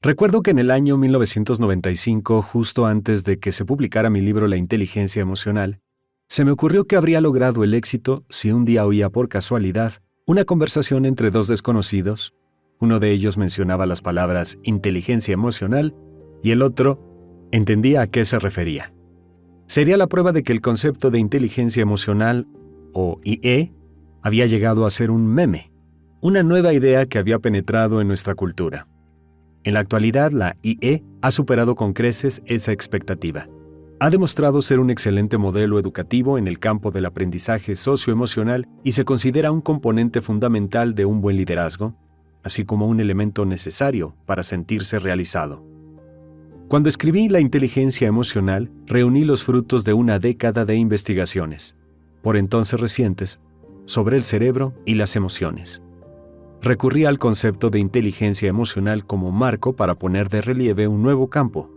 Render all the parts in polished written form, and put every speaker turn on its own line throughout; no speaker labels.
Recuerdo que en el año 1995, justo antes de que se publicara mi libro La inteligencia emocional, se me ocurrió que habría logrado el éxito si un día oía por casualidad una conversación entre dos desconocidos. Uno de ellos mencionaba las palabras inteligencia emocional y el otro entendía a qué se refería. Sería la prueba de que el concepto de inteligencia emocional, o IE, había llegado a ser un meme, una nueva idea que había penetrado en nuestra cultura. En la actualidad, la IE ha superado con creces esa expectativa. Ha demostrado ser un excelente modelo educativo en el campo del aprendizaje socioemocional y se considera un componente fundamental de un buen liderazgo, así como un elemento necesario para sentirse realizado. Cuando escribí La inteligencia emocional, reuní los frutos de una década de investigaciones, por entonces recientes, sobre el cerebro y las emociones. Recurrí al concepto de inteligencia emocional como marco para poner de relieve un nuevo campo,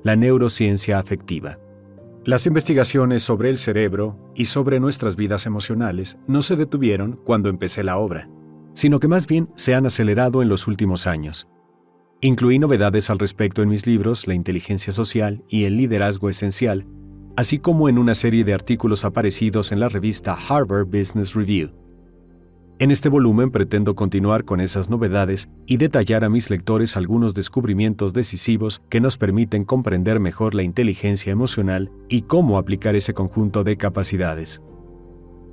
la neurociencia afectiva. Las investigaciones sobre el cerebro y sobre nuestras vidas emocionales no se detuvieron cuando empecé la obra, sino que más bien se han acelerado en los últimos años. Incluí novedades al respecto en mis libros La inteligencia social y El liderazgo esencial, así como en una serie de artículos aparecidos en la revista Harvard Business Review. En este volumen pretendo continuar con esas novedades y detallar a mis lectores algunos descubrimientos decisivos que nos permiten comprender mejor la inteligencia emocional y cómo aplicar ese conjunto de capacidades.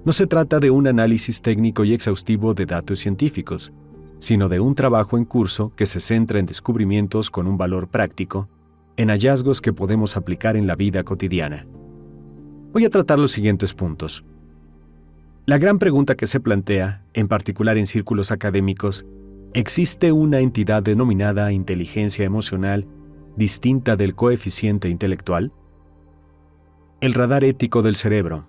No se trata de un análisis técnico y exhaustivo de datos científicos, sino de un trabajo en curso que se centra en descubrimientos con un valor práctico, en hallazgos que podemos aplicar en la vida cotidiana. Voy a tratar los siguientes puntos. La gran pregunta que se plantea, en particular en círculos académicos, ¿existe una entidad denominada inteligencia emocional distinta del coeficiente intelectual? El radar ético del cerebro.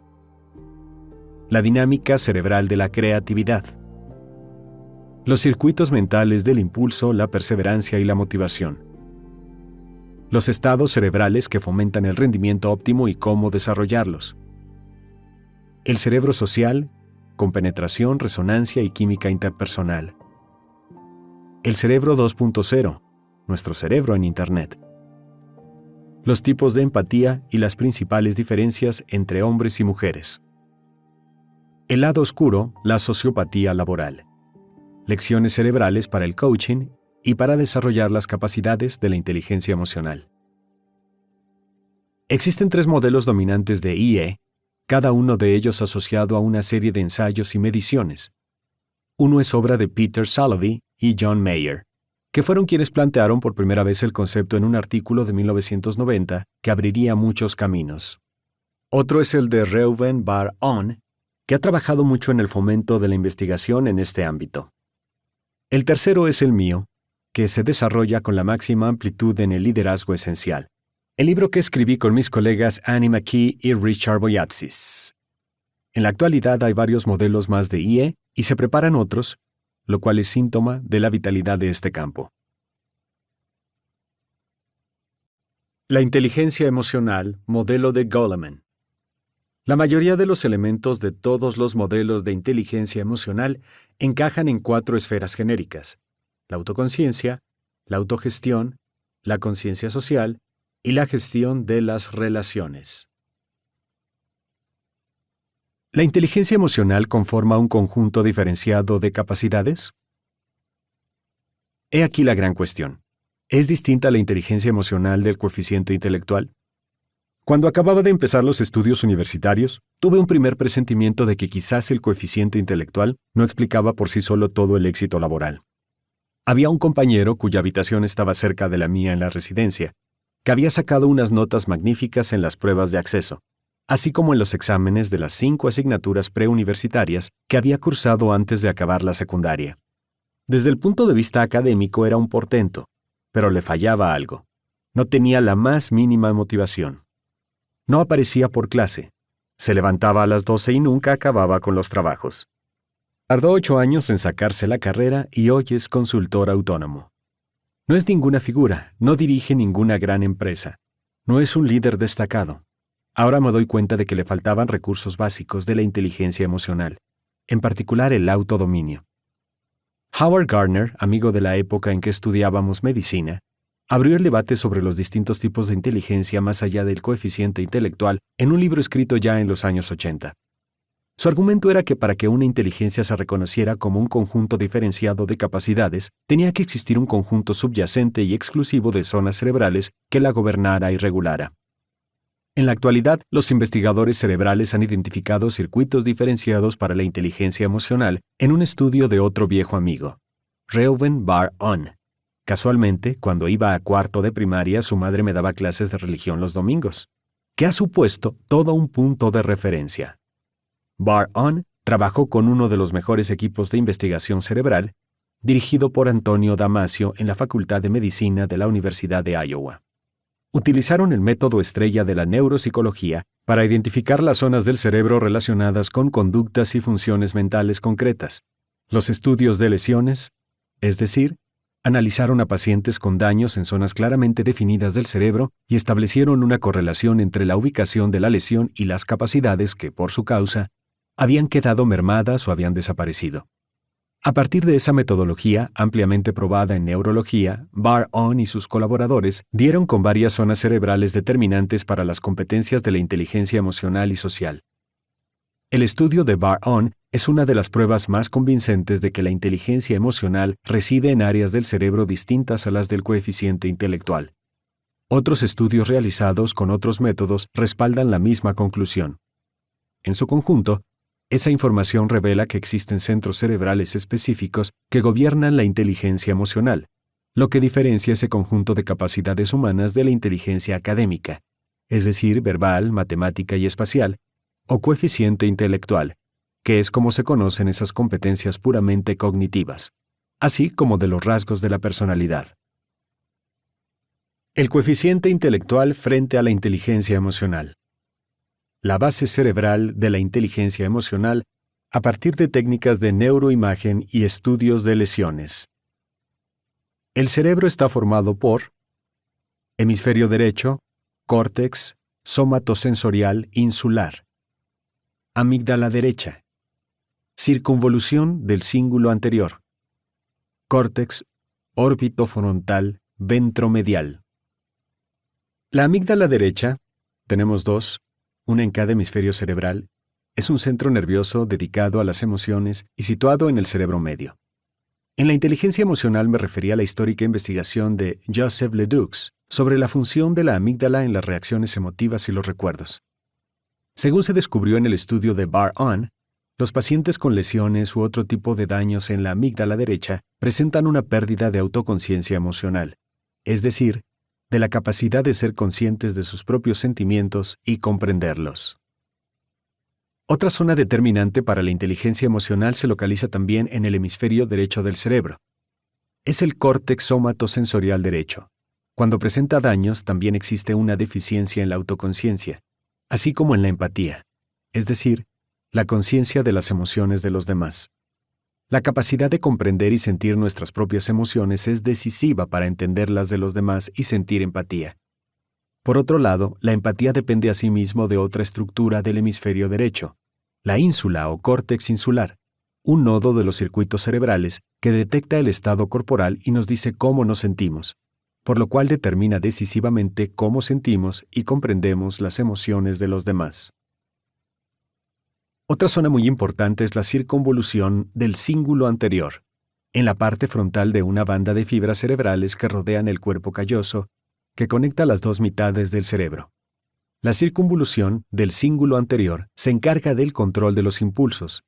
La dinámica cerebral de la creatividad. Los circuitos mentales del impulso, la perseverancia y la motivación. Los estados cerebrales que fomentan el rendimiento óptimo y cómo desarrollarlos. El cerebro social, con penetración, resonancia y química interpersonal. El cerebro 2.0, nuestro cerebro en Internet. Los tipos de empatía y las principales diferencias entre hombres y mujeres. El lado oscuro, la sociopatía laboral. Lecciones cerebrales para el coaching y para desarrollar las capacidades de la inteligencia emocional. Existen 3 modelos dominantes de IE, cada uno de ellos asociado a una serie de ensayos y mediciones. Uno es obra de Peter Salovey y John Mayer, que fueron quienes plantearon por primera vez el concepto en un artículo de 1990 que abriría muchos caminos. Otro es el de Reuven Bar-On, que ha trabajado mucho en el fomento de la investigación en este ámbito. El tercero es el mío, que se desarrolla con la máxima amplitud en el liderazgo esencial. El libro que escribí con mis colegas Annie McKee y Richard Boyatzis. En la actualidad hay varios modelos más de IE y se preparan otros, lo cual es síntoma de la vitalidad de este campo. La inteligencia emocional, modelo de Goleman. La mayoría de los elementos de todos los modelos de inteligencia emocional encajan en 4 esferas genéricas: la autoconciencia, la autogestión, la conciencia social y la gestión de las relaciones. ¿La inteligencia emocional conforma un conjunto diferenciado de capacidades? He aquí la gran cuestión. ¿Es distinta la inteligencia emocional del coeficiente intelectual? Cuando acababa de empezar los estudios universitarios, tuve un primer presentimiento de que quizás el coeficiente intelectual no explicaba por sí solo todo el éxito laboral. Había un compañero cuya habitación estaba cerca de la mía en la residencia, que había sacado unas notas magníficas en las pruebas de acceso, así como en los exámenes de las 5 asignaturas preuniversitarias que había cursado antes de acabar la secundaria. Desde el punto de vista académico era un portento, pero le fallaba algo. No tenía la más mínima motivación. No aparecía por clase. Se levantaba a las 12 y nunca acababa con los trabajos. Tardó 8 años en sacarse la carrera y hoy es consultor autónomo. No es ninguna figura, no dirige ninguna gran empresa. No es un líder destacado. Ahora me doy cuenta de que le faltaban recursos básicos de la inteligencia emocional, en particular el autodominio. Howard Gardner, amigo de la época en que estudiábamos medicina, abrió el debate sobre los distintos tipos de inteligencia más allá del coeficiente intelectual en un libro escrito ya en los años 80. Su argumento era que para que una inteligencia se reconociera como un conjunto diferenciado de capacidades, tenía que existir un conjunto subyacente y exclusivo de zonas cerebrales que la gobernara y regulara. En la actualidad, los investigadores cerebrales han identificado circuitos diferenciados para la inteligencia emocional en un estudio de otro viejo amigo, Reuven Bar-On. Casualmente, cuando iba a cuarto de primaria, su madre me daba clases de religión los domingos, que ha supuesto todo un punto de referencia. Bar-On trabajó con uno de los mejores equipos de investigación cerebral, dirigido por Antonio Damasio en la Facultad de Medicina de la Universidad de Iowa. Utilizaron el método estrella de la neuropsicología para identificar las zonas del cerebro relacionadas con conductas y funciones mentales concretas. Los estudios de lesiones, es decir, analizaron a pacientes con daños en zonas claramente definidas del cerebro y establecieron una correlación entre la ubicación de la lesión y las capacidades que, por su causa, habían quedado mermadas o habían desaparecido. A partir de esa metodología, ampliamente probada en neurología, Bar-On y sus colaboradores dieron con varias zonas cerebrales determinantes para las competencias de la inteligencia emocional y social. El estudio de Bar-On es una de las pruebas más convincentes de que la inteligencia emocional reside en áreas del cerebro distintas a las del coeficiente intelectual. Otros estudios realizados con otros métodos respaldan la misma conclusión. En su conjunto, esa información revela que existen centros cerebrales específicos que gobiernan la inteligencia emocional, lo que diferencia ese conjunto de capacidades humanas de la inteligencia académica, es decir, verbal, matemática y espacial, o coeficiente intelectual, que es como se conocen esas competencias puramente cognitivas, así como de los rasgos de la personalidad. El coeficiente intelectual frente a la inteligencia emocional. La base cerebral de la inteligencia emocional a partir de técnicas de neuroimagen y estudios de lesiones. El cerebro está formado por hemisferio derecho, córtex somatosensorial insular, amígdala derecha, circunvolución del cíngulo anterior, córtex órbitofrontal ventromedial. La amígdala derecha, tenemos dos, una en cada hemisferio cerebral, es un centro nervioso dedicado a las emociones y situado en el cerebro medio. En la inteligencia emocional me refería a la histórica investigación de Joseph Ledoux sobre la función de la amígdala en las reacciones emotivas y los recuerdos. Según se descubrió en el estudio de Bar-On, los pacientes con lesiones u otro tipo de daños en la amígdala derecha presentan una pérdida de autoconciencia emocional, es decir, de la capacidad de ser conscientes de sus propios sentimientos y comprenderlos. Otra zona determinante para la inteligencia emocional se localiza también en el hemisferio derecho del cerebro. Es el córtex somatosensorial derecho. Cuando presenta daños, también existe una deficiencia en la autoconciencia, así como en la empatía, es decir, la conciencia de las emociones de los demás. La capacidad de comprender y sentir nuestras propias emociones es decisiva para entender las de los demás y sentir empatía. Por otro lado, la empatía depende asimismo de otra estructura del hemisferio derecho, la ínsula o córtex insular, un nodo de los circuitos cerebrales que detecta el estado corporal y nos dice cómo nos sentimos, por lo cual determina decisivamente cómo sentimos y comprendemos las emociones de los demás. Otra zona muy importante es la circunvolución del cíngulo anterior, en la parte frontal de una banda de fibras cerebrales que rodean el cuerpo calloso, que conecta las dos mitades del cerebro. La circunvolución del cíngulo anterior se encarga del control de los impulsos,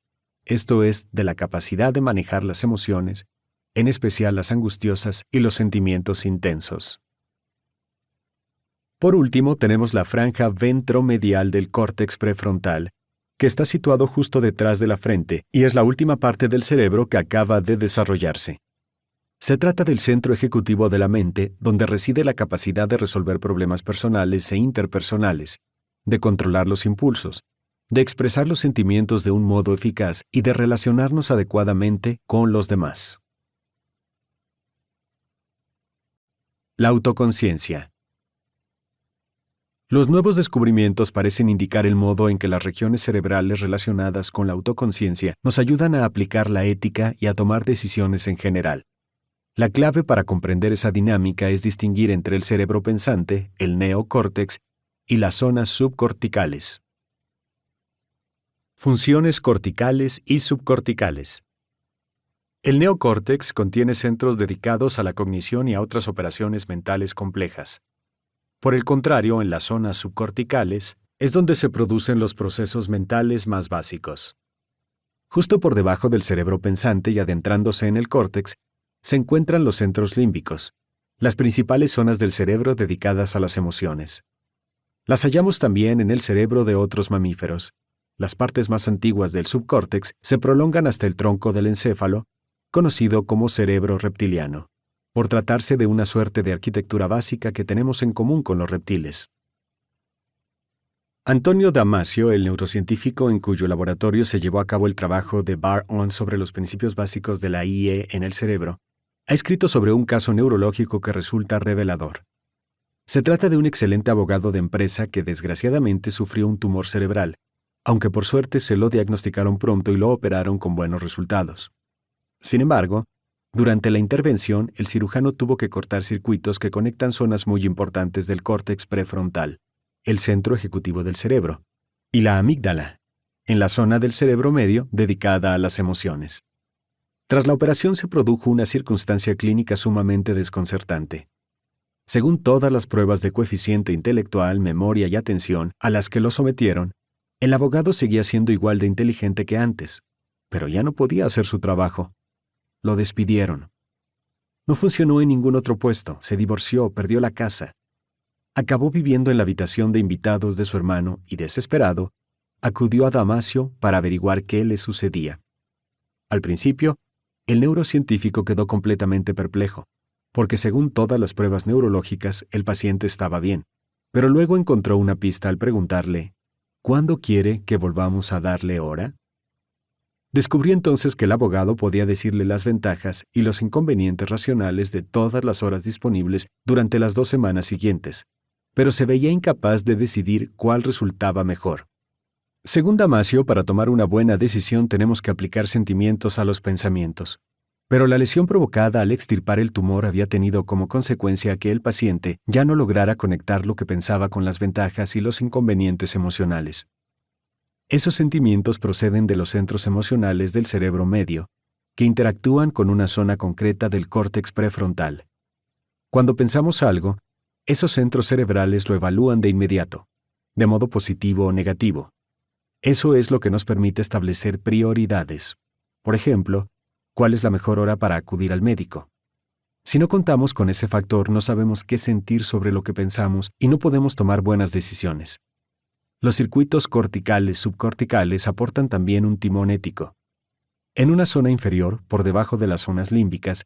esto es, de la capacidad de manejar las emociones, en especial las angustiosas y los sentimientos intensos. Por último, tenemos la franja ventromedial del córtex prefrontal, que está situado justo detrás de la frente y es la última parte del cerebro que acaba de desarrollarse. Se trata del centro ejecutivo de la mente, donde reside la capacidad de resolver problemas personales e interpersonales, de controlar los impulsos, de expresar los sentimientos de un modo eficaz y de relacionarnos adecuadamente con los demás. La autoconciencia. Los nuevos descubrimientos parecen indicar el modo en que las regiones cerebrales relacionadas con la autoconciencia nos ayudan a aplicar la ética y a tomar decisiones en general. La clave para comprender esa dinámica es distinguir entre el cerebro pensante, el neocórtex, y las zonas subcorticales. Funciones corticales y subcorticales. El neocórtex contiene centros dedicados a la cognición y a otras operaciones mentales complejas. Por el contrario, en las zonas subcorticales es donde se producen los procesos mentales más básicos. Justo por debajo del cerebro pensante y adentrándose en el córtex, se encuentran los centros límbicos, las principales zonas del cerebro dedicadas a las emociones. Las hallamos también en el cerebro de otros mamíferos. Las partes más antiguas del subcórtex se prolongan hasta el tronco del encéfalo, conocido como cerebro reptiliano, por tratarse de una suerte de arquitectura básica que tenemos en común con los reptiles. Antonio Damasio, el neurocientífico en cuyo laboratorio se llevó a cabo el trabajo de Bar-On sobre los principios básicos de la IE en el cerebro, ha escrito sobre un caso neurológico que resulta revelador. Se trata de un excelente abogado de empresa que desgraciadamente sufrió un tumor cerebral, aunque por suerte se lo diagnosticaron pronto y lo operaron con buenos resultados. Sin embargo, durante la intervención, el cirujano tuvo que cortar circuitos que conectan zonas muy importantes del córtex prefrontal, el centro ejecutivo del cerebro, y la amígdala, en la zona del cerebro medio dedicada a las emociones. Tras la operación se produjo una circunstancia clínica sumamente desconcertante. Según todas las pruebas de coeficiente intelectual, memoria y atención a las que lo sometieron, el abogado seguía siendo igual de inteligente que antes, pero ya no podía hacer su trabajo. Lo despidieron. No funcionó en ningún otro puesto, se divorció, perdió la casa. Acabó viviendo en la habitación de invitados de su hermano y, desesperado, acudió a Damasio para averiguar qué le sucedía. Al principio, el neurocientífico quedó completamente perplejo, porque según todas las pruebas neurológicas, el paciente estaba bien, pero luego encontró una pista al preguntarle, ¿cuándo quiere que volvamos a darle hora? Descubrió entonces que el abogado podía decirle las ventajas y los inconvenientes racionales de todas las horas disponibles durante las 2 semanas siguientes, pero se veía incapaz de decidir cuál resultaba mejor. Según Damasio, para tomar una buena decisión tenemos que aplicar sentimientos a los pensamientos. Pero la lesión provocada al extirpar el tumor había tenido como consecuencia que el paciente ya no lograra conectar lo que pensaba con las ventajas y los inconvenientes emocionales. Esos sentimientos proceden de los centros emocionales del cerebro medio, que interactúan con una zona concreta del córtex prefrontal. Cuando pensamos algo, esos centros cerebrales lo evalúan de inmediato, de modo positivo o negativo. Eso es lo que nos permite establecer prioridades. Por ejemplo, ¿cuál es la mejor hora para acudir al médico? Si no contamos con ese factor, no sabemos qué sentir sobre lo que pensamos y no podemos tomar buenas decisiones. Los circuitos corticales subcorticales aportan también un timón ético. En una zona inferior, por debajo de las zonas límbicas,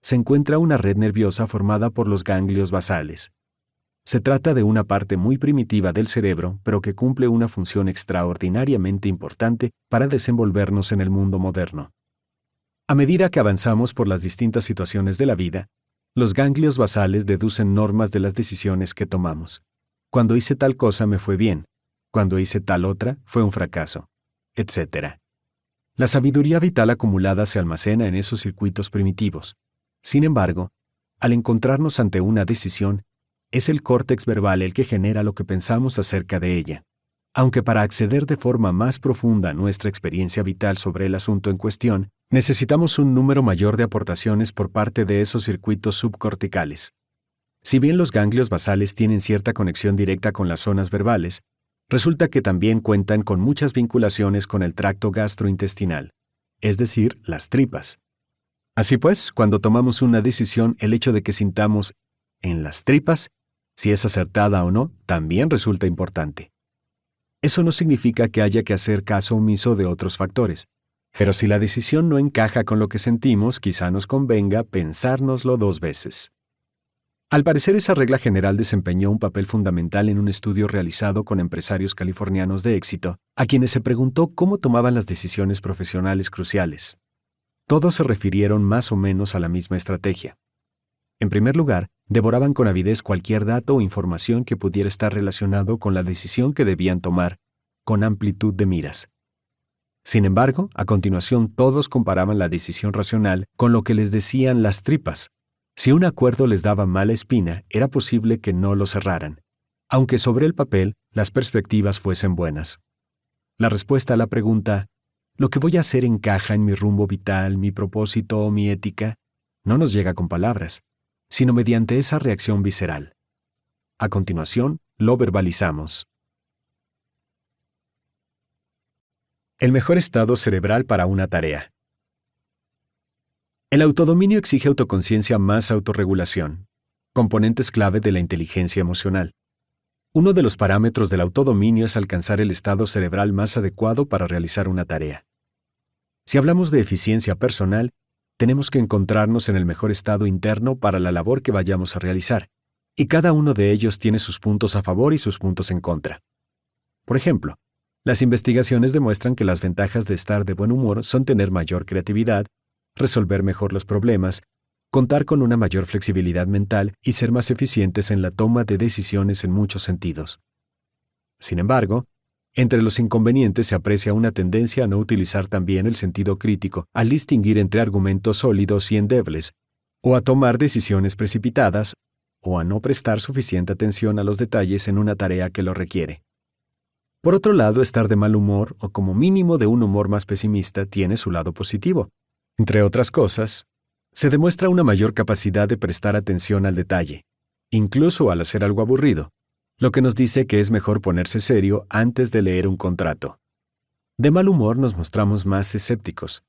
se encuentra una red nerviosa formada por los ganglios basales. Se trata de una parte muy primitiva del cerebro, pero que cumple una función extraordinariamente importante para desenvolvernos en el mundo moderno. A medida que avanzamos por las distintas situaciones de la vida, los ganglios basales deducen normas de las decisiones que tomamos. Cuando hice tal cosa me fue bien, cuando hice tal otra fue un fracaso, etc. La sabiduría vital acumulada se almacena en esos circuitos primitivos. Sin embargo, al encontrarnos ante una decisión, es el córtex verbal el que genera lo que pensamos acerca de ella. Aunque para acceder de forma más profunda a nuestra experiencia vital sobre el asunto en cuestión, necesitamos un número mayor de aportaciones por parte de esos circuitos subcorticales. Si bien los ganglios basales tienen cierta conexión directa con las zonas verbales, resulta que también cuentan con muchas vinculaciones con el tracto gastrointestinal, es decir, las tripas. Así pues, cuando tomamos una decisión, el hecho de que sintamos en las tripas, si es acertada o no, también resulta importante. Eso no significa que haya que hacer caso omiso de otros factores, pero si la decisión no encaja con lo que sentimos, quizá nos convenga pensárnoslo 2 veces. Al parecer, esa regla general desempeñó un papel fundamental en un estudio realizado con empresarios californianos de éxito, a quienes se preguntó cómo tomaban las decisiones profesionales cruciales. Todos se refirieron más o menos a la misma estrategia. En primer lugar, devoraban con avidez cualquier dato o información que pudiera estar relacionado con la decisión que debían tomar, con amplitud de miras. Sin embargo, a continuación todos comparaban la decisión racional con lo que les decían las tripas. Si un acuerdo les daba mala espina, era posible que no lo cerraran, aunque sobre el papel las perspectivas fuesen buenas. La respuesta a la pregunta, ¿lo que voy a hacer encaja en mi rumbo vital, mi propósito o mi ética?, no nos llega con palabras, sino mediante esa reacción visceral. A continuación, lo verbalizamos. El mejor estado cerebral para una tarea. El autodominio exige autoconciencia más autorregulación, componentes clave de la inteligencia emocional. Uno de los parámetros del autodominio es alcanzar el estado cerebral más adecuado para realizar una tarea. Si hablamos de eficiencia personal, tenemos que encontrarnos en el mejor estado interno para la labor que vayamos a realizar, y cada uno de ellos tiene sus puntos a favor y sus puntos en contra. Por ejemplo, las investigaciones demuestran que las ventajas de estar de buen humor son tener mayor creatividad, resolver mejor los problemas, contar con una mayor flexibilidad mental y ser más eficientes en la toma de decisiones en muchos sentidos. Sin embargo, entre los inconvenientes se aprecia una tendencia a no utilizar también el sentido crítico al distinguir entre argumentos sólidos y endebles, o a tomar decisiones precipitadas, o a no prestar suficiente atención a los detalles en una tarea que lo requiere. Por otro lado, estar de mal humor o como mínimo de un humor más pesimista tiene su lado positivo. Entre otras cosas, se demuestra una mayor capacidad de prestar atención al detalle, incluso al hacer algo aburrido, lo que nos dice que es mejor ponerse serio antes de leer un contrato. De mal humor nos mostramos más escépticos,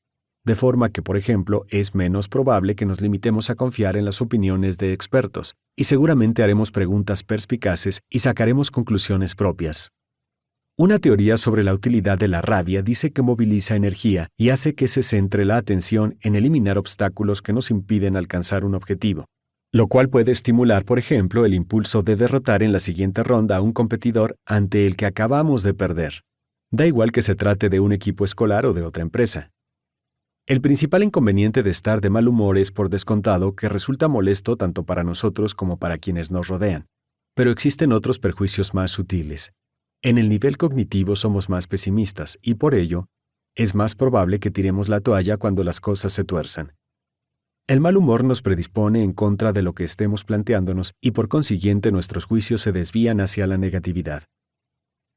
de forma que, por ejemplo, es menos probable que nos limitemos a confiar en las opiniones de expertos, y seguramente haremos preguntas perspicaces y sacaremos conclusiones propias. Una teoría sobre la utilidad de la rabia dice que moviliza energía y hace que se centre la atención en eliminar obstáculos que nos impiden alcanzar un objetivo, lo cual puede estimular, por ejemplo, el impulso de derrotar en la siguiente ronda a un competidor ante el que acabamos de perder. Da igual que se trate de un equipo escolar o de otra empresa. El principal inconveniente de estar de mal humor es, por descontado, que resulta molesto tanto para nosotros como para quienes nos rodean. Pero existen otros perjuicios más sutiles. En el nivel cognitivo somos más pesimistas y, por ello, es más probable que tiremos la toalla cuando las cosas se tuerzan. El mal humor nos predispone en contra de lo que estemos planteándonos y, por consiguiente, nuestros juicios se desvían hacia la negatividad.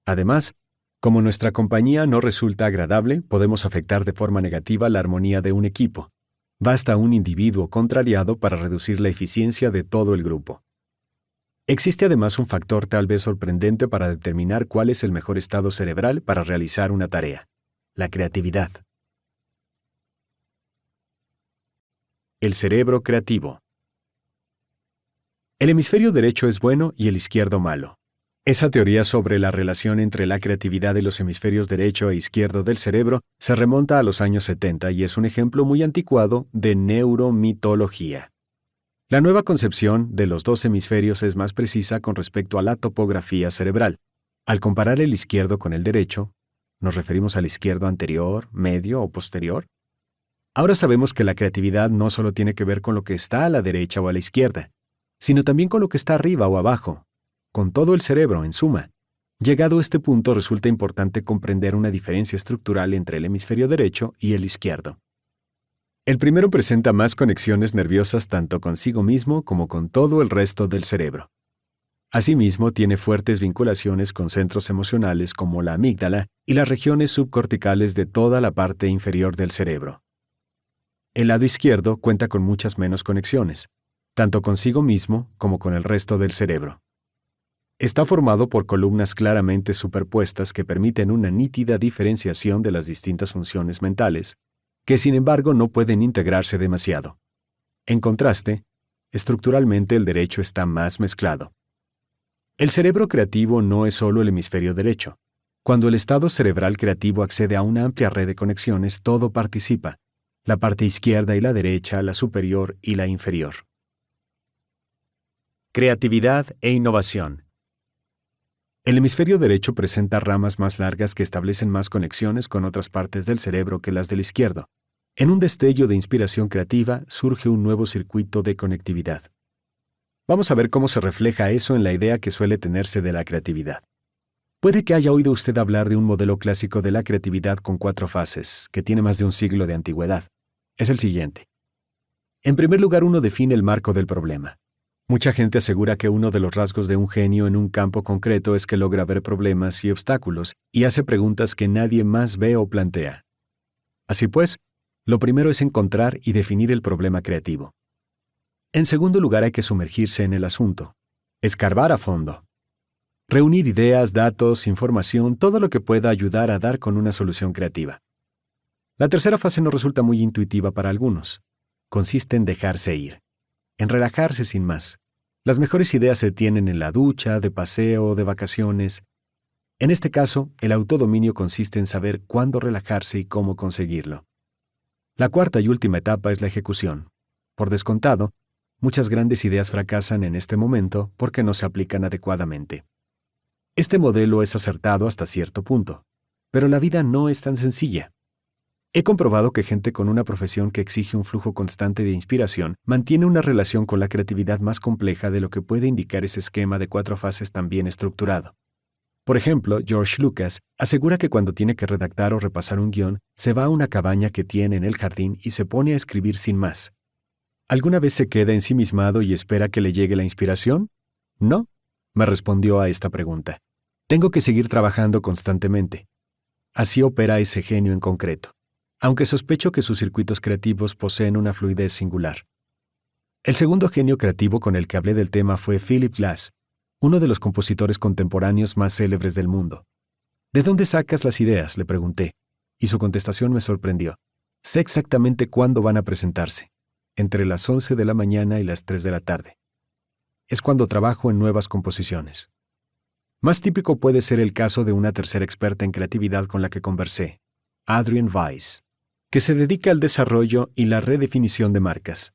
Además, como nuestra compañía no resulta agradable, podemos afectar de forma negativa la armonía de un equipo. Basta un individuo contrariado para reducir la eficiencia de todo el grupo. Existe además un factor tal vez sorprendente para determinar cuál es el mejor estado cerebral para realizar una tarea: la creatividad. El cerebro creativo. El hemisferio derecho es bueno y el izquierdo malo. Esa teoría sobre la relación entre la creatividad de los hemisferios derecho e izquierdo del cerebro se remonta a los años 70 y es un ejemplo muy anticuado de neuromitología. La nueva concepción de los dos hemisferios es más precisa con respecto a la topografía cerebral. Al comparar el izquierdo con el derecho, ¿nos referimos al izquierdo anterior, medio o posterior? Ahora sabemos que la creatividad no solo tiene que ver con lo que está a la derecha o a la izquierda, sino también con lo que está arriba o abajo, con todo el cerebro, en suma. Llegado a este punto, resulta importante comprender una diferencia estructural entre el hemisferio derecho y el izquierdo. El primero presenta más conexiones nerviosas tanto consigo mismo como con todo el resto del cerebro. Asimismo, tiene fuertes vinculaciones con centros emocionales como la amígdala y las regiones subcorticales de toda la parte inferior del cerebro. El lado izquierdo cuenta con muchas menos conexiones, tanto consigo mismo como con el resto del cerebro. Está formado por columnas claramente superpuestas que permiten una nítida diferenciación de las distintas funciones mentales, que sin embargo no pueden integrarse demasiado. En contraste, estructuralmente el derecho está más mezclado. El cerebro creativo no es solo el hemisferio derecho. Cuando el estado cerebral creativo accede a una amplia red de conexiones, todo participa: la parte izquierda y la derecha, la superior y la inferior. Creatividad e innovación. El hemisferio derecho presenta ramas más largas que establecen más conexiones con otras partes del cerebro que las del izquierdo. En un destello de inspiración creativa surge un nuevo circuito de conectividad. Vamos a ver cómo se refleja eso en la idea que suele tenerse de la creatividad. Puede que haya oído usted hablar de un modelo clásico de la creatividad con 4 fases, que tiene más de un siglo de antigüedad. Es el siguiente. En primer lugar, uno define el marco del problema. Mucha gente asegura que uno de los rasgos de un genio en un campo concreto es que logra ver problemas y obstáculos y hace preguntas que nadie más ve o plantea. Así pues, lo primero es encontrar y definir el problema creativo. En segundo lugar, hay que sumergirse en el asunto, escarbar a fondo. Reunir ideas, datos, información, todo lo que pueda ayudar a dar con una solución creativa. La tercera fase no resulta muy intuitiva para algunos. Consiste en dejarse ir, en relajarse sin más. Las mejores ideas se tienen en la ducha, de paseo, de vacaciones. En este caso, el autodominio consiste en saber cuándo relajarse y cómo conseguirlo. La cuarta y última etapa es la ejecución. Por descontado, muchas grandes ideas fracasan en este momento porque no se aplican adecuadamente. Este modelo es acertado hasta cierto punto, pero la vida no es tan sencilla. He comprobado que gente con una profesión que exige un flujo constante de inspiración mantiene una relación con la creatividad más compleja de lo que puede indicar ese esquema de 4 fases tan bien estructurado. Por ejemplo, George Lucas asegura que cuando tiene que redactar o repasar un guión, se va a una cabaña que tiene en el jardín y se pone a escribir sin más. ¿Alguna vez se queda ensimismado y espera que le llegue la inspiración? No, me respondió a esta pregunta. Tengo que seguir trabajando constantemente. Así opera ese genio en concreto, aunque sospecho que sus circuitos creativos poseen una fluidez singular. El segundo genio creativo con el que hablé del tema fue Philip Glass, uno de los compositores contemporáneos más célebres del mundo. ¿De dónde sacas las ideas?, le pregunté, y su contestación me sorprendió. Sé exactamente cuándo van a presentarse, entre las 11 de la mañana y las 3 de la tarde. Es cuando trabajo en nuevas composiciones. Más típico puede ser el caso de una tercera experta en creatividad con la que conversé, Adrienne Weiss, que se dedica al desarrollo y la redefinición de marcas.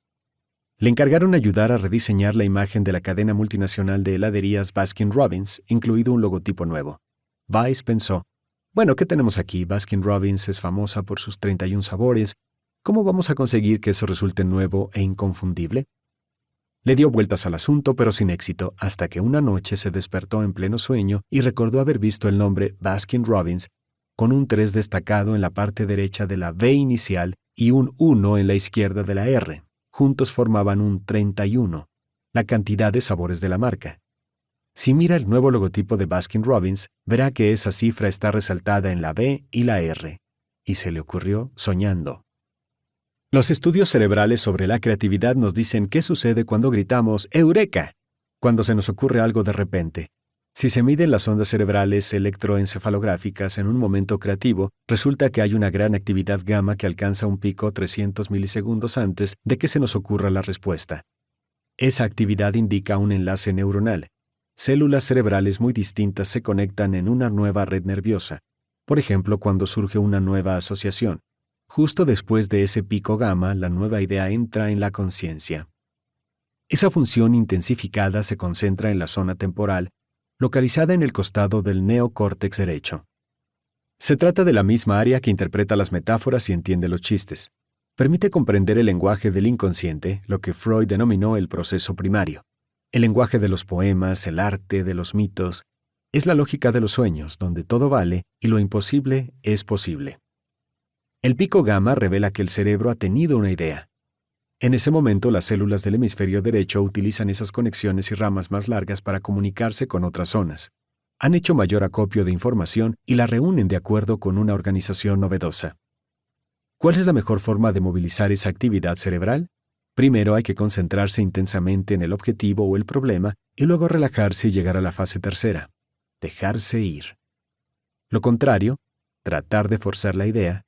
Le encargaron ayudar a rediseñar la imagen de la cadena multinacional de heladerías Baskin-Robbins, incluido un logotipo nuevo. Weiss pensó, bueno, ¿qué tenemos aquí? Baskin-Robbins es famosa por sus 31 sabores. ¿Cómo vamos a conseguir que eso resulte nuevo e inconfundible? Le dio vueltas al asunto, pero sin éxito, hasta que una noche se despertó en pleno sueño y recordó haber visto el nombre Baskin-Robbins con un 3 destacado en la parte derecha de la B inicial y un 1 en la izquierda de la R. Juntos formaban un 31, la cantidad de sabores de la marca. Si mira el nuevo logotipo de Baskin-Robbins, verá que esa cifra está resaltada en la B y la R, y se le ocurrió soñando. Los estudios cerebrales sobre la creatividad nos dicen qué sucede cuando gritamos ¡Eureka!, cuando se nos ocurre algo de repente. Si se miden las ondas cerebrales electroencefalográficas en un momento creativo, resulta que hay una gran actividad gamma que alcanza un pico 300 milisegundos antes de que se nos ocurra la respuesta. Esa actividad indica un enlace neuronal. Células cerebrales muy distintas se conectan en una nueva red nerviosa, por ejemplo, cuando surge una nueva asociación. Justo después de ese pico gamma, la nueva idea entra en la conciencia. Esa función intensificada se concentra en la zona temporal, localizada en el costado del neocórtex derecho. Se trata de la misma área que interpreta las metáforas y entiende los chistes. Permite comprender el lenguaje del inconsciente, lo que Freud denominó el proceso primario. El lenguaje de los poemas, el arte, de los mitos. Es la lógica de los sueños, donde todo vale y lo imposible es posible. El pico gamma revela que el cerebro ha tenido una idea. En ese momento, las células del hemisferio derecho utilizan esas conexiones y ramas más largas para comunicarse con otras zonas. Han hecho mayor acopio de información y la reúnen de acuerdo con una organización novedosa. ¿Cuál es la mejor forma de movilizar esa actividad cerebral? Primero hay que concentrarse intensamente en el objetivo o el problema y luego relajarse y llegar a la fase tercera, dejarse ir. Lo contrario, tratar de forzar la idea,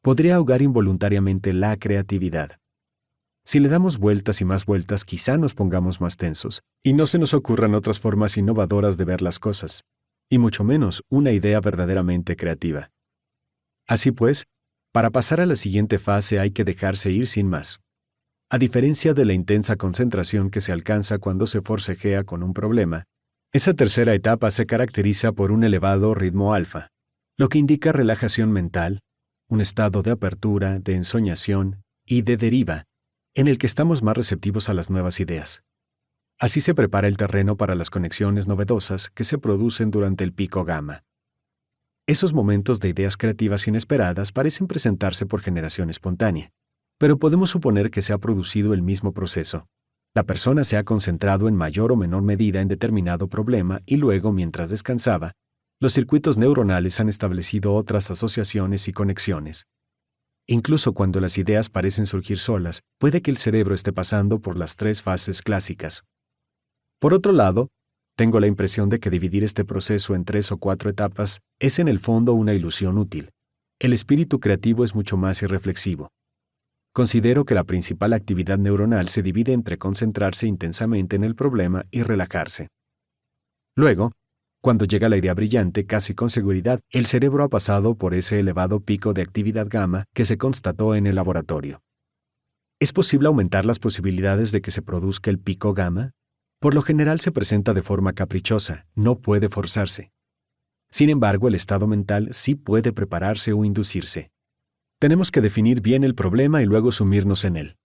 podría ahogar involuntariamente la creatividad. Si le damos vueltas y más vueltas, quizá nos pongamos más tensos y no se nos ocurran otras formas innovadoras de ver las cosas, y mucho menos una idea verdaderamente creativa. Así pues, para pasar a la siguiente fase hay que dejarse ir sin más. A diferencia de la intensa concentración que se alcanza cuando se forcejea con un problema, esa tercera etapa se caracteriza por un elevado ritmo alfa, lo que indica relajación mental, un estado de apertura, de ensoñación y de deriva, en el que estamos más receptivos a las nuevas ideas. Así se prepara el terreno para las conexiones novedosas que se producen durante el pico gamma. Esos momentos de ideas creativas inesperadas parecen presentarse por generación espontánea, pero podemos suponer que se ha producido el mismo proceso. La persona se ha concentrado en mayor o menor medida en determinado problema y luego, mientras descansaba, los circuitos neuronales han establecido otras asociaciones y conexiones. Incluso cuando las ideas parecen surgir solas, puede que el cerebro esté pasando por las 3 fases clásicas. Por otro lado, tengo la impresión de que dividir este proceso en 3 o 4 etapas es en el fondo una ilusión útil. El espíritu creativo es mucho más irreflexivo. Considero que la principal actividad neuronal se divide entre concentrarse intensamente en el problema y relajarse. Luego, cuando llega la idea brillante, casi con seguridad, el cerebro ha pasado por ese elevado pico de actividad gamma que se constató en el laboratorio. ¿Es posible aumentar las posibilidades de que se produzca el pico gamma? Por lo general se presenta de forma caprichosa, no puede forzarse. Sin embargo, el estado mental sí puede prepararse o inducirse. Tenemos que definir bien el problema y luego sumirnos en él.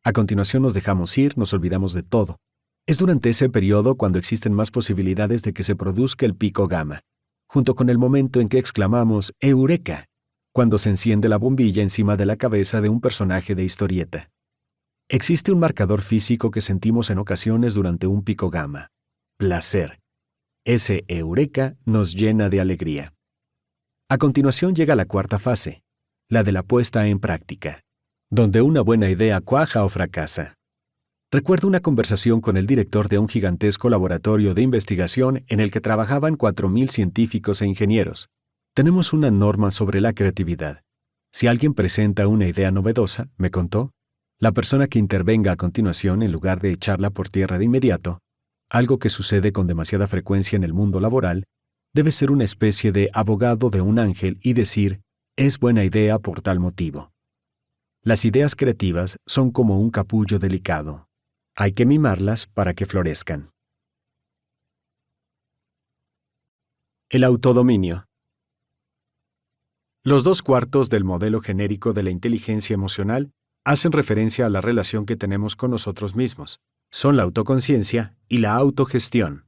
A continuación nos dejamos ir, nos olvidamos de todo. Es durante ese periodo cuando existen más posibilidades de que se produzca el pico gamma, junto con el momento en que exclamamos ¡Eureka!, cuando se enciende la bombilla encima de la cabeza de un personaje de historieta. Existe un marcador físico que sentimos en ocasiones durante un pico gamma: placer. Ese eureka nos llena de alegría. A continuación llega la 4ª fase, la de la puesta en práctica, donde una buena idea cuaja o fracasa. Recuerdo una conversación con el director de un gigantesco laboratorio de investigación en el que trabajaban 4,000 científicos e ingenieros. Tenemos una norma sobre la creatividad. Si alguien presenta una idea novedosa, me contó, la persona que intervenga a continuación, en lugar de echarla por tierra de inmediato, algo que sucede con demasiada frecuencia en el mundo laboral, debe ser una especie de abogado de un ángel y decir, es buena idea por tal motivo. Las ideas creativas son como un capullo delicado. Hay que mimarlas para que florezcan. El autodominio. Los 2/4 del modelo genérico de la inteligencia emocional hacen referencia a la relación que tenemos con nosotros mismos. Son la autoconciencia y la autogestión.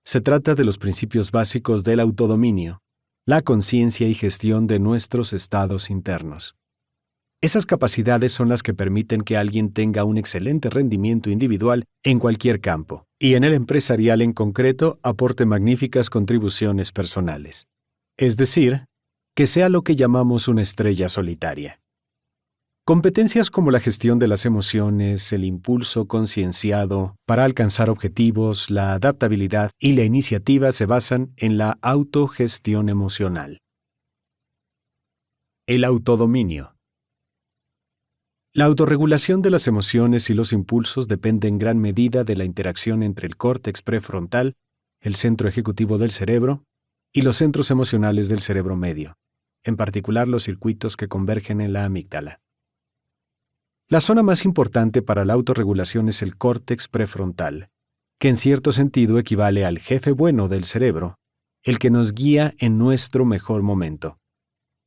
Se trata de los principios básicos del autodominio, la conciencia y gestión de nuestros estados internos. Esas capacidades son las que permiten que alguien tenga un excelente rendimiento individual en cualquier campo, y en el empresarial en concreto aporte magníficas contribuciones personales. Es decir, que sea lo que llamamos una estrella solitaria. Competencias como la gestión de las emociones, el impulso concienciado para alcanzar objetivos, la adaptabilidad y la iniciativa se basan en la autogestión emocional. El autodominio. La autorregulación de las emociones y los impulsos depende en gran medida de la interacción entre el córtex prefrontal, el centro ejecutivo del cerebro, y los centros emocionales del cerebro medio, en particular los circuitos que convergen en la amígdala. La zona más importante para la autorregulación es el córtex prefrontal, que en cierto sentido equivale al jefe bueno del cerebro, el que nos guía en nuestro mejor momento.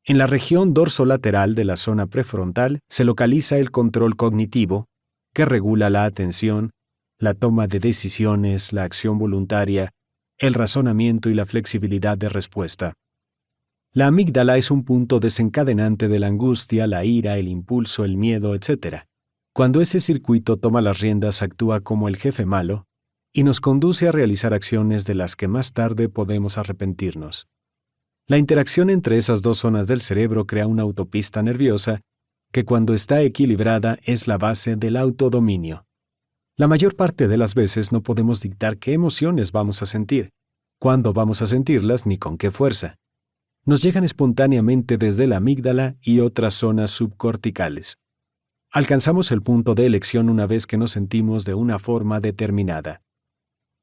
En la región dorsolateral de la zona prefrontal se localiza el control cognitivo, que regula la atención, la toma de decisiones, la acción voluntaria, el razonamiento y la flexibilidad de respuesta. La amígdala es un punto desencadenante de la angustia, la ira, el impulso, el miedo, etc. Cuando ese circuito toma las riendas, actúa como el jefe malo y nos conduce a realizar acciones de las que más tarde podemos arrepentirnos. La interacción entre esas dos zonas del cerebro crea una autopista nerviosa que, cuando está equilibrada, es la base del autodominio. La mayor parte de las veces no podemos dictar qué emociones vamos a sentir, cuándo vamos a sentirlas ni con qué fuerza. Nos llegan espontáneamente desde la amígdala y otras zonas subcorticales. Alcanzamos el punto de elección una vez que nos sentimos de una forma determinada.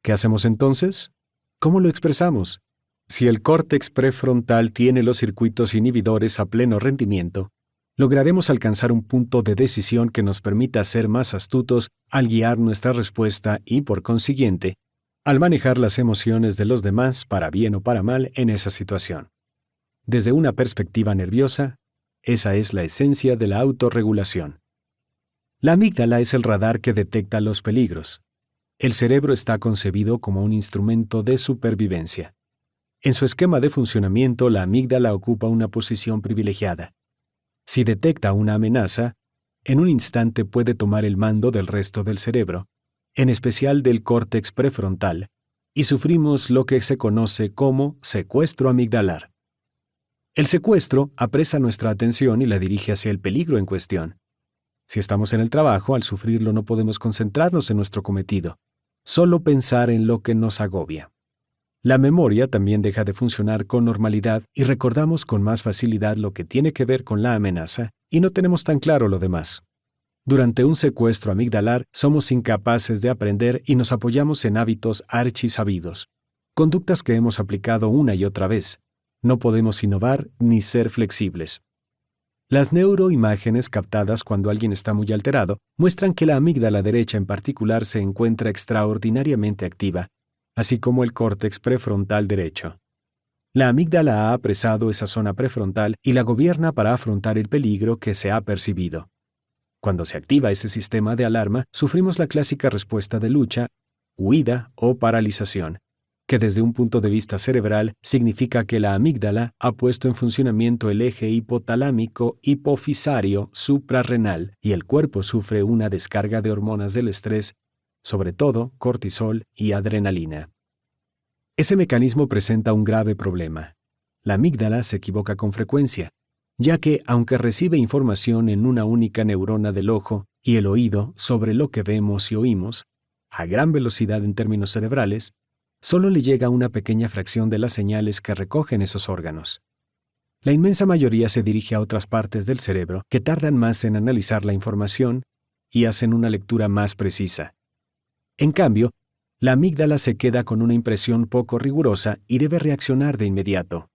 ¿Qué hacemos entonces? ¿Cómo lo expresamos? Si el córtex prefrontal tiene los circuitos inhibidores a pleno rendimiento, lograremos alcanzar un punto de decisión que nos permita ser más astutos al guiar nuestra respuesta y, por consiguiente, al manejar las emociones de los demás para bien o para mal en esa situación. Desde una perspectiva nerviosa, esa es la esencia de la autorregulación. La amígdala es el radar que detecta los peligros. El cerebro está concebido como un instrumento de supervivencia. En su esquema de funcionamiento, la amígdala ocupa una posición privilegiada. Si detecta una amenaza, en un instante puede tomar el mando del resto del cerebro, en especial del córtex prefrontal, y sufrimos lo que se conoce como secuestro amigdalar. El secuestro apresa nuestra atención y la dirige hacia el peligro en cuestión. Si estamos en el trabajo, al sufrirlo no podemos concentrarnos en nuestro cometido, solo pensar en lo que nos agobia. La memoria también deja de funcionar con normalidad y recordamos con más facilidad lo que tiene que ver con la amenaza y no tenemos tan claro lo demás. Durante un secuestro amigdalar somos incapaces de aprender y nos apoyamos en hábitos archisabidos, conductas que hemos aplicado una y otra vez. No podemos innovar ni ser flexibles. Las neuroimágenes captadas cuando alguien está muy alterado muestran que la amígdala derecha en particular se encuentra extraordinariamente activa, así como el córtex prefrontal derecho. La amígdala ha apresado esa zona prefrontal y la gobierna para afrontar el peligro que se ha percibido. Cuando se activa ese sistema de alarma, sufrimos la clásica respuesta de lucha, huida o paralización, que desde un punto de vista cerebral significa que la amígdala ha puesto en funcionamiento el eje hipotalámico hipofisario suprarrenal y el cuerpo sufre una descarga de hormonas del estrés, sobre todo cortisol y adrenalina. Ese mecanismo presenta un grave problema. La amígdala se equivoca con frecuencia, ya que, aunque recibe información en una única neurona del ojo y el oído sobre lo que vemos y oímos, a gran velocidad en términos cerebrales, solo le llega una pequeña fracción de las señales que recogen esos órganos. La inmensa mayoría se dirige a otras partes del cerebro que tardan más en analizar la información y hacen una lectura más precisa. En cambio, la amígdala se queda con una impresión poco rigurosa y debe reaccionar de inmediato.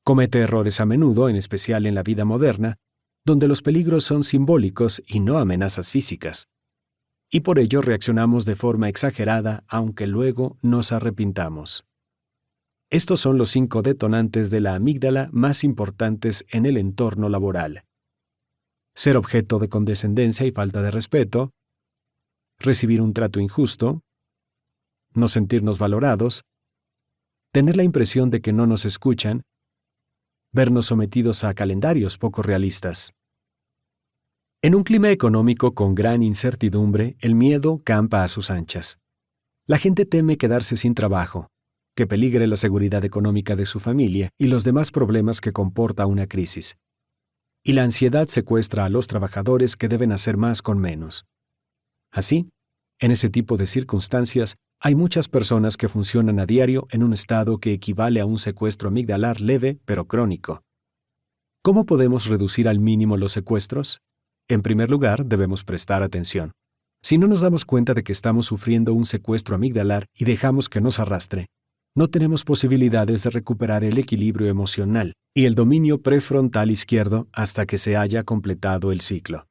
Comete errores a menudo, en especial en la vida moderna, donde los peligros son simbólicos y no amenazas físicas. Y por ello reaccionamos de forma exagerada, aunque luego nos arrepintamos. Estos son los 5 detonantes de la amígdala más importantes en el entorno laboral. Ser objeto de condescendencia y falta de respeto, recibir un trato injusto, no sentirnos valorados, tener la impresión de que no nos escuchan, vernos sometidos a calendarios poco realistas. En un clima económico con gran incertidumbre, el miedo campa a sus anchas. La gente teme quedarse sin trabajo, que peligre la seguridad económica de su familia y los demás problemas que comporta una crisis. Y la ansiedad secuestra a los trabajadores que deben hacer más con menos. Así, en ese tipo de circunstancias, hay muchas personas que funcionan a diario en un estado que equivale a un secuestro amigdalar leve pero crónico. ¿Cómo podemos reducir al mínimo los secuestros? En primer lugar, debemos prestar atención. Si no nos damos cuenta de que estamos sufriendo un secuestro amigdalar y dejamos que nos arrastre, no tenemos posibilidades de recuperar el equilibrio emocional y el dominio prefrontal izquierdo hasta que se haya completado el ciclo.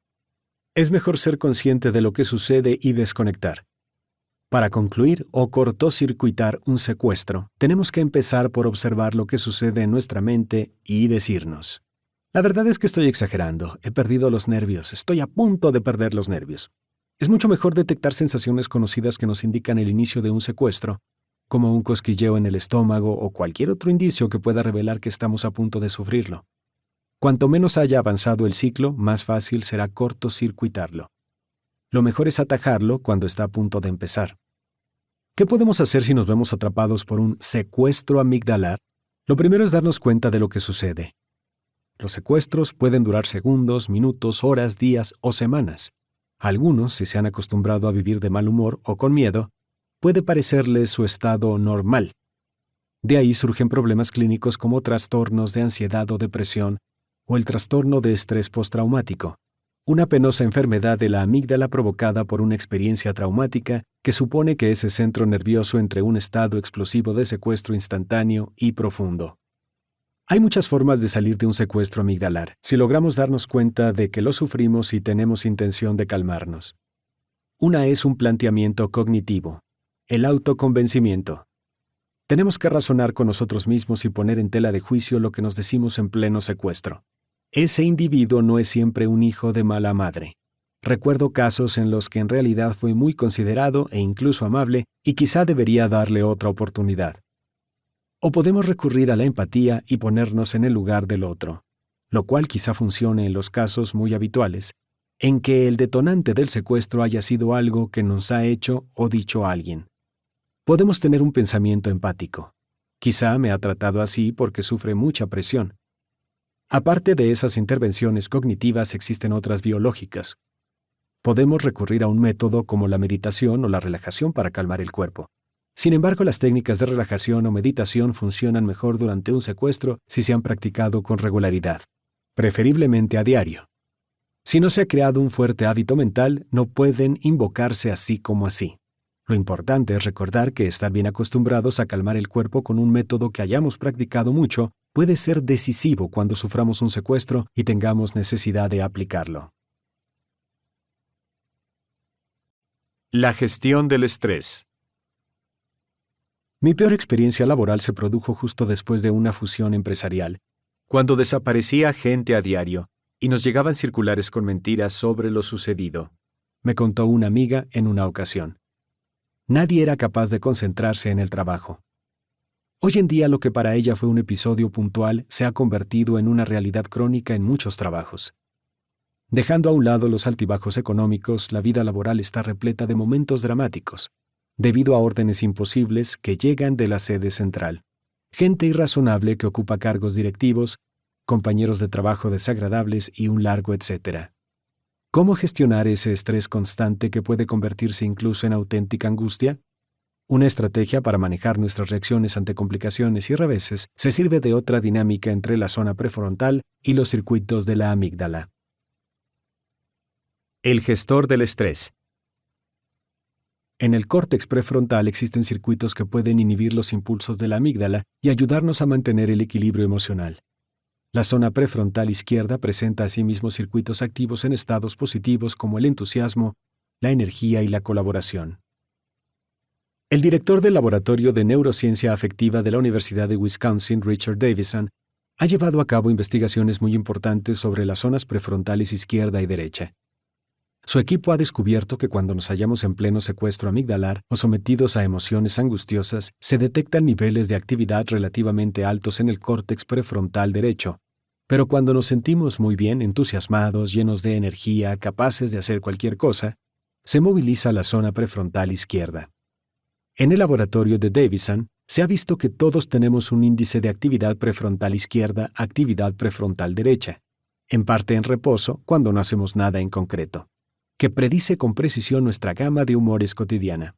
Es mejor ser consciente de lo que sucede y desconectar. Para concluir o cortocircuitar un secuestro, tenemos que empezar por observar lo que sucede en nuestra mente y decirnos: la verdad es que estoy exagerando, he perdido los nervios, estoy a punto de perder los nervios. Es mucho mejor detectar sensaciones conocidas que nos indican el inicio de un secuestro, como un cosquilleo en el estómago o cualquier otro indicio que pueda revelar que estamos a punto de sufrirlo. Cuanto menos haya avanzado el ciclo, más fácil será cortocircuitarlo. Lo mejor es atajarlo cuando está a punto de empezar. ¿Qué podemos hacer si nos vemos atrapados por un secuestro amigdalar? Lo primero es darnos cuenta de lo que sucede. Los secuestros pueden durar segundos, minutos, horas, días o semanas. A algunos, si se han acostumbrado a vivir de mal humor o con miedo, puede parecerles su estado normal. De ahí surgen problemas clínicos como trastornos de ansiedad o depresión, o el trastorno de estrés postraumático, una penosa enfermedad de la amígdala provocada por una experiencia traumática que supone que ese centro nervioso entre un estado explosivo de secuestro instantáneo y profundo. Hay muchas formas de salir de un secuestro amigdalar, si logramos darnos cuenta de que lo sufrimos y tenemos intención de calmarnos. Una es un planteamiento cognitivo, el autoconvencimiento. Tenemos que razonar con nosotros mismos y poner en tela de juicio lo que nos decimos en pleno secuestro. Ese individuo no es siempre un hijo de mala madre. Recuerdo casos en los que en realidad fue muy considerado e incluso amable y quizá debería darle otra oportunidad. O podemos recurrir a la empatía y ponernos en el lugar del otro, lo cual quizá funcione en los casos muy habituales, en que el detonante del secuestro haya sido algo que nos ha hecho o dicho alguien. Podemos tener un pensamiento empático. Quizá me ha tratado así porque sufre mucha presión. Aparte de esas intervenciones cognitivas, existen otras biológicas. Podemos recurrir a un método como la meditación o la relajación para calmar el cuerpo. Sin embargo, las técnicas de relajación o meditación funcionan mejor durante un secuestro si se han practicado con regularidad, preferiblemente a diario. Si no se ha creado un fuerte hábito mental, no pueden invocarse así como así. Lo importante es recordar que estar bien acostumbrados a calmar el cuerpo con un método que hayamos practicado mucho puede ser decisivo cuando suframos un secuestro y tengamos necesidad de aplicarlo. La gestión del estrés. Mi peor experiencia laboral se produjo justo después de una fusión empresarial, cuando desaparecía gente a diario y nos llegaban circulares con mentiras sobre lo sucedido, me contó una amiga en una ocasión. Nadie era capaz de concentrarse en el trabajo. Hoy en día lo que para ella fue un episodio puntual se ha convertido en una realidad crónica en muchos trabajos. Dejando a un lado los altibajos económicos, la vida laboral está repleta de momentos dramáticos, debido a órdenes imposibles que llegan de la sede central. Gente irrazonable que ocupa cargos directivos, compañeros de trabajo desagradables y un largo etcétera. ¿Cómo gestionar ese estrés constante que puede convertirse incluso en auténtica angustia? Una estrategia para manejar nuestras reacciones ante complicaciones y reveses se sirve de otra dinámica entre la zona prefrontal y los circuitos de la amígdala. El gestor del estrés. En el córtex prefrontal existen circuitos que pueden inhibir los impulsos de la amígdala y ayudarnos a mantener el equilibrio emocional. La zona prefrontal izquierda presenta asimismo circuitos activos en estados positivos como el entusiasmo, la energía y la colaboración. El director del Laboratorio de Neurociencia Afectiva de la Universidad de Wisconsin, Richard Davison, ha llevado a cabo investigaciones muy importantes sobre las zonas prefrontales izquierda y derecha. Su equipo ha descubierto que cuando nos hallamos en pleno secuestro amigdalar o sometidos a emociones angustiosas, se detectan niveles de actividad relativamente altos en el córtex prefrontal derecho. Pero cuando nos sentimos muy bien, entusiasmados, llenos de energía, capaces de hacer cualquier cosa, se moviliza la zona prefrontal izquierda. En el laboratorio de Davison, se ha visto que todos tenemos un índice de actividad prefrontal izquierda, actividad prefrontal derecha, en parte en reposo cuando no hacemos nada en concreto, que predice con precisión nuestra gama de humores cotidiana.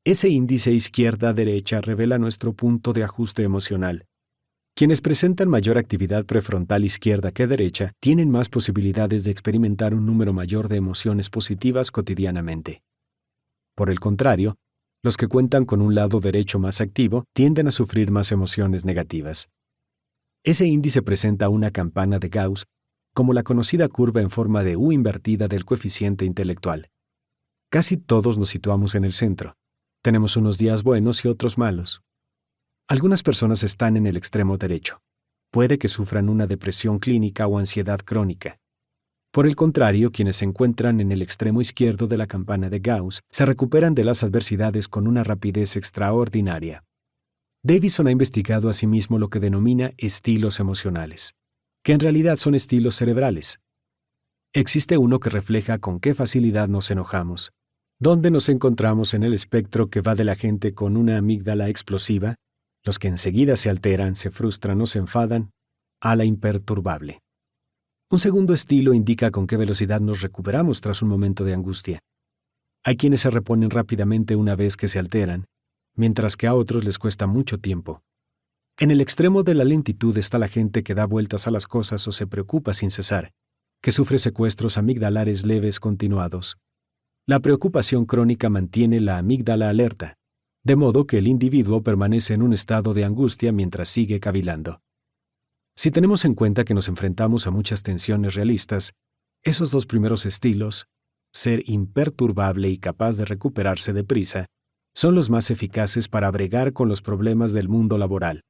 Ese índice izquierda-derecha revela nuestro punto de ajuste emocional. Quienes presentan mayor actividad prefrontal izquierda que derecha tienen más posibilidades de experimentar un número mayor de emociones positivas cotidianamente. Por el contrario, los que cuentan con un lado derecho más activo tienden a sufrir más emociones negativas. Ese índice presenta una campana de Gauss, como la conocida curva en forma de U invertida del coeficiente intelectual. Casi todos nos situamos en el centro. Tenemos unos días buenos y otros malos. Algunas personas están en el extremo derecho. Puede que sufran una depresión clínica o ansiedad crónica. Por el contrario, quienes se encuentran en el extremo izquierdo de la campana de Gauss se recuperan de las adversidades con una rapidez extraordinaria. Davison ha investigado asimismo lo que denomina estilos emocionales, que en realidad son estilos cerebrales. Existe uno que refleja con qué facilidad nos enojamos, dónde nos encontramos en el espectro que va de la gente con una amígdala explosiva, los que enseguida se alteran, se frustran o se enfadan, a la imperturbable. Un segundo estilo indica con qué velocidad nos recuperamos tras un momento de angustia. Hay quienes se reponen rápidamente una vez que se alteran, mientras que a otros les cuesta mucho tiempo. En el extremo de la lentitud está la gente que da vueltas a las cosas o se preocupa sin cesar, que sufre secuestros amigdalares leves continuados. La preocupación crónica mantiene la amígdala alerta, de modo que el individuo permanece en un estado de angustia mientras sigue cavilando. Si tenemos en cuenta que nos enfrentamos a muchas tensiones realistas, esos dos primeros estilos, ser imperturbable y capaz de recuperarse deprisa, son los más eficaces para bregar con los problemas del mundo laboral.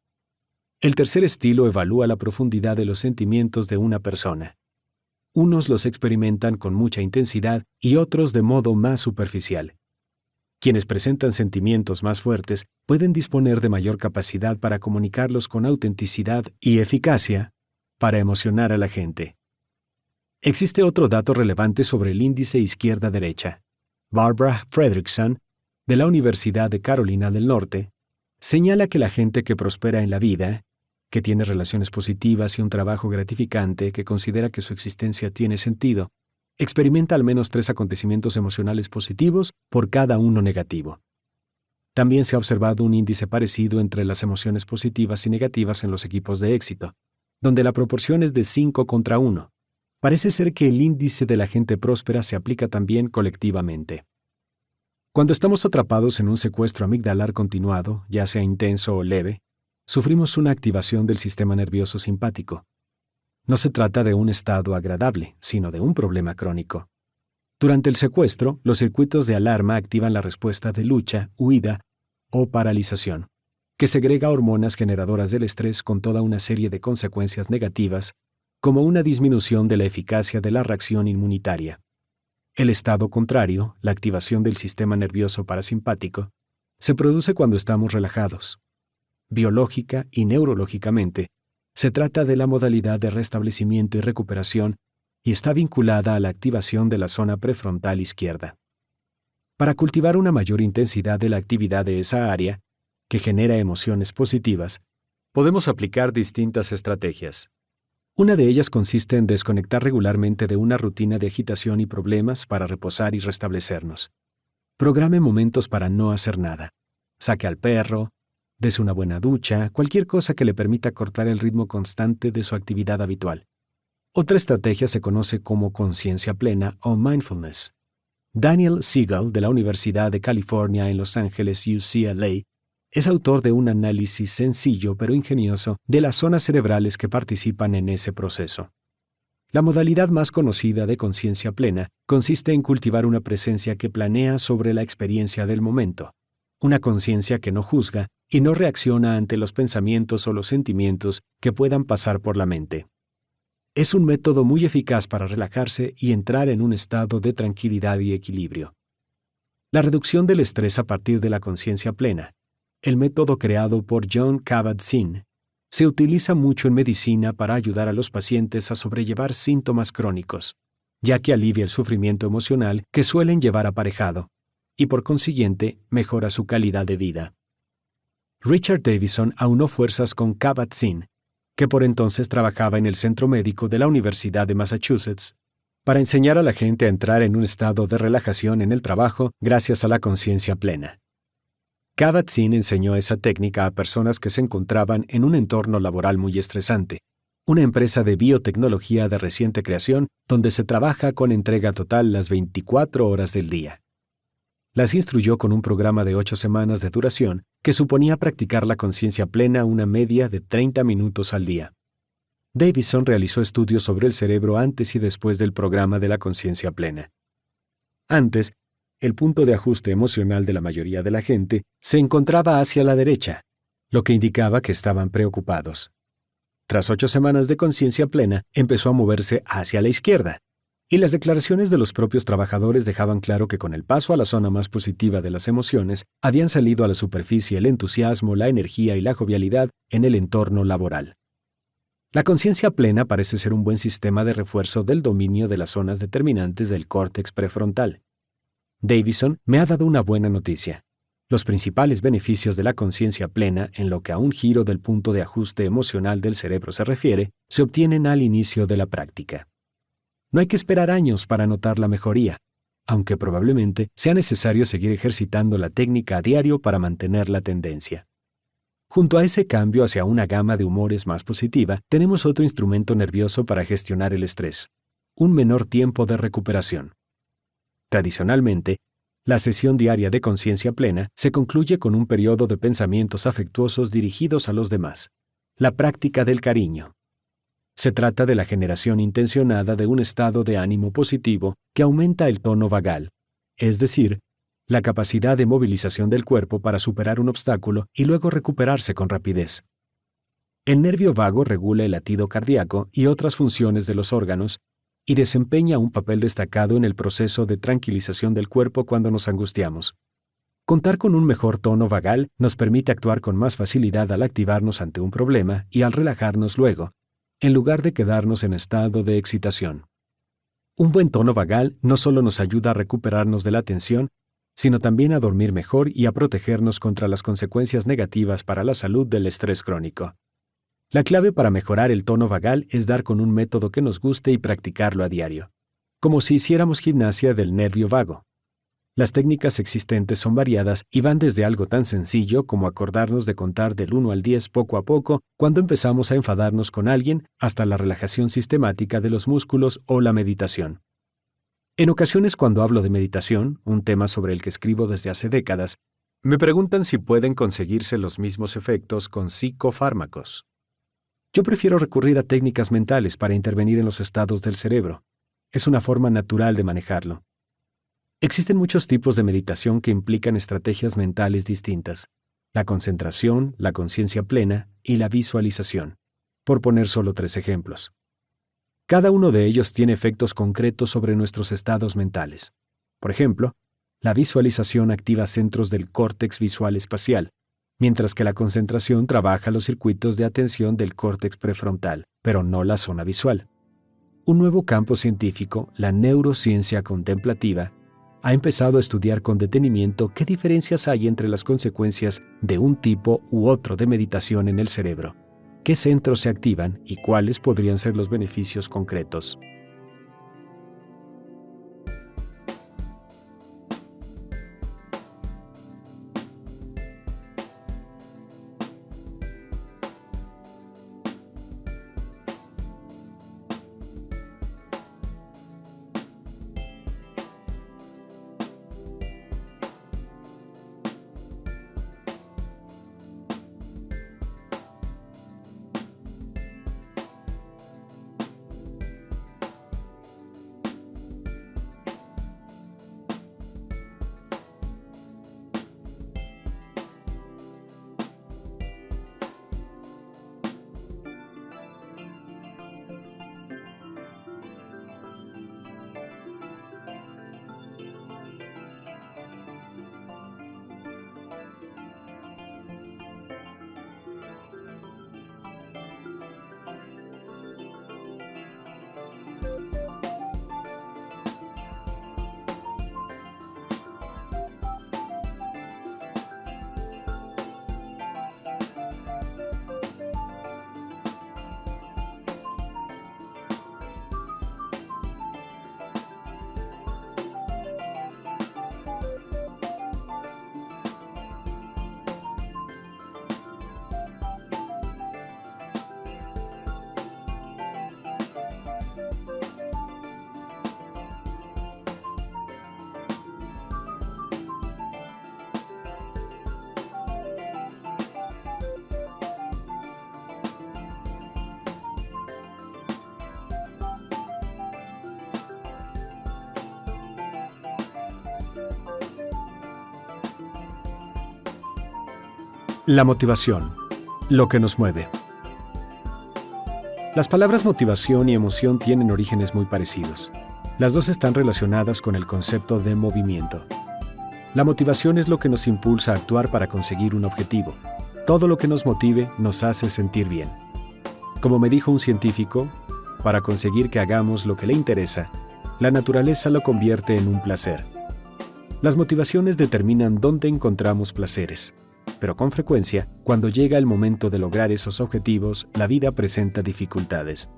El tercer estilo evalúa la profundidad de los sentimientos de una persona. Unos los experimentan con mucha intensidad y otros de modo más superficial. Quienes presentan sentimientos más fuertes pueden disponer de mayor capacidad para comunicarlos con autenticidad y eficacia para emocionar a la gente. Existe otro dato relevante sobre el índice izquierda-derecha. Barbara Fredrickson, de la Universidad de Carolina del Norte, señala que la gente que prospera en la vida, que tiene relaciones positivas y un trabajo gratificante, que considera que su existencia tiene sentido, experimenta al menos 3 acontecimientos emocionales positivos por cada uno negativo. También se ha observado un índice parecido entre las emociones positivas y negativas en los equipos de éxito, donde la proporción es de 5 contra 1. Parece ser que el índice de la gente próspera se aplica también colectivamente. Cuando estamos atrapados en un secuestro amigdalar continuado, ya sea intenso o leve, sufrimos una activación del sistema nervioso simpático. No se trata de un estado agradable, sino de un problema crónico. Durante el secuestro, los circuitos de alarma activan la respuesta de lucha, huida o paralización, que segrega hormonas generadoras del estrés con toda una serie de consecuencias negativas, como una disminución de la eficacia de la reacción inmunitaria. El estado contrario, la activación del sistema nervioso parasimpático, se produce cuando estamos relajados. Biológica y neurológicamente, se trata de la modalidad de restablecimiento y recuperación y está vinculada a la activación de la zona prefrontal izquierda. Para cultivar una mayor intensidad de la actividad de esa área, que genera emociones positivas, podemos aplicar distintas estrategias. Una de ellas consiste en desconectar regularmente de una rutina de agitación y problemas para reposar y restablecernos. Programe momentos para no hacer nada. Saque al perro, dese una buena ducha, cualquier cosa que le permita cortar el ritmo constante de su actividad habitual. Otra estrategia se conoce como conciencia plena o mindfulness. Daniel Siegel, de la Universidad de California en Los Ángeles, UCLA, es autor de un análisis sencillo pero ingenioso de las zonas cerebrales que participan en ese proceso. La modalidad más conocida de conciencia plena consiste en cultivar una presencia que planea sobre la experiencia del momento, una conciencia que no juzga y no reacciona ante los pensamientos o los sentimientos que puedan pasar por la mente. Es un método muy eficaz para relajarse y entrar en un estado de tranquilidad y equilibrio. La reducción del estrés a partir de la conciencia plena, el método creado por Jon Kabat-Zinn, se utiliza mucho en medicina para ayudar a los pacientes a sobrellevar síntomas crónicos, ya que alivia el sufrimiento emocional que suelen llevar aparejado, y por consiguiente mejora su calidad de vida. Richard Davidson aunó fuerzas con Kabat-Zinn, que por entonces trabajaba en el Centro Médico de la Universidad de Massachusetts, para enseñar a la gente a entrar en un estado de relajación en el trabajo gracias a la conciencia plena. Kabat-Zinn enseñó esa técnica a personas que se encontraban en un entorno laboral muy estresante, una empresa de biotecnología de reciente creación donde se trabaja con entrega total las 24 horas del día. Las instruyó con un programa de 8 semanas de duración que suponía practicar la conciencia plena una media de 30 minutos al día. Davidson realizó estudios sobre el cerebro antes y después del programa de la conciencia plena. Antes, el punto de ajuste emocional de la mayoría de la gente se encontraba hacia la derecha, lo que indicaba que estaban preocupados. Tras 8 semanas de conciencia plena, empezó a moverse hacia la izquierda, y las declaraciones de los propios trabajadores dejaban claro que con el paso a la zona más positiva de las emociones, habían salido a la superficie el entusiasmo, la energía y la jovialidad en el entorno laboral. La conciencia plena parece ser un buen sistema de refuerzo del dominio de las zonas determinantes del córtex prefrontal. Davidson me ha dado una buena noticia. Los principales beneficios de la conciencia plena en lo que a un giro del punto de ajuste emocional del cerebro se refiere, se obtienen al inicio de la práctica. No hay que esperar años para notar la mejoría, aunque probablemente sea necesario seguir ejercitando la técnica a diario para mantener la tendencia. Junto a ese cambio hacia una gama de humores más positiva, tenemos otro instrumento nervioso para gestionar el estrés: un menor tiempo de recuperación. Tradicionalmente, la sesión diaria de conciencia plena se concluye con un periodo de pensamientos afectuosos dirigidos a los demás, la práctica del cariño. Se trata de la generación intencionada de un estado de ánimo positivo que aumenta el tono vagal, es decir, la capacidad de movilización del cuerpo para superar un obstáculo y luego recuperarse con rapidez. El nervio vago regula el latido cardíaco y otras funciones de los órganos y desempeña un papel destacado en el proceso de tranquilización del cuerpo cuando nos angustiamos. Contar con un mejor tono vagal nos permite actuar con más facilidad al activarnos ante un problema y al relajarnos luego, en lugar de quedarnos en estado de excitación. Un buen tono vagal no solo nos ayuda a recuperarnos de la tensión, sino también a dormir mejor y a protegernos contra las consecuencias negativas para la salud del estrés crónico. La clave para mejorar el tono vagal es dar con un método que nos guste y practicarlo a diario, como si hiciéramos gimnasia del nervio vago. Las técnicas existentes son variadas y van desde algo tan sencillo como acordarnos de contar del 1 al 10 poco a poco cuando empezamos a enfadarnos con alguien, hasta la relajación sistemática de los músculos o la meditación. En ocasiones, cuando hablo de meditación, un tema sobre el que escribo desde hace décadas, me preguntan si pueden conseguirse los mismos efectos con psicofármacos. Yo prefiero recurrir a técnicas mentales para intervenir en los estados del cerebro. Es una forma natural de manejarlo. Existen muchos tipos de meditación que implican estrategias mentales distintas: la concentración, la conciencia plena y la visualización, por poner solo 3 ejemplos. Cada uno de ellos tiene efectos concretos sobre nuestros estados mentales. Por ejemplo, la visualización activa centros del córtex visual espacial, mientras que la concentración trabaja los circuitos de atención del córtex prefrontal, pero no la zona visual. Un nuevo campo científico, la neurociencia contemplativa, ha empezado a estudiar con detenimiento qué diferencias hay entre las consecuencias de un tipo u otro de meditación en el cerebro, qué centros se activan y cuáles podrían ser los beneficios concretos. La motivación, lo que nos mueve. Las palabras motivación y emoción tienen orígenes muy parecidos. Las dos están relacionadas con el concepto de movimiento. La motivación es lo que nos impulsa a actuar para conseguir un objetivo. Todo lo que nos motive nos hace sentir bien. Como me dijo un científico, para conseguir que hagamos lo que le interesa, la naturaleza lo convierte en un placer. Las motivaciones determinan dónde encontramos placeres. Pero con frecuencia, cuando llega el momento de lograr esos objetivos, la vida presenta dificultades.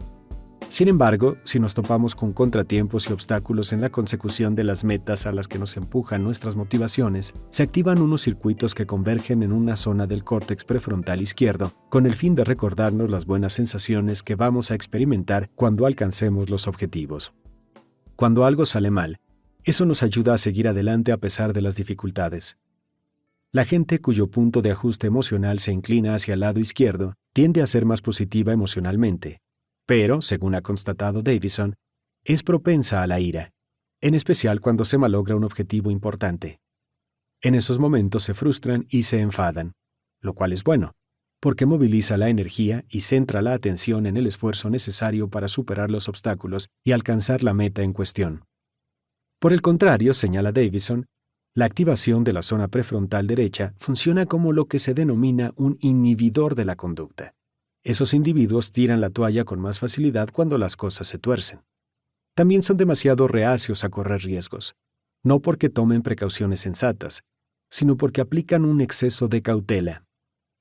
Sin embargo, si nos topamos con contratiempos y obstáculos en la consecución de las metas a las que nos empujan nuestras motivaciones, se activan unos circuitos que convergen en una zona del córtex prefrontal izquierdo, con el fin de recordarnos las buenas sensaciones que vamos a experimentar cuando alcancemos los objetivos. Cuando algo sale mal, eso nos ayuda a seguir adelante a pesar de las dificultades. La gente cuyo punto de ajuste emocional se inclina hacia el lado izquierdo tiende a ser más positiva emocionalmente, pero, según ha constatado Davison, es propensa a la ira, en especial cuando se malogra un objetivo importante. En esos momentos se frustran y se enfadan, lo cual es bueno, porque moviliza la energía y centra la atención en el esfuerzo necesario para superar los obstáculos y alcanzar la meta en cuestión. Por el contrario, señala Davison, La activación de la zona prefrontal derecha funciona como lo que se denomina un inhibidor de la conducta. Esos individuos tiran la toalla con más facilidad cuando las cosas se tuercen. También son demasiado reacios a correr riesgos, no porque tomen precauciones sensatas, sino porque aplican un exceso de cautela.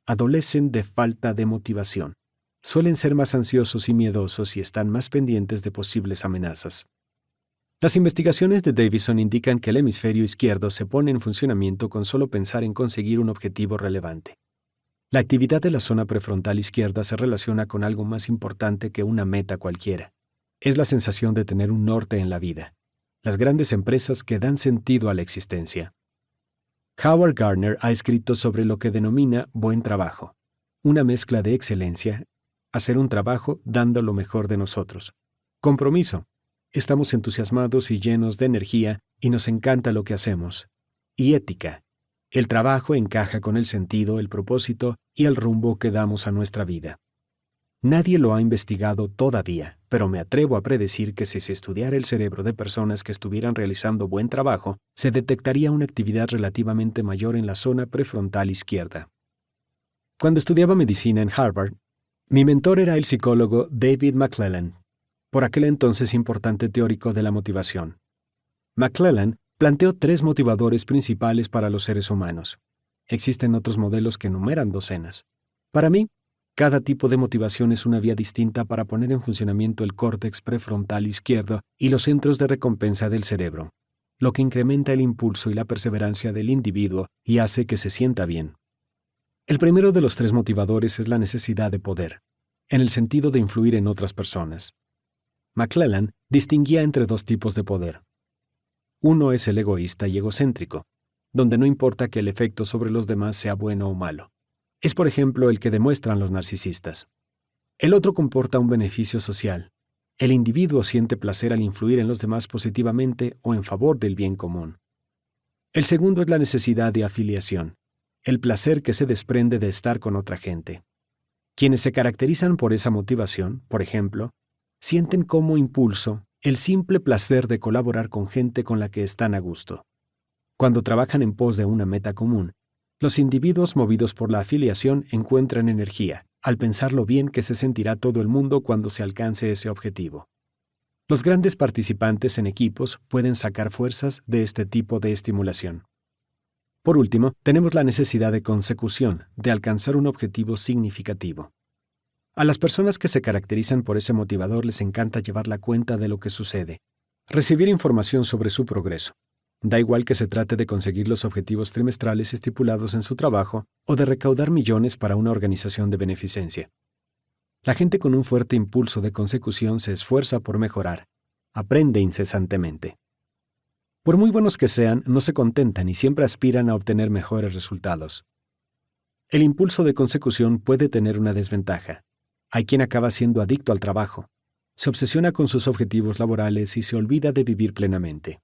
Adolecen de falta de motivación. Suelen ser más ansiosos y miedosos y están más pendientes de posibles amenazas. Las investigaciones de Davison indican que el hemisferio izquierdo se pone en funcionamiento con solo pensar en conseguir un objetivo relevante. La actividad de la zona prefrontal izquierda se relaciona con algo más importante que una meta cualquiera. Es la sensación de tener un norte en la vida. Las grandes empresas que dan sentido a la existencia. Howard Gardner ha escrito sobre lo que denomina buen trabajo, una mezcla de excelencia, hacer un trabajo dando lo mejor de nosotros. Compromiso. Estamos entusiasmados y llenos de energía y nos encanta lo que hacemos. Y ética. El trabajo encaja con el sentido, el propósito y el rumbo que damos a nuestra vida. Nadie lo ha investigado todavía, pero me atrevo a predecir que si se estudiara el cerebro de personas que estuvieran realizando buen trabajo, se detectaría una actividad relativamente mayor en la zona prefrontal izquierda. Cuando estudiaba medicina en Harvard, mi mentor era el psicólogo David McClelland, por aquel entonces importante teórico de la motivación. McClelland planteó 3 motivadores principales para los seres humanos. Existen otros modelos que enumeran docenas. Para mí, cada tipo de motivación es una vía distinta para poner en funcionamiento el córtex prefrontal izquierdo y los centros de recompensa del cerebro, lo que incrementa el impulso y la perseverancia del individuo y hace que se sienta bien. El primero de los 3 motivadores es la necesidad de poder, en el sentido de influir en otras personas. McClelland distinguía entre 2 tipos de poder. Uno es el egoísta y egocéntrico, donde no importa que el efecto sobre los demás sea bueno o malo. Es, por ejemplo, el que demuestran los narcisistas. El otro comporta un beneficio social. El individuo siente placer al influir en los demás positivamente o en favor del bien común. El segundo es la necesidad de afiliación, el placer que se desprende de estar con otra gente. Quienes se caracterizan por esa motivación, por ejemplo, sienten como impulso el simple placer de colaborar con gente con la que están a gusto. Cuando trabajan en pos de una meta común, los individuos movidos por la afiliación encuentran energía, al pensar lo bien que se sentirá todo el mundo cuando se alcance ese objetivo. Los grandes participantes en equipos pueden sacar fuerzas de este tipo de estimulación. Por último, tenemos la necesidad de consecución, de alcanzar un objetivo significativo. A las personas que se caracterizan por ese motivador les encanta llevar la cuenta de lo que sucede, recibir información sobre su progreso. Da igual que se trate de conseguir los objetivos trimestrales estipulados en su trabajo o de recaudar millones para una organización de beneficencia. La gente con un fuerte impulso de consecución se esfuerza por mejorar, aprende incesantemente. Por muy buenos que sean, no se contentan y siempre aspiran a obtener mejores resultados. El impulso de consecución puede tener una desventaja. Hay quien acaba siendo adicto al trabajo, se obsesiona con sus objetivos laborales y se olvida de vivir plenamente.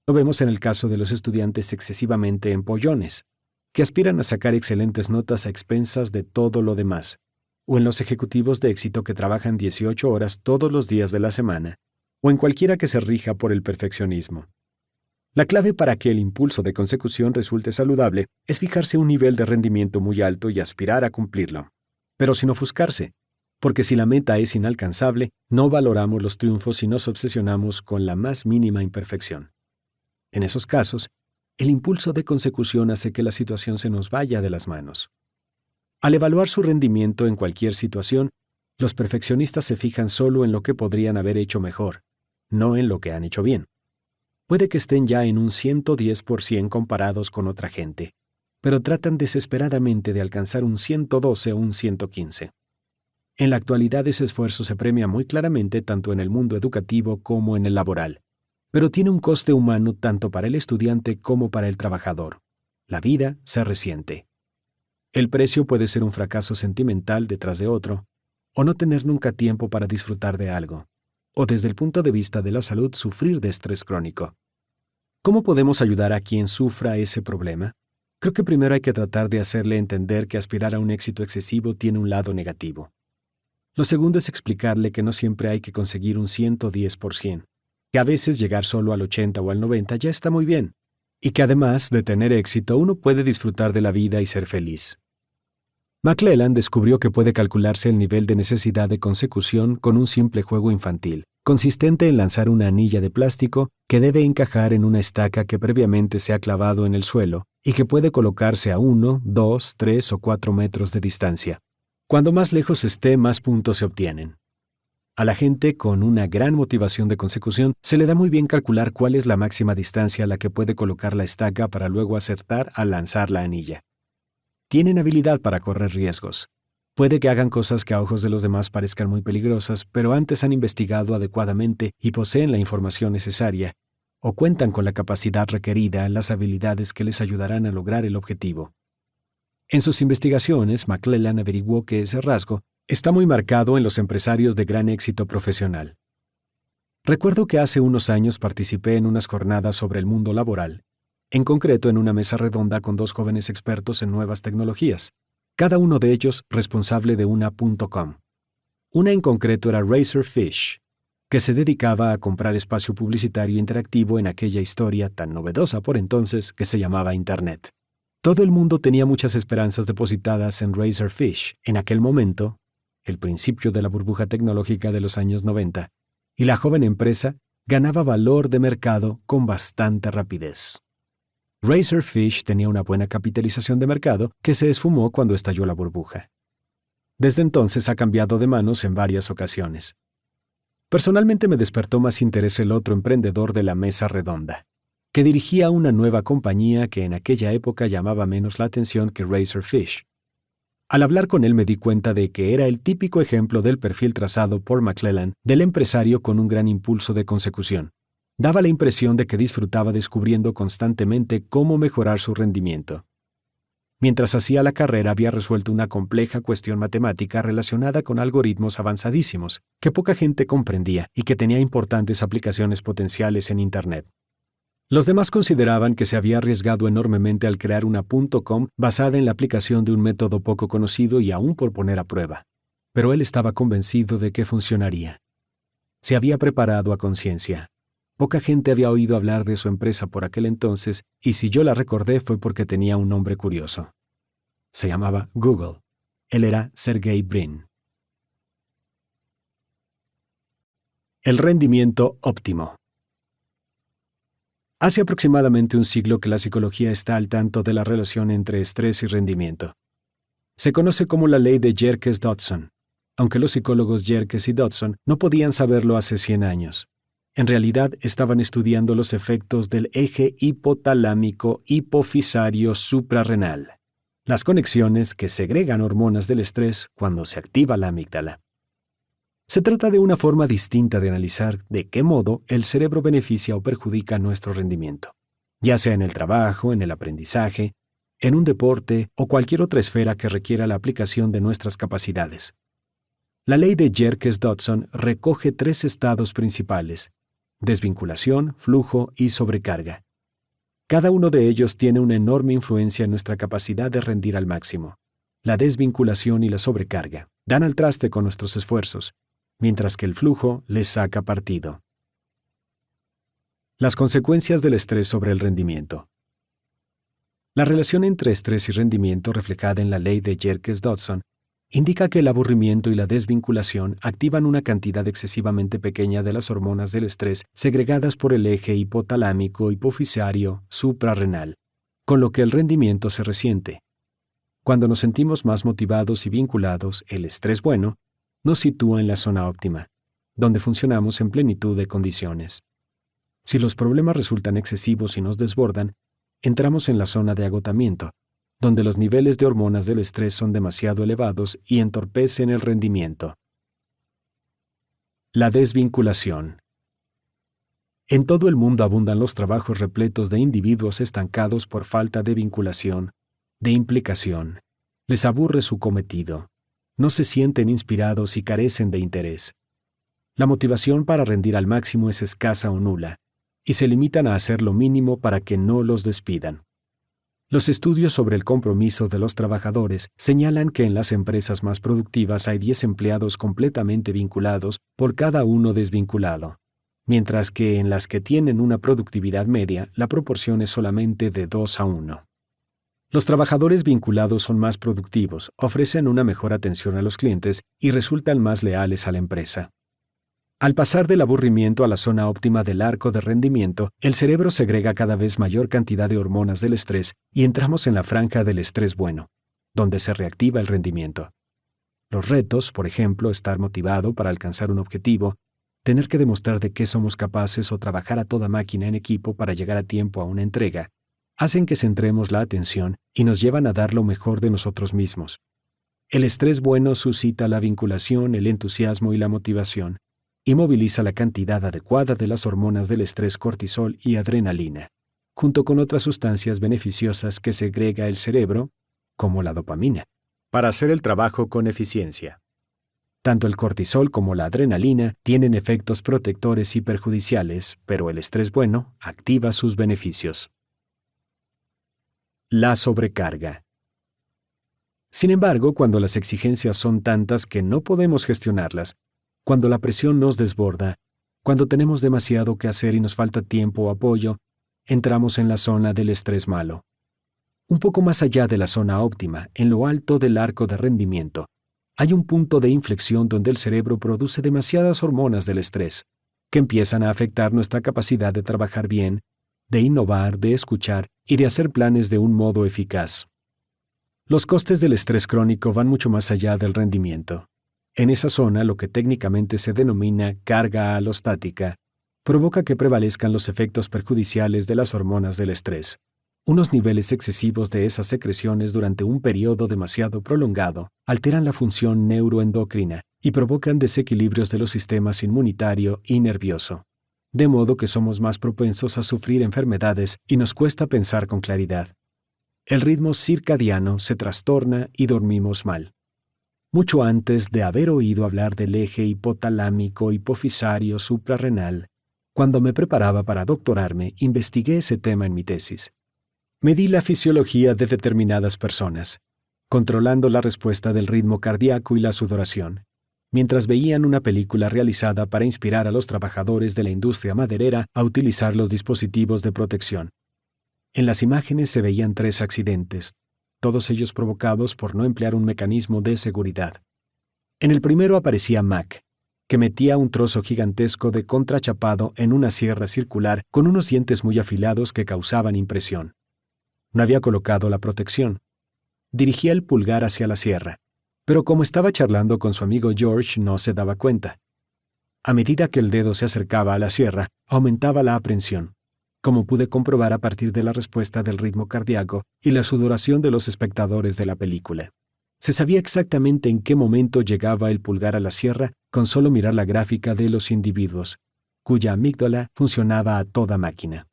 Lo vemos en el caso de los estudiantes excesivamente empollones, que aspiran a sacar excelentes notas a expensas de todo lo demás, o en los ejecutivos de éxito que trabajan 18 horas todos los días de la semana, o en cualquiera que se rija por el perfeccionismo. La clave para que el impulso de consecución resulte saludable es fijarse un nivel de rendimiento muy alto y aspirar a cumplirlo, pero sin ofuscarse, porque si la meta es inalcanzable, no valoramos los triunfos y nos obsesionamos con la más mínima imperfección. En esos casos, el impulso de consecución hace que la situación se nos vaya de las manos. Al evaluar su rendimiento en cualquier situación, los perfeccionistas se fijan solo en lo que podrían haber hecho mejor, no en lo que han hecho bien. Puede que estén ya en un 110% comparados con otra gente, pero tratan desesperadamente de alcanzar un 112 o un 115. En la actualidad ese esfuerzo se premia muy claramente tanto en el mundo educativo como en el laboral, pero tiene un coste humano tanto para el estudiante como para el trabajador. La vida se resiente. El precio puede ser un fracaso sentimental detrás de otro, o no tener nunca tiempo para disfrutar de algo, o desde el punto de vista de la salud sufrir de estrés crónico. ¿Cómo podemos ayudar a quien sufra ese problema? Creo que primero hay que tratar de hacerle entender que aspirar a un éxito excesivo tiene un lado negativo. Lo segundo es explicarle que no siempre hay que conseguir un 110%, que a veces llegar solo al 80 o al 90 ya está muy bien. y que además de tener éxito uno puede disfrutar de la vida y ser feliz. McClellan descubrió que puede calcularse el nivel de necesidad de consecución con un simple juego infantil, consistente en lanzar una anilla de plástico que debe encajar en una estaca que previamente se ha clavado en el suelo y que puede colocarse a 1, 2, 3 o 4 metros de distancia. Cuando más lejos esté, más puntos se obtienen. A la gente con una gran motivación de consecución se le da muy bien calcular cuál es la máxima distancia a la que puede colocar la estaca para luego acertar al lanzar la anilla. Tienen habilidad para correr riesgos. Puede que hagan cosas que a ojos de los demás parezcan muy peligrosas, pero antes han investigado adecuadamente y poseen la información necesaria, o cuentan con la capacidad requerida, las habilidades que les ayudarán a lograr el objetivo. En sus investigaciones, McClellan averiguó que ese rasgo está muy marcado en los empresarios de gran éxito profesional. Recuerdo que hace unos años participé en unas jornadas sobre el mundo laboral, en concreto en una mesa redonda con 2 jóvenes expertos en nuevas tecnologías, cada uno de ellos responsable de una .com. Una en concreto era Razorfish, que se dedicaba a comprar espacio publicitario interactivo en aquella historia tan novedosa por entonces que se llamaba Internet. Todo el mundo tenía muchas esperanzas depositadas en Razorfish en aquel momento, el principio de la burbuja tecnológica de los años 90, y la joven empresa ganaba valor de mercado con bastante rapidez. Razorfish tenía una buena capitalización de mercado que se esfumó cuando estalló la burbuja. Desde entonces ha cambiado de manos en varias ocasiones. Personalmente me despertó más interés el otro emprendedor de la mesa redonda, que dirigía una nueva compañía que en aquella época llamaba menos la atención que Razorfish. Al hablar con él me di cuenta de que era el típico ejemplo del perfil trazado por McClellan del empresario con un gran impulso de consecución. Daba la impresión de que disfrutaba descubriendo constantemente cómo mejorar su rendimiento. Mientras hacía la carrera había resuelto una compleja cuestión matemática relacionada con algoritmos avanzadísimos, que poca gente comprendía y que tenía importantes aplicaciones potenciales en Internet. Los demás consideraban que se había arriesgado enormemente al crear una .com basada en la aplicación de un método poco conocido y aún por poner a prueba. Pero él estaba convencido de que funcionaría. Se había preparado a conciencia. Poca gente había oído hablar de su empresa por aquel entonces, y si yo la recordé fue porque tenía un nombre curioso. Se llamaba Google. Él era Sergey Brin. El rendimiento óptimo. Hace aproximadamente un siglo que la psicología está al tanto de la relación entre estrés y rendimiento. Se conoce como la ley de Yerkes-Dodson, aunque los psicólogos Yerkes y Dodson no podían saberlo hace 100 años. En realidad estaban estudiando los efectos del eje hipotalámico hipofisario suprarrenal, las conexiones que segregan hormonas del estrés cuando se activa la amígdala. Se trata de una forma distinta de analizar de qué modo el cerebro beneficia o perjudica nuestro rendimiento, ya sea en el trabajo, en el aprendizaje, en un deporte o cualquier otra esfera que requiera la aplicación de nuestras capacidades. La ley de Yerkes-Dodson recoge 3 estados principales: desvinculación, flujo y sobrecarga. Cada uno de ellos tiene una enorme influencia en nuestra capacidad de rendir al máximo. La desvinculación y la sobrecarga dan al traste con nuestros esfuerzos, mientras que el flujo les saca partido. Las consecuencias del estrés sobre el rendimiento. La relación entre estrés y rendimiento reflejada en la ley de Yerkes-Dodson indica que el aburrimiento y la desvinculación activan una cantidad excesivamente pequeña de las hormonas del estrés segregadas por el eje hipotalámico hipofisario suprarrenal, con lo que el rendimiento se resiente. Cuando nos sentimos más motivados y vinculados, el estrés bueno nos sitúa en la zona óptima, donde funcionamos en plenitud de condiciones. Si los problemas resultan excesivos y nos desbordan, entramos en la zona de agotamiento, donde los niveles de hormonas del estrés son demasiado elevados y entorpecen el rendimiento. La desvinculación. En todo el mundo abundan los trabajos repletos de individuos estancados por falta de vinculación, de implicación. Les aburre su cometido. No se sienten inspirados y carecen de interés. La motivación para rendir al máximo es escasa o nula, y se limitan a hacer lo mínimo para que no los despidan. Los estudios sobre el compromiso de los trabajadores señalan que en las empresas más productivas hay 10 empleados completamente vinculados por cada uno desvinculado. mientras que en las que tienen una productividad media, la proporción es solamente de 2:1. Los trabajadores vinculados son más productivos, ofrecen una mejor atención a los clientes y resultan más leales a la empresa. Al pasar del aburrimiento a la zona óptima del arco de rendimiento, el cerebro segrega cada vez mayor cantidad de hormonas del estrés y entramos en la franja del estrés bueno, donde se reactiva el rendimiento. Los retos, por ejemplo, estar motivado para alcanzar un objetivo, tener que demostrar de qué somos capaces o trabajar a toda máquina en equipo para llegar a tiempo a una entrega, hacen que centremos la atención y nos llevan a dar lo mejor de nosotros mismos. El estrés bueno suscita la vinculación, el entusiasmo y la motivación, y moviliza la cantidad adecuada de las hormonas del estrés, cortisol y adrenalina, junto con otras sustancias beneficiosas que segrega el cerebro, como la dopamina, para hacer el trabajo con eficiencia. Tanto el cortisol como la adrenalina tienen efectos protectores y perjudiciales, pero el estrés bueno activa sus beneficios. La sobrecarga. Sin embargo, cuando las exigencias son tantas que no podemos gestionarlas, cuando la presión nos desborda, cuando tenemos demasiado que hacer y nos falta tiempo o apoyo, entramos en la zona del estrés malo. Un poco más allá de la zona óptima, en lo alto del arco de rendimiento, hay un punto de inflexión donde el cerebro produce demasiadas hormonas del estrés, que empiezan a afectar nuestra capacidad de trabajar bien, de innovar, de escuchar y de hacer planes de un modo eficaz. Los costes del estrés crónico van mucho más allá del rendimiento. En esa zona, lo que técnicamente se denomina carga alostática, provoca que prevalezcan los efectos perjudiciales de las hormonas del estrés. Unos niveles excesivos de esas secreciones durante un periodo demasiado prolongado alteran la función neuroendocrina y provocan desequilibrios de los sistemas inmunitario y nervioso, de modo que somos más propensos a sufrir enfermedades y nos cuesta pensar con claridad. El ritmo circadiano se trastorna y dormimos mal. Mucho antes de haber oído hablar del eje hipotalámico hipofisario suprarrenal, cuando me preparaba para doctorarme, investigué ese tema en mi tesis. Medí la fisiología de determinadas personas, controlando la respuesta del ritmo cardíaco y la sudoración, mientras veían una película realizada para inspirar a los trabajadores de la industria maderera a utilizar los dispositivos de protección. En las imágenes se veían 3 accidentes, todos ellos provocados por no emplear un mecanismo de seguridad. En el primero aparecía Mac, que metía un trozo gigantesco de contrachapado en una sierra circular con unos dientes muy afilados que causaban impresión. No había colocado la protección. Dirigía el pulgar hacia la sierra, pero como estaba charlando con su amigo George, no se daba cuenta. A medida que el dedo se acercaba a la sierra, aumentaba la aprensión, como pude comprobar a partir de la respuesta del ritmo cardíaco y la sudoración de los espectadores de la película. Se sabía exactamente en qué momento llegaba el pulgar a la sierra con solo mirar la gráfica de los individuos, cuya amígdala funcionaba a toda máquina.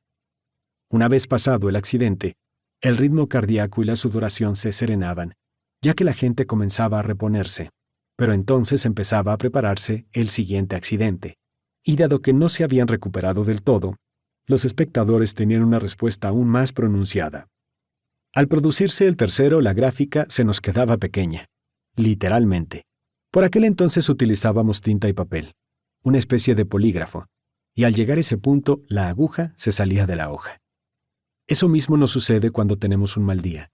Una vez pasado el accidente, el ritmo cardíaco y la sudoración se serenaban, ya que la gente comenzaba a reponerse, pero entonces empezaba a prepararse el siguiente accidente. Y dado que no se habían recuperado del todo, los espectadores tenían una respuesta aún más pronunciada. Al producirse el tercero, la gráfica se nos quedaba pequeña, literalmente. Por aquel entonces utilizábamos tinta y papel, una especie de polígrafo, y al llegar a ese punto, la aguja se salía de la hoja. Eso mismo nos sucede cuando tenemos un mal día.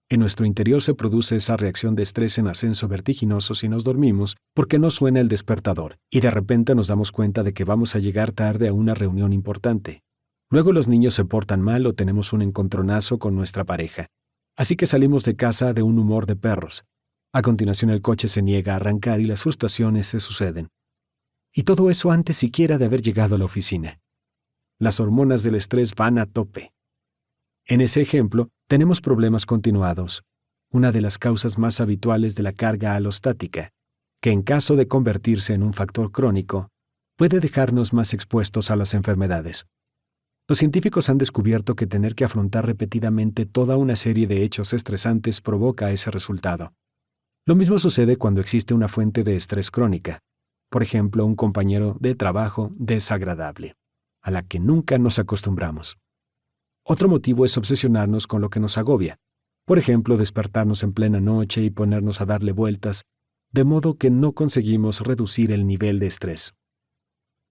En nuestro interior se produce esa reacción de estrés en ascenso vertiginoso si nos dormimos porque no suena el despertador y de repente nos damos cuenta de que vamos a llegar tarde a una reunión importante. Luego los niños se portan mal o tenemos un encontronazo con nuestra pareja. Así que salimos de casa de un humor de perros. A continuación el coche se niega a arrancar y las frustraciones se suceden. Y todo eso antes siquiera de haber llegado a la oficina. Las hormonas del estrés van a tope. En ese ejemplo, tenemos problemas continuados, una de las causas más habituales de la carga alostática, que en caso de convertirse en un factor crónico, puede dejarnos más expuestos a las enfermedades. Los científicos han descubierto que tener que afrontar repetidamente toda una serie de hechos estresantes provoca ese resultado. Lo mismo sucede cuando existe una fuente de estrés crónica, por ejemplo, un compañero de trabajo desagradable, a la que nunca nos acostumbramos. Otro motivo es obsesionarnos con lo que nos agobia. Por ejemplo, despertarnos en plena noche y ponernos a darle vueltas, de modo que no conseguimos reducir el nivel de estrés.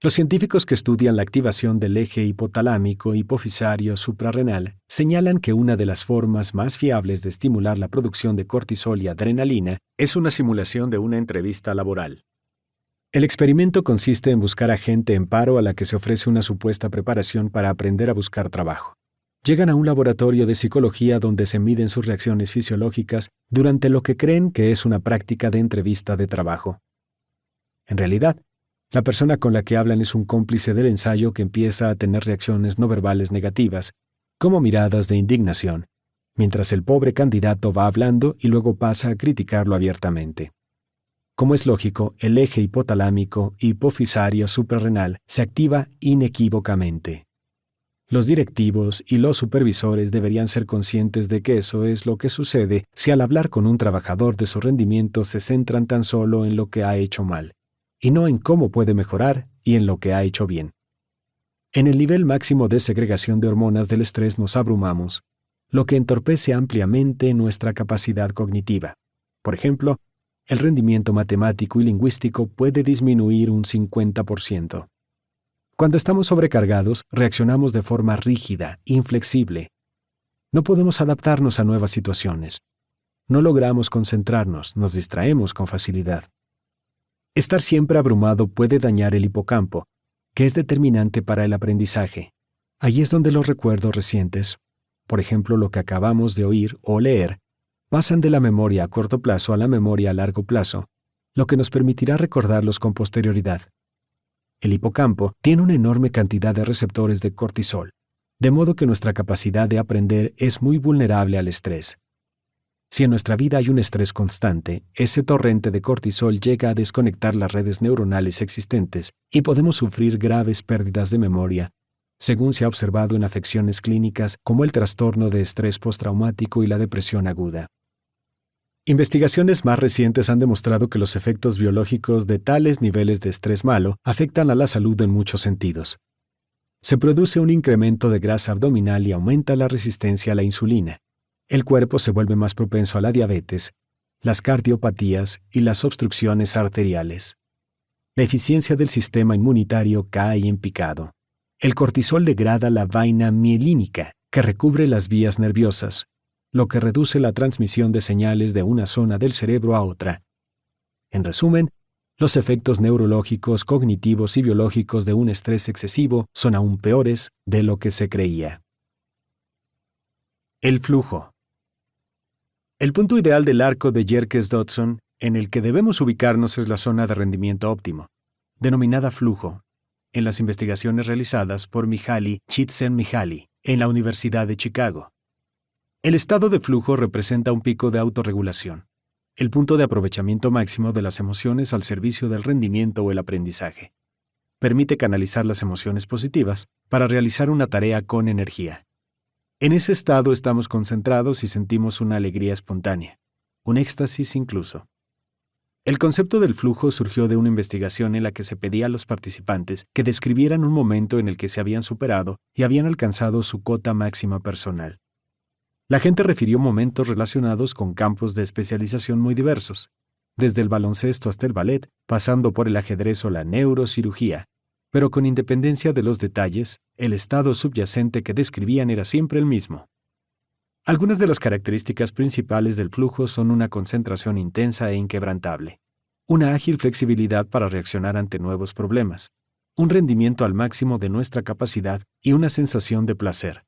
Los científicos que estudian la activación del eje hipotalámico hipofisario suprarrenal señalan que una de las formas más fiables de estimular la producción de cortisol y adrenalina es una simulación de una entrevista laboral. El experimento consiste en buscar a gente en paro a la que se ofrece una supuesta preparación para aprender a buscar trabajo. Llegan a un laboratorio de psicología donde se miden sus reacciones fisiológicas durante lo que creen que es una práctica de entrevista de trabajo. En realidad, la persona con la que hablan es un cómplice del ensayo que empieza a tener reacciones no verbales negativas, como miradas de indignación, mientras el pobre candidato va hablando y luego pasa a criticarlo abiertamente. Como es lógico, el eje hipotalámico hipofisario suprarrenal se activa inequívocamente. Los directivos y los supervisores deberían ser conscientes de que eso es lo que sucede si al hablar con un trabajador de su rendimiento se centran tan solo en lo que ha hecho mal, y no en cómo puede mejorar y en lo que ha hecho bien. En el nivel máximo de segregación de hormonas del estrés nos abrumamos, lo que entorpece ampliamente nuestra capacidad cognitiva. Por ejemplo, el rendimiento matemático y lingüístico puede disminuir un 50%. Cuando estamos sobrecargados, reaccionamos de forma rígida, inflexible. No podemos adaptarnos a nuevas situaciones. No logramos concentrarnos, nos distraemos con facilidad. Estar siempre abrumado puede dañar el hipocampo, que es determinante para el aprendizaje. Allí es donde los recuerdos recientes, por ejemplo lo que acabamos de oír o leer, pasan de la memoria a corto plazo a la memoria a largo plazo, lo que nos permitirá recordarlos con posterioridad. El hipocampo tiene una enorme cantidad de receptores de cortisol, de modo que nuestra capacidad de aprender es muy vulnerable al estrés. Si en nuestra vida hay un estrés constante, ese torrente de cortisol llega a desconectar las redes neuronales existentes y podemos sufrir graves pérdidas de memoria, según se ha observado en afecciones clínicas como el trastorno de estrés postraumático y la depresión aguda. Investigaciones más recientes han demostrado que los efectos biológicos de tales niveles de estrés malo afectan a la salud en muchos sentidos. Se produce un incremento de grasa abdominal y aumenta la resistencia a la insulina. El cuerpo se vuelve más propenso a la diabetes, las cardiopatías y las obstrucciones arteriales. La eficiencia del sistema inmunitario cae en picado. El cortisol degrada la vaina mielínica, que recubre las vías nerviosas, lo que reduce la transmisión de señales de una zona del cerebro a otra. En resumen, los efectos neurológicos, cognitivos y biológicos de un estrés excesivo son aún peores de lo que se creía. El flujo. El punto ideal del arco de Yerkes-Dodson en el que debemos ubicarnos es la zona de rendimiento óptimo, denominada flujo, en las investigaciones realizadas por Mihaly Csikszentmihalyi en la Universidad de Chicago. El estado de flujo representa un pico de autorregulación, el punto de aprovechamiento máximo de las emociones al servicio del rendimiento o el aprendizaje. Permite canalizar las emociones positivas para realizar una tarea con energía. En ese estado estamos concentrados y sentimos una alegría espontánea, un éxtasis incluso. El concepto del flujo surgió de una investigación en la que se pedía a los participantes que describieran un momento en el que se habían superado y habían alcanzado su cota máxima personal. La gente refirió momentos relacionados con campos de especialización muy diversos, desde el baloncesto hasta el ballet, pasando por el ajedrez o la neurocirugía, pero con independencia de los detalles, el estado subyacente que describían era siempre el mismo. Algunas de las características principales del flujo son una concentración intensa e inquebrantable, una ágil flexibilidad para reaccionar ante nuevos problemas, un rendimiento al máximo de nuestra capacidad y una sensación de placer,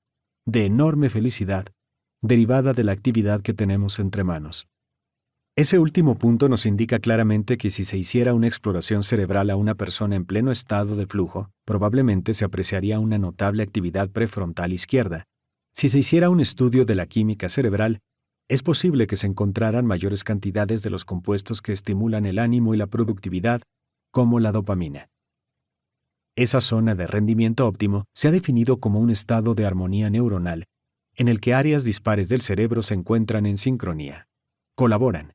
de enorme felicidad, derivada de la actividad que tenemos entre manos. Ese último punto nos indica claramente que si se hiciera una exploración cerebral a una persona en pleno estado de flujo, probablemente se apreciaría una notable actividad prefrontal izquierda. Si se hiciera un estudio de la química cerebral, es posible que se encontraran mayores cantidades de los compuestos que estimulan el ánimo y la productividad, como la dopamina. Esa zona de rendimiento óptimo se ha definido como un estado de armonía neuronal, en el que áreas dispares del cerebro se encuentran en sincronía, colaboran.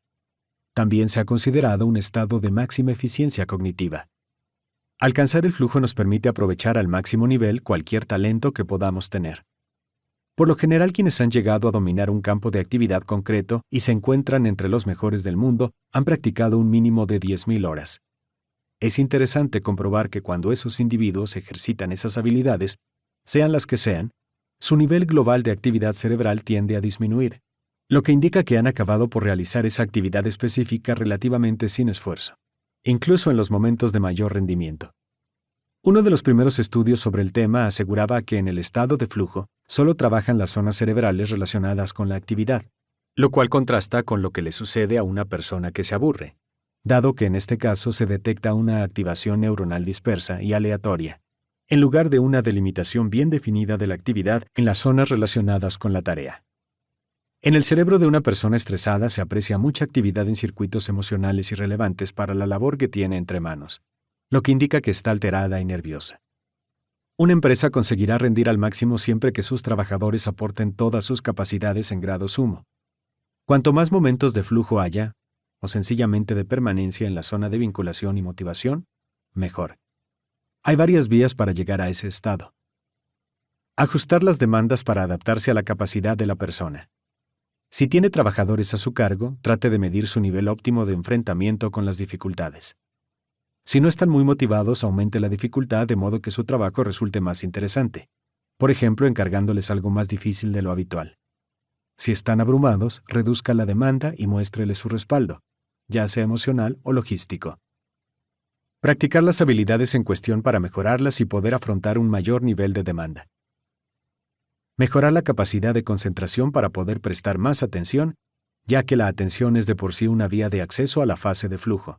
También se ha considerado un estado de máxima eficiencia cognitiva. Alcanzar el flujo nos permite aprovechar al máximo nivel cualquier talento que podamos tener. Por lo general, quienes han llegado a dominar un campo de actividad concreto y se encuentran entre los mejores del mundo han practicado un mínimo de 10.000 horas. Es interesante comprobar que cuando esos individuos ejercitan esas habilidades, sean las que sean, su nivel global de actividad cerebral tiende a disminuir, lo que indica que han acabado por realizar esa actividad específica relativamente sin esfuerzo, incluso en los momentos de mayor rendimiento. Uno de los primeros estudios sobre el tema aseguraba que en el estado de flujo solo trabajan las zonas cerebrales relacionadas con la actividad, lo cual contrasta con lo que le sucede a una persona que se aburre, dado que en este caso se detecta una activación neuronal dispersa y aleatoria, en lugar de una delimitación bien definida de la actividad en las zonas relacionadas con la tarea. En el cerebro de una persona estresada se aprecia mucha actividad en circuitos emocionales irrelevantes para la labor que tiene entre manos, lo que indica que está alterada y nerviosa. Una empresa conseguirá rendir al máximo siempre que sus trabajadores aporten todas sus capacidades en grado sumo. Cuanto más momentos de flujo haya, o sencillamente de permanencia en la zona de vinculación y motivación, mejor. Hay varias vías para llegar a ese estado. Ajustar las demandas para adaptarse a la capacidad de la persona. Si tiene trabajadores a su cargo, trate de medir su nivel óptimo de enfrentamiento con las dificultades. Si no están muy motivados, aumente la dificultad de modo que su trabajo resulte más interesante, por ejemplo, encargándoles algo más difícil de lo habitual. Si están abrumados, reduzca la demanda y muéstreles su respaldo, ya sea emocional o logístico. Practicar las habilidades en cuestión para mejorarlas y poder afrontar un mayor nivel de demanda. Mejorar la capacidad de concentración para poder prestar más atención, ya que la atención es de por sí una vía de acceso a la fase de flujo.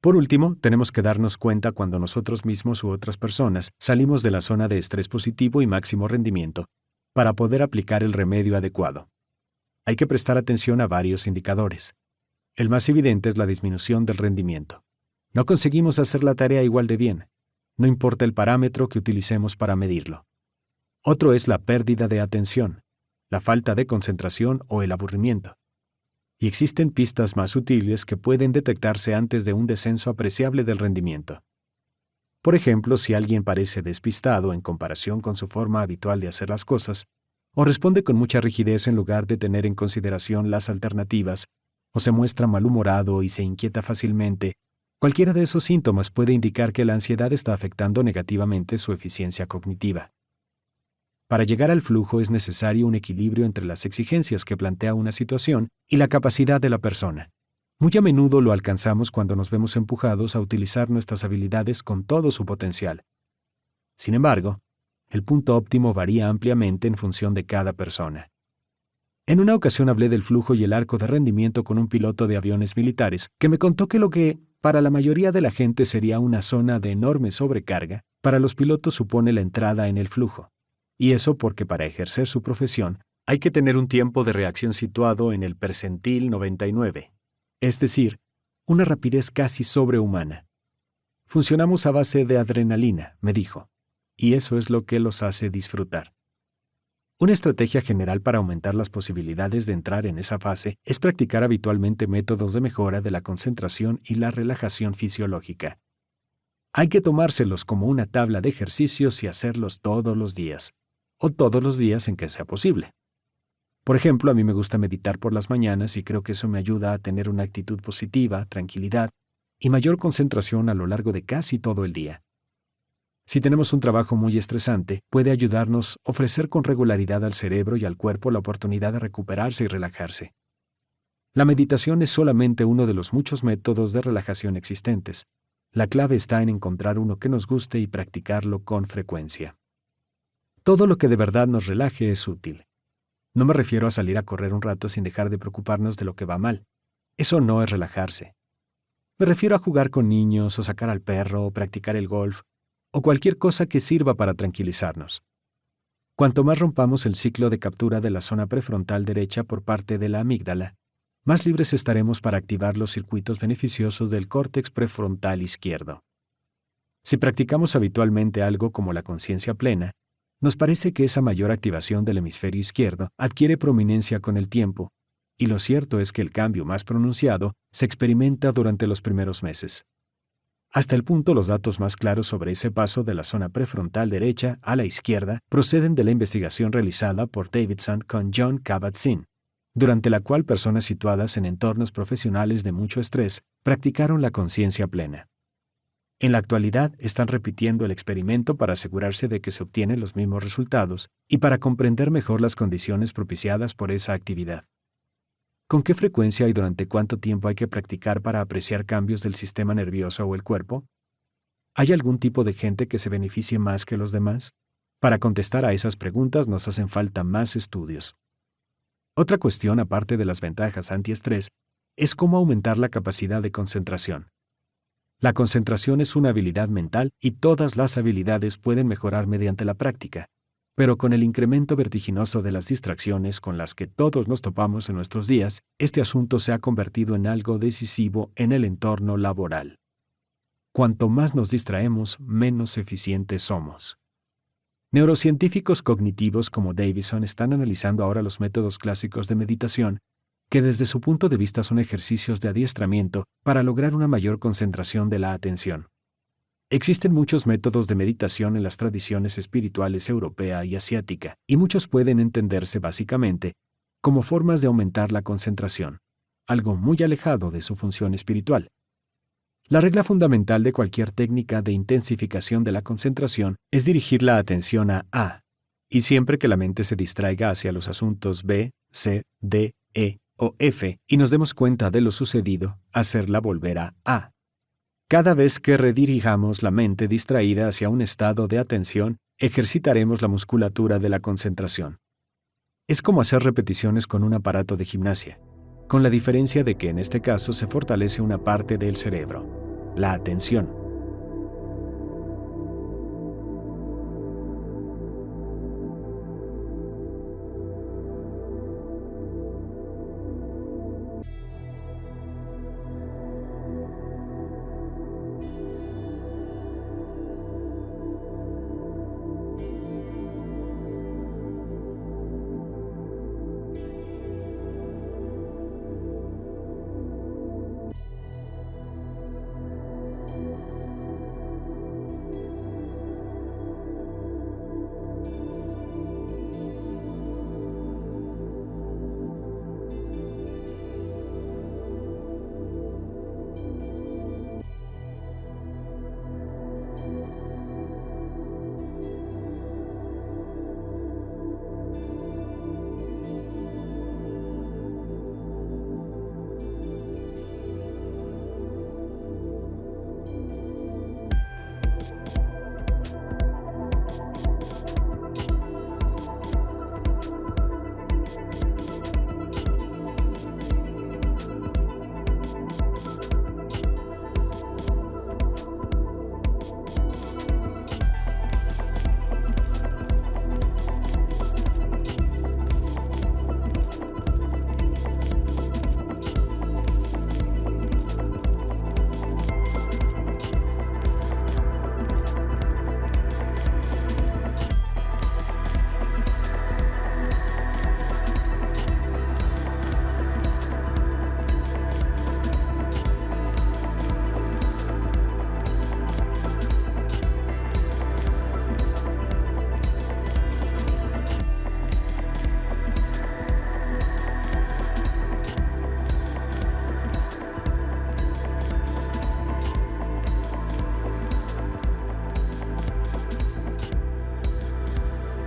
Por último, tenemos que darnos cuenta cuando nosotros mismos u otras personas salimos de la zona de estrés positivo y máximo rendimiento, para poder aplicar el remedio adecuado. Hay que prestar atención a varios indicadores. El más evidente es la disminución del rendimiento. No conseguimos hacer la tarea igual de bien, no importa el parámetro que utilicemos para medirlo. Otro es la pérdida de atención, la falta de concentración o el aburrimiento. Y existen pistas más sutiles que pueden detectarse antes de un descenso apreciable del rendimiento. Por ejemplo, si alguien parece despistado en comparación con su forma habitual de hacer las cosas, o responde con mucha rigidez en lugar de tener en consideración las alternativas, o se muestra malhumorado y se inquieta fácilmente, cualquiera de esos síntomas puede indicar que la ansiedad está afectando negativamente su eficiencia cognitiva. Para llegar al flujo es necesario un equilibrio entre las exigencias que plantea una situación y la capacidad de la persona. Muy a menudo lo alcanzamos cuando nos vemos empujados a utilizar nuestras habilidades con todo su potencial. Sin embargo, el punto óptimo varía ampliamente en función de cada persona. En una ocasión hablé del flujo y el arco de rendimiento con un piloto de aviones militares que me contó que lo que, para la mayoría de la gente sería una zona de enorme sobrecarga, para los pilotos supone la entrada en el flujo. Y eso porque para ejercer su profesión hay que tener un tiempo de reacción situado en el percentil 99, es decir, una rapidez casi sobrehumana. Funcionamos a base de adrenalina, me dijo, y eso es lo que los hace disfrutar. Una estrategia general para aumentar las posibilidades de entrar en esa fase es practicar habitualmente métodos de mejora de la concentración y la relajación fisiológica. Hay que tomárselos como una tabla de ejercicios y hacerlos todos los días, o todos los días en que sea posible. Por ejemplo, a mí me gusta meditar por las mañanas y creo que eso me ayuda a tener una actitud positiva, tranquilidad y mayor concentración a lo largo de casi todo el día. Si tenemos un trabajo muy estresante, puede ayudarnos a ofrecer con regularidad al cerebro y al cuerpo la oportunidad de recuperarse y relajarse. La meditación es solamente uno de los muchos métodos de relajación existentes. La clave está en encontrar uno que nos guste y practicarlo con frecuencia. Todo lo que de verdad nos relaje es útil. No me refiero a salir a correr un rato sin dejar de preocuparnos de lo que va mal. Eso no es relajarse. Me refiero a jugar con niños o sacar al perro o practicar el golf o cualquier cosa que sirva para tranquilizarnos. Cuanto más rompamos el ciclo de captura de la zona prefrontal derecha por parte de la amígdala, más libres estaremos para activar los circuitos beneficiosos del córtex prefrontal izquierdo. Si practicamos habitualmente algo como la conciencia plena, nos parece que esa mayor activación del hemisferio izquierdo adquiere prominencia con el tiempo, y lo cierto es que el cambio más pronunciado se experimenta durante los primeros meses. Hasta el punto, los datos más claros sobre ese paso de la zona prefrontal derecha a la izquierda proceden de la investigación realizada por Davidson con John Kabat-Zinn, durante la cual personas situadas en entornos profesionales de mucho estrés practicaron la conciencia plena. En la actualidad están repitiendo el experimento para asegurarse de que se obtienen los mismos resultados y para comprender mejor las condiciones propiciadas por esa actividad. ¿Con qué frecuencia y durante cuánto tiempo hay que practicar para apreciar cambios del sistema nervioso o el cuerpo? ¿Hay algún tipo de gente que se beneficie más que los demás? Para contestar a esas preguntas nos hacen falta más estudios. Otra cuestión, aparte de las ventajas antiestrés, es cómo aumentar la capacidad de concentración. La concentración es una habilidad mental y todas las habilidades pueden mejorar mediante la práctica, pero con el incremento vertiginoso de las distracciones con las que todos nos topamos en nuestros días, este asunto se ha convertido en algo decisivo en el entorno laboral. Cuanto más nos distraemos, menos eficientes somos. Neurocientíficos cognitivos como Davison están analizando ahora los métodos clásicos de meditación, que desde su punto de vista son ejercicios de adiestramiento para lograr una mayor concentración de la atención. Existen muchos métodos de meditación en las tradiciones espirituales europea y asiática, y muchos pueden entenderse básicamente como formas de aumentar la concentración, algo muy alejado de su función espiritual. La regla fundamental de cualquier técnica de intensificación de la concentración es dirigir la atención a A, y siempre que la mente se distraiga hacia los asuntos B, C, D, E o F y nos demos cuenta de lo sucedido, hacerla volver a A. Cada vez que redirijamos la mente distraída hacia un estado de atención, ejercitaremos la musculatura de la concentración. Es como hacer repeticiones con un aparato de gimnasia, con la diferencia de que en este caso se fortalece una parte del cerebro, la atención.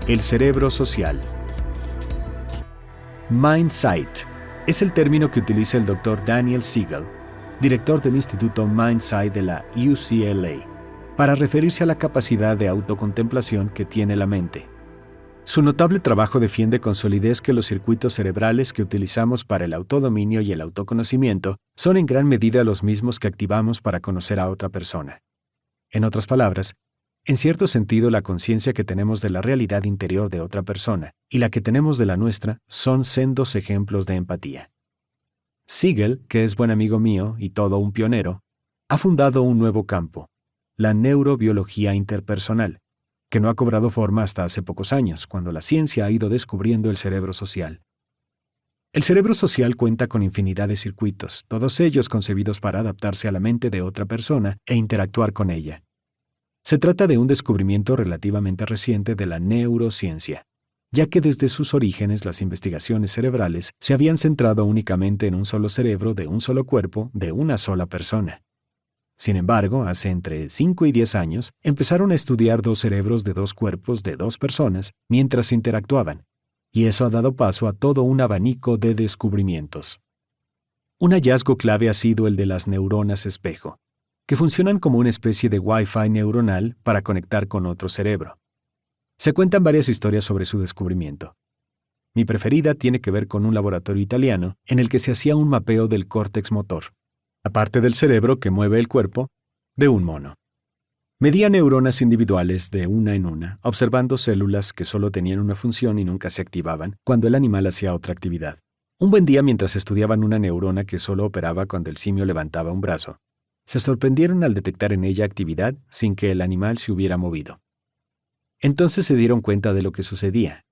El cerebro social. Mindsight es el término que utiliza el Dr. Daniel Siegel, director del Instituto Mindsight de la UCLA, para referirse a la capacidad de autocontemplación que tiene la mente. Su notable trabajo defiende con solidez que los circuitos cerebrales que utilizamos para el autodominio y el autoconocimiento son en gran medida los mismos que activamos para conocer a otra persona. En otras palabras, en cierto sentido, la conciencia que tenemos de la realidad interior de otra persona y la que tenemos de la nuestra son sendos ejemplos de empatía. Siegel, que es buen amigo mío y todo un pionero, ha fundado un nuevo campo, la neurobiología interpersonal, que no ha cobrado forma hasta hace pocos años, cuando la ciencia ha ido descubriendo el cerebro social. El cerebro social cuenta con infinidad de circuitos, todos ellos concebidos para adaptarse a la mente de otra persona e interactuar con ella. Se trata de un descubrimiento relativamente reciente de la neurociencia. ya que desde sus orígenes las investigaciones cerebrales se habían centrado únicamente en un solo cerebro de un solo cuerpo de una sola persona. Sin embargo, hace entre 5 y 10 años, empezaron a estudiar dos cerebros de dos cuerpos de dos personas mientras interactuaban, y eso ha dado paso a todo un abanico de descubrimientos. Un hallazgo clave ha sido el de las neuronas espejo, que funcionan como una especie de Wi-Fi neuronal para conectar con otro cerebro. Se cuentan varias historias sobre su descubrimiento. Mi preferida tiene que ver con un laboratorio italiano en el que se hacía un mapeo del córtex motor, aparte del cerebro que mueve el cuerpo, de un mono. Medía neuronas individuales de una en una, observando células que solo tenían una función y nunca se activaban cuando el animal hacía otra actividad. Un buen día, mientras estudiaban una neurona que solo operaba cuando el simio levantaba un brazo, se sorprendieron al detectar en ella actividad sin que el animal se hubiera movido. Entonces se dieron cuenta de lo que sucedía.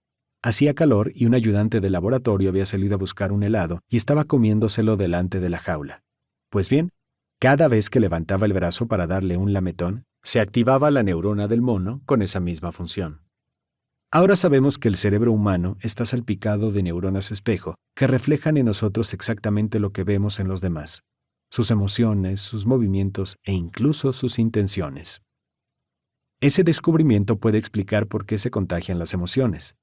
Hacía calor y un ayudante del laboratorio había salido a buscar un helado y estaba comiéndoselo delante de la jaula. Pues bien, cada vez que levantaba el brazo para darle un lametón, se activaba la neurona del mono con esa misma función. Ahora sabemos que el cerebro humano está salpicado de neuronas espejo que reflejan en nosotros exactamente lo que vemos en los demás, sus emociones, sus movimientos e incluso sus intenciones. Ese descubrimiento puede explicar por qué se contagian las emociones.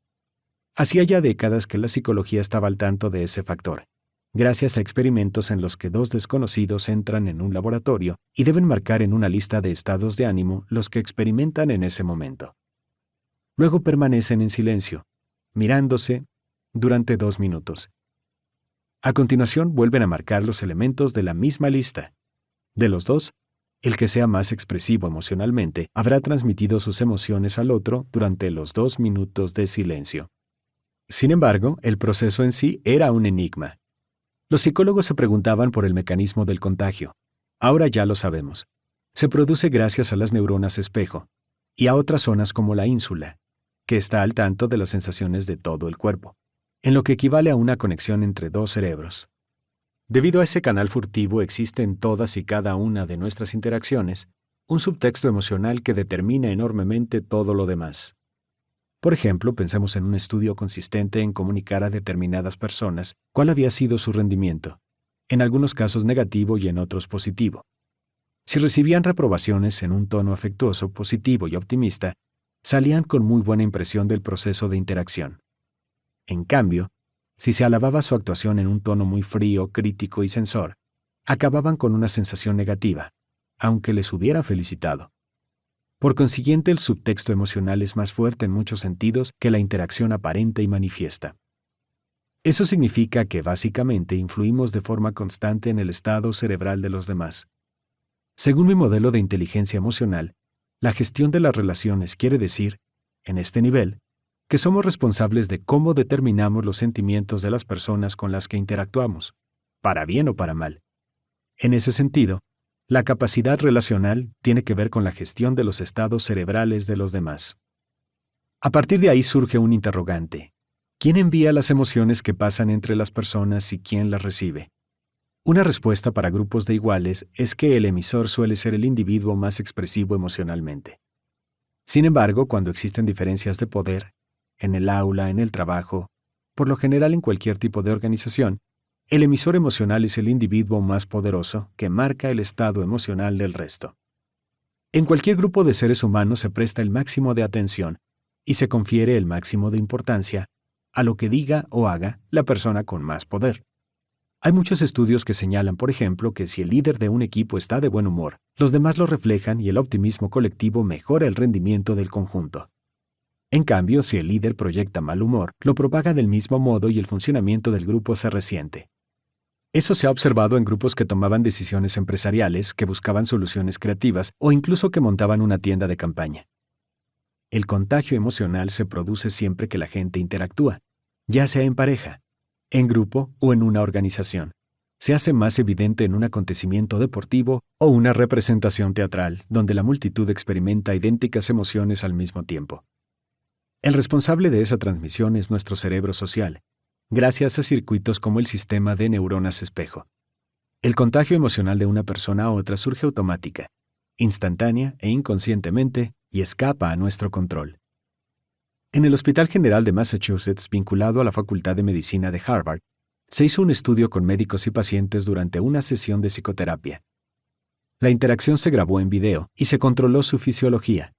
Hacía ya décadas que la psicología estaba al tanto de ese factor, gracias a experimentos en los que dos desconocidos entran en un laboratorio y deben marcar en una lista de estados de ánimo los que experimentan en ese momento. Luego permanecen en silencio, mirándose durante 2 minutos. A continuación vuelven a marcar los elementos de la misma lista. De los dos, el que sea más expresivo emocionalmente habrá transmitido sus emociones al otro durante los 2 minutos de silencio. Sin embargo, el proceso en sí era un enigma. Los psicólogos se preguntaban por el mecanismo del contagio. Ahora ya lo sabemos. Se produce gracias a las neuronas espejo y a otras zonas como la ínsula, que está al tanto de las sensaciones de todo el cuerpo, en lo que equivale a una conexión entre dos cerebros. Debido a ese canal furtivo existe en todas y cada una de nuestras interacciones un subtexto emocional que determina enormemente todo lo demás. Por ejemplo, pensemos en un estudio consistente en comunicar a determinadas personas cuál había sido su rendimiento, en algunos casos negativo y en otros positivo. Si recibían reprobaciones en un tono afectuoso, positivo y optimista, salían con muy buena impresión del proceso de interacción. En cambio, si se alababa su actuación en un tono muy frío, crítico y censor, acababan con una sensación negativa, aunque les hubiera felicitado. Por consiguiente, el subtexto emocional es más fuerte en muchos sentidos que la interacción aparente y manifiesta. Eso significa que básicamente influimos de forma constante en el estado cerebral de los demás. Según mi modelo de inteligencia emocional, la gestión de las relaciones quiere decir, en este nivel, que somos responsables de cómo determinamos los sentimientos de las personas con las que interactuamos, para bien o para mal. En ese sentido, la capacidad relacional tiene que ver con la gestión de los estados cerebrales de los demás. A partir de ahí surge un interrogante. ¿Quién envía las emociones que pasan entre las personas y quién las recibe? Una respuesta para grupos de iguales es que el emisor suele ser el individuo más expresivo emocionalmente. Sin embargo, cuando existen diferencias de poder, en el aula, en el trabajo, por lo general en cualquier tipo de organización, el emisor emocional es el individuo más poderoso que marca el estado emocional del resto. En cualquier grupo de seres humanos se presta el máximo de atención y se confiere el máximo de importancia a lo que diga o haga la persona con más poder. Hay muchos estudios que señalan, por ejemplo, que si el líder de un equipo está de buen humor, los demás lo reflejan y el optimismo colectivo mejora el rendimiento del conjunto. En cambio, si el líder proyecta mal humor, lo propaga del mismo modo y el funcionamiento del grupo se resiente. Eso se ha observado en grupos que tomaban decisiones empresariales, que buscaban soluciones creativas o incluso que montaban una tienda de campaña. El contagio emocional se produce siempre que la gente interactúa, ya sea en pareja, en grupo o en una organización. Se hace más evidente en un acontecimiento deportivo o una representación teatral, donde la multitud experimenta idénticas emociones al mismo tiempo. El responsable de esa transmisión es nuestro cerebro social, gracias a circuitos como el sistema de neuronas espejo. El contagio emocional de una persona a otra surge automática, instantánea e inconscientemente, y escapa a nuestro control. En el Hospital General de Massachusetts, vinculado a la Facultad de Medicina de Harvard, se hizo un estudio con médicos y pacientes durante una sesión de psicoterapia. La interacción se grabó en video y se controló su fisiología.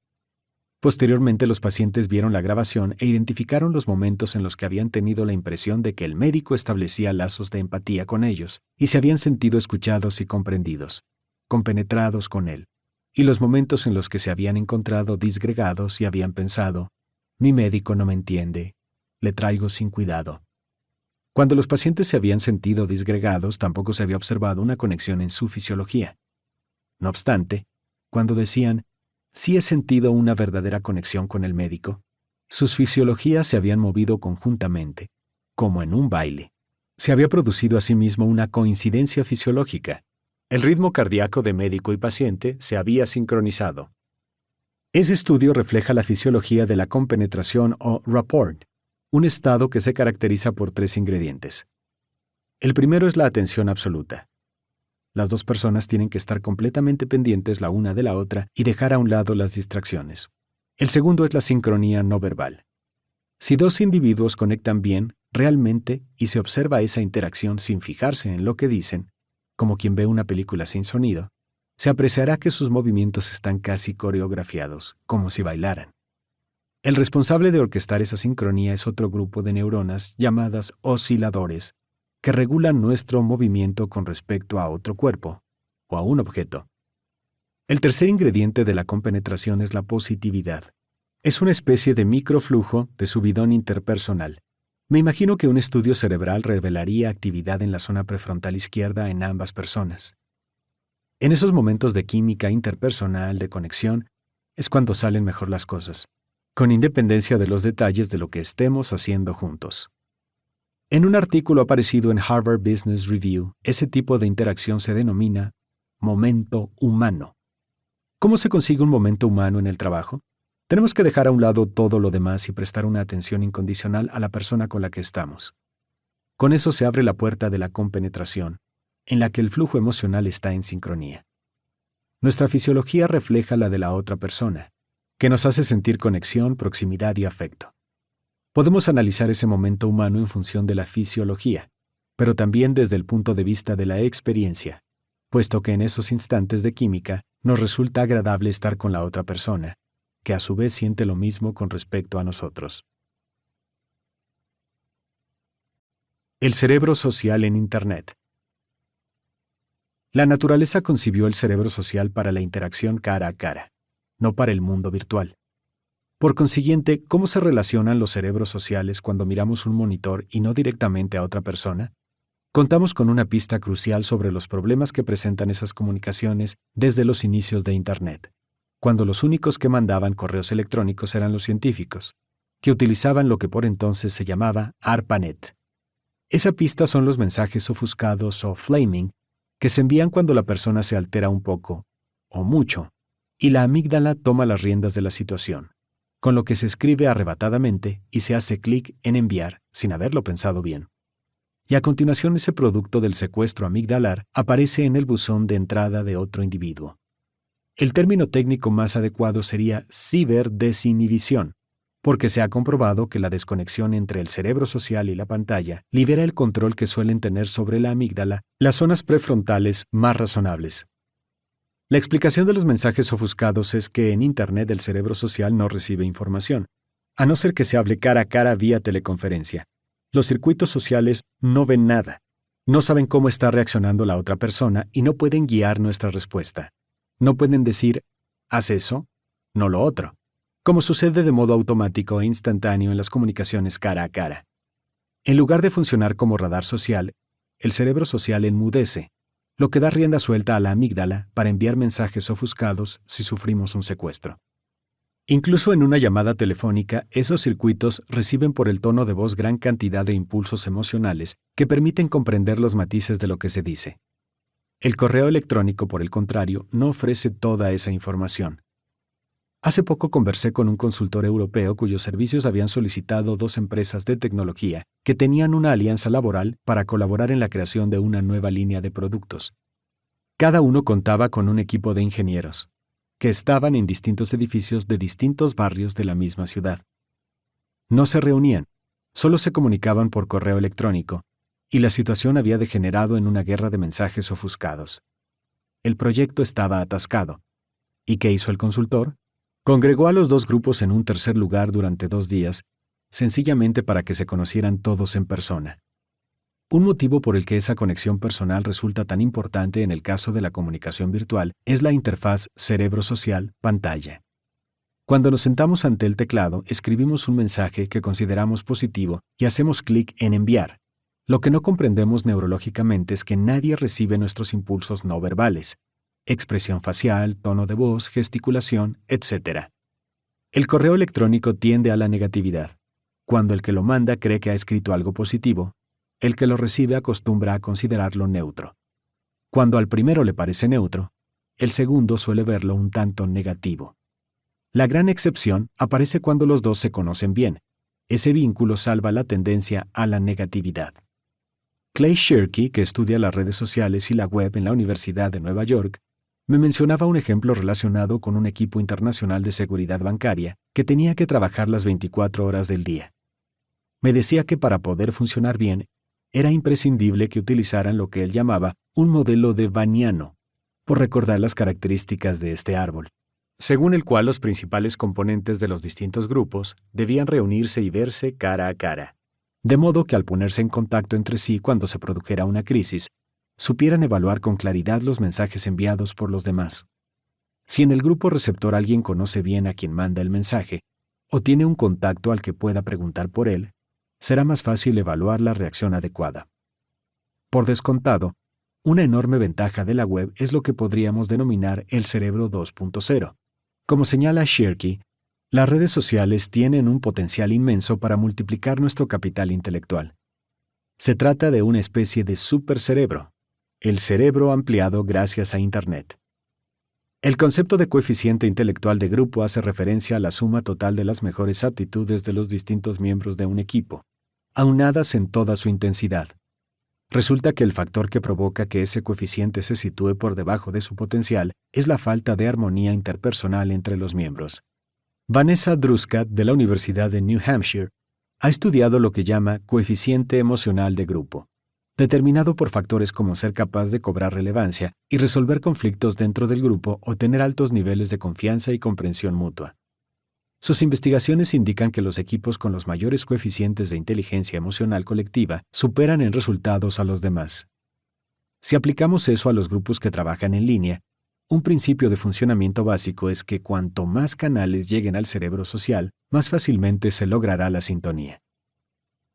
Posteriormente, los pacientes vieron la grabación e identificaron los momentos en los que habían tenido la impresión de que el médico establecía lazos de empatía con ellos y se habían sentido escuchados y comprendidos, compenetrados con él, y los momentos en los que se habían encontrado disgregados y habían pensado: mi médico no me entiende, le traigo sin cuidado. Cuando los pacientes se habían sentido disgregados, tampoco se había observado una conexión en su fisiología. No obstante, cuando decían: sí he sentido una verdadera conexión con el médico, sus fisiologías se habían movido conjuntamente, como en un baile. Se había producido asimismo una coincidencia fisiológica. El ritmo cardíaco de médico y paciente se había sincronizado. Ese estudio refleja la fisiología de la compenetración o rapport, un estado que se caracteriza por 3 ingredientes. El primero es la atención absoluta. Las dos personas tienen que estar completamente pendientes la una de la otra y dejar a un lado las distracciones. El segundo es la sincronía no verbal. Si 2 individuos conectan bien, realmente, y se observa esa interacción sin fijarse en lo que dicen, como quien ve una película sin sonido, se apreciará que sus movimientos están casi coreografiados, como si bailaran. El responsable de orquestar esa sincronía es otro grupo de neuronas llamadas osciladores, que regulan nuestro movimiento con respecto a otro cuerpo o a un objeto. El tercer ingrediente de la compenetración es la positividad. Es una especie de microflujo de subidón interpersonal. Me imagino que un estudio cerebral revelaría actividad en la zona prefrontal izquierda en ambas personas. En esos momentos de química interpersonal, de conexión, es cuando salen mejor las cosas, con independencia de los detalles de lo que estemos haciendo juntos. En un artículo aparecido en Harvard Business Review, ese tipo de interacción se denomina momento humano. ¿Cómo se consigue un momento humano en el trabajo? Tenemos que dejar a un lado todo lo demás y prestar una atención incondicional a la persona con la que estamos. Con eso se abre la puerta de la compenetración, en la que el flujo emocional está en sincronía. Nuestra fisiología refleja la de la otra persona, que nos hace sentir conexión, proximidad y afecto. Podemos analizar ese momento humano en función de la fisiología, pero también desde el punto de vista de la experiencia, puesto que en esos instantes de química nos resulta agradable estar con la otra persona, que a su vez siente lo mismo con respecto a nosotros. El cerebro social en Internet. La naturaleza concibió el cerebro social para la interacción cara a cara, no para el mundo virtual. Por consiguiente, ¿cómo se relacionan los cerebros sociales cuando miramos un monitor y no directamente a otra persona? Contamos con una pista crucial sobre los problemas que presentan esas comunicaciones desde los inicios de Internet, cuando los únicos que mandaban correos electrónicos eran los científicos, que utilizaban lo que por entonces se llamaba ARPANET. Esa pista son los mensajes ofuscados o flaming que se envían cuando la persona se altera un poco, o mucho, y la amígdala toma las riendas de la situación, con lo que se escribe arrebatadamente y se hace clic en enviar sin haberlo pensado bien. Y a continuación ese producto del secuestro amigdalar aparece en el buzón de entrada de otro individuo. El término técnico más adecuado sería ciberdesinhibición, porque se ha comprobado que la desconexión entre el cerebro social y la pantalla libera el control que suelen tener sobre la amígdala las zonas prefrontales más razonables. La explicación de los mensajes ofuscados es que en Internet el cerebro social no recibe información, a no ser que se hable cara a cara vía teleconferencia. Los circuitos sociales no ven nada, no saben cómo está reaccionando la otra persona y no pueden guiar nuestra respuesta. No pueden decir, haz eso, no lo otro, como sucede de modo automático e instantáneo en las comunicaciones cara a cara. En lugar de funcionar como radar social, el cerebro social enmudece, lo que da rienda suelta a la amígdala para enviar mensajes ofuscados si sufrimos un secuestro. Incluso en una llamada telefónica, esos circuitos reciben por el tono de voz gran cantidad de impulsos emocionales que permiten comprender los matices de lo que se dice. El correo electrónico, por el contrario, no ofrece toda esa información. Hace poco conversé con un consultor europeo cuyos servicios habían solicitado 2 empresas de tecnología que tenían una alianza laboral para colaborar en la creación de una nueva línea de productos. Cada uno contaba con un equipo de ingenieros, que estaban en distintos edificios de distintos barrios de la misma ciudad. No se reunían, solo se comunicaban por correo electrónico, y la situación había degenerado en una guerra de mensajes ofuscados. El proyecto estaba atascado. ¿Y qué hizo el consultor? Congregó a los dos grupos en un tercer lugar durante 2 días, sencillamente para que se conocieran todos en persona. Un motivo por el que esa conexión personal resulta tan importante en el caso de la comunicación virtual es la interfaz cerebro-social-pantalla. Cuando nos sentamos ante el teclado, escribimos un mensaje que consideramos positivo y hacemos clic en enviar. Lo que no comprendemos neurológicamente es que nadie recibe nuestros impulsos no verbales: expresión facial, tono de voz, gesticulación, etc. El correo electrónico tiende a la negatividad. Cuando el que lo manda cree que ha escrito algo positivo, el que lo recibe acostumbra a considerarlo neutro. Cuando al primero le parece neutro, el segundo suele verlo un tanto negativo. La gran excepción aparece cuando los dos se conocen bien. Ese vínculo salva la tendencia a la negatividad. Clay Shirky, que estudia las redes sociales y la web en la Universidad de Nueva York, me mencionaba un ejemplo relacionado con un equipo internacional de seguridad bancaria que tenía que trabajar las 24 horas del día. Me decía que para poder funcionar bien, era imprescindible que utilizaran lo que él llamaba un modelo de Banniano, por recordar las características de este árbol, según el cual los principales componentes de los distintos grupos debían reunirse y verse cara a cara, de modo que al ponerse en contacto entre sí cuando se produjera una crisis, supieran evaluar con claridad los mensajes enviados por los demás. Si en el grupo receptor alguien conoce bien a quien manda el mensaje, o tiene un contacto al que pueda preguntar por él, será más fácil evaluar la reacción adecuada. Por descontado, una enorme ventaja de la web es lo que podríamos denominar el cerebro 2.0. Como señala Shirky, las redes sociales tienen un potencial inmenso para multiplicar nuestro capital intelectual. Se trata de una especie de supercerebro, el cerebro ampliado gracias a Internet. El concepto de coeficiente intelectual de grupo hace referencia a la suma total de las mejores aptitudes de los distintos miembros de un equipo, aunadas en toda su intensidad. Resulta que el factor que provoca que ese coeficiente se sitúe por debajo de su potencial es la falta de armonía interpersonal entre los miembros. Vanessa Druskat, de la Universidad de New Hampshire, ha estudiado lo que llama coeficiente emocional de grupo, determinado por factores como ser capaz de cobrar relevancia y resolver conflictos dentro del grupo o tener altos niveles de confianza y comprensión mutua. Sus investigaciones indican que los equipos con los mayores coeficientes de inteligencia emocional colectiva superan en resultados a los demás. Si aplicamos eso a los grupos que trabajan en línea, un principio de funcionamiento básico es que cuanto más canales lleguen al cerebro social, más fácilmente se logrará la sintonía.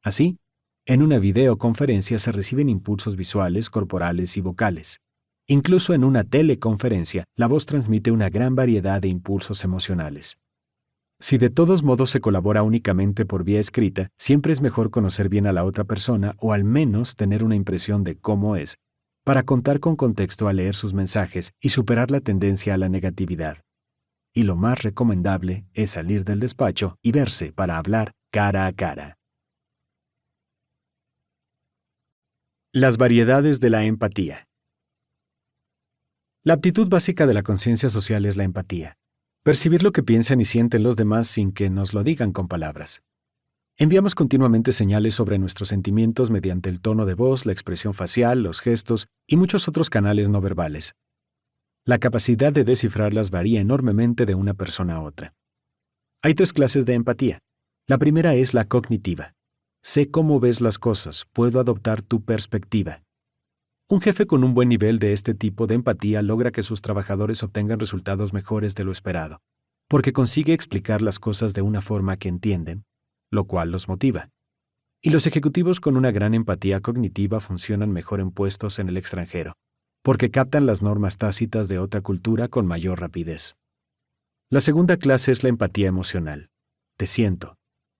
Así, en una videoconferencia se reciben impulsos visuales, corporales y vocales. Incluso en una teleconferencia, la voz transmite una gran variedad de impulsos emocionales. Si de todos modos se colabora únicamente por vía escrita, siempre es mejor conocer bien a la otra persona o al menos tener una impresión de cómo es, para contar con contexto al leer sus mensajes y superar la tendencia a la negatividad. Y lo más recomendable es salir del despacho y verse para hablar cara a cara. Las variedades de la empatía. La aptitud básica de la conciencia social es la empatía. Percibir lo que piensan y sienten los demás sin que nos lo digan con palabras. Enviamos continuamente señales sobre nuestros sentimientos mediante el tono de voz, la expresión facial, los gestos y muchos otros canales no verbales. La capacidad de descifrarlas varía enormemente de una persona a otra. Hay 3 clases de empatía. La primera es la cognitiva. Sé cómo ves las cosas, puedo adoptar tu perspectiva. Un jefe con un buen nivel de este tipo de empatía logra que sus trabajadores obtengan resultados mejores de lo esperado, porque consigue explicar las cosas de una forma que entienden, lo cual los motiva. Y los ejecutivos con una gran empatía cognitiva funcionan mejor en puestos en el extranjero, porque captan las normas tácitas de otra cultura con mayor rapidez. La segunda clase es la empatía emocional. Te siento.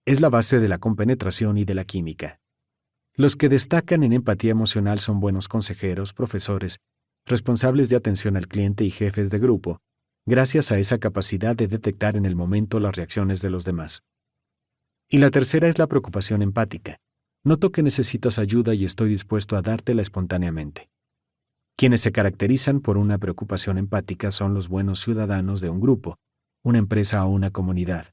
Es la base de la compenetración y de la química. Los que destacan en empatía emocional son buenos consejeros, profesores, responsables de atención al cliente y jefes de grupo, gracias a esa capacidad de detectar en el momento las reacciones de los demás. Y la tercera es la preocupación empática. Noto que necesitas ayuda y estoy dispuesto a dártela espontáneamente. Quienes se caracterizan por una preocupación empática son los buenos ciudadanos de un grupo, una empresa o una comunidad,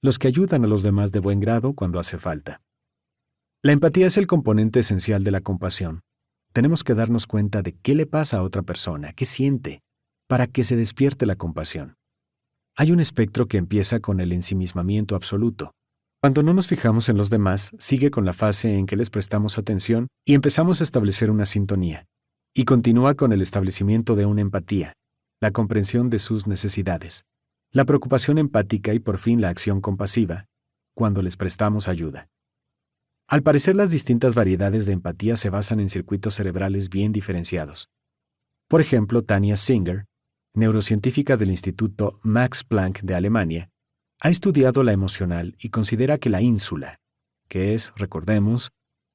los que ayudan a los demás de buen grado cuando hace falta. La empatía es el componente esencial de la compasión. Tenemos que darnos cuenta de qué le pasa a otra persona, qué siente, para que se despierte la compasión. Hay un espectro que empieza con el ensimismamiento absoluto. Cuando no nos fijamos en los demás, sigue con la fase en que les prestamos atención y empezamos a establecer una sintonía. Y continúa con el establecimiento de una empatía, la comprensión de sus necesidades, la preocupación empática y por fin la acción compasiva, cuando les prestamos ayuda. Al parecer, las distintas variedades de empatía se basan en circuitos cerebrales bien diferenciados. Por ejemplo, Tania Singer, neurocientífica del Instituto Max Planck de Alemania, ha estudiado la emocional y considera que la ínsula, que es, recordemos,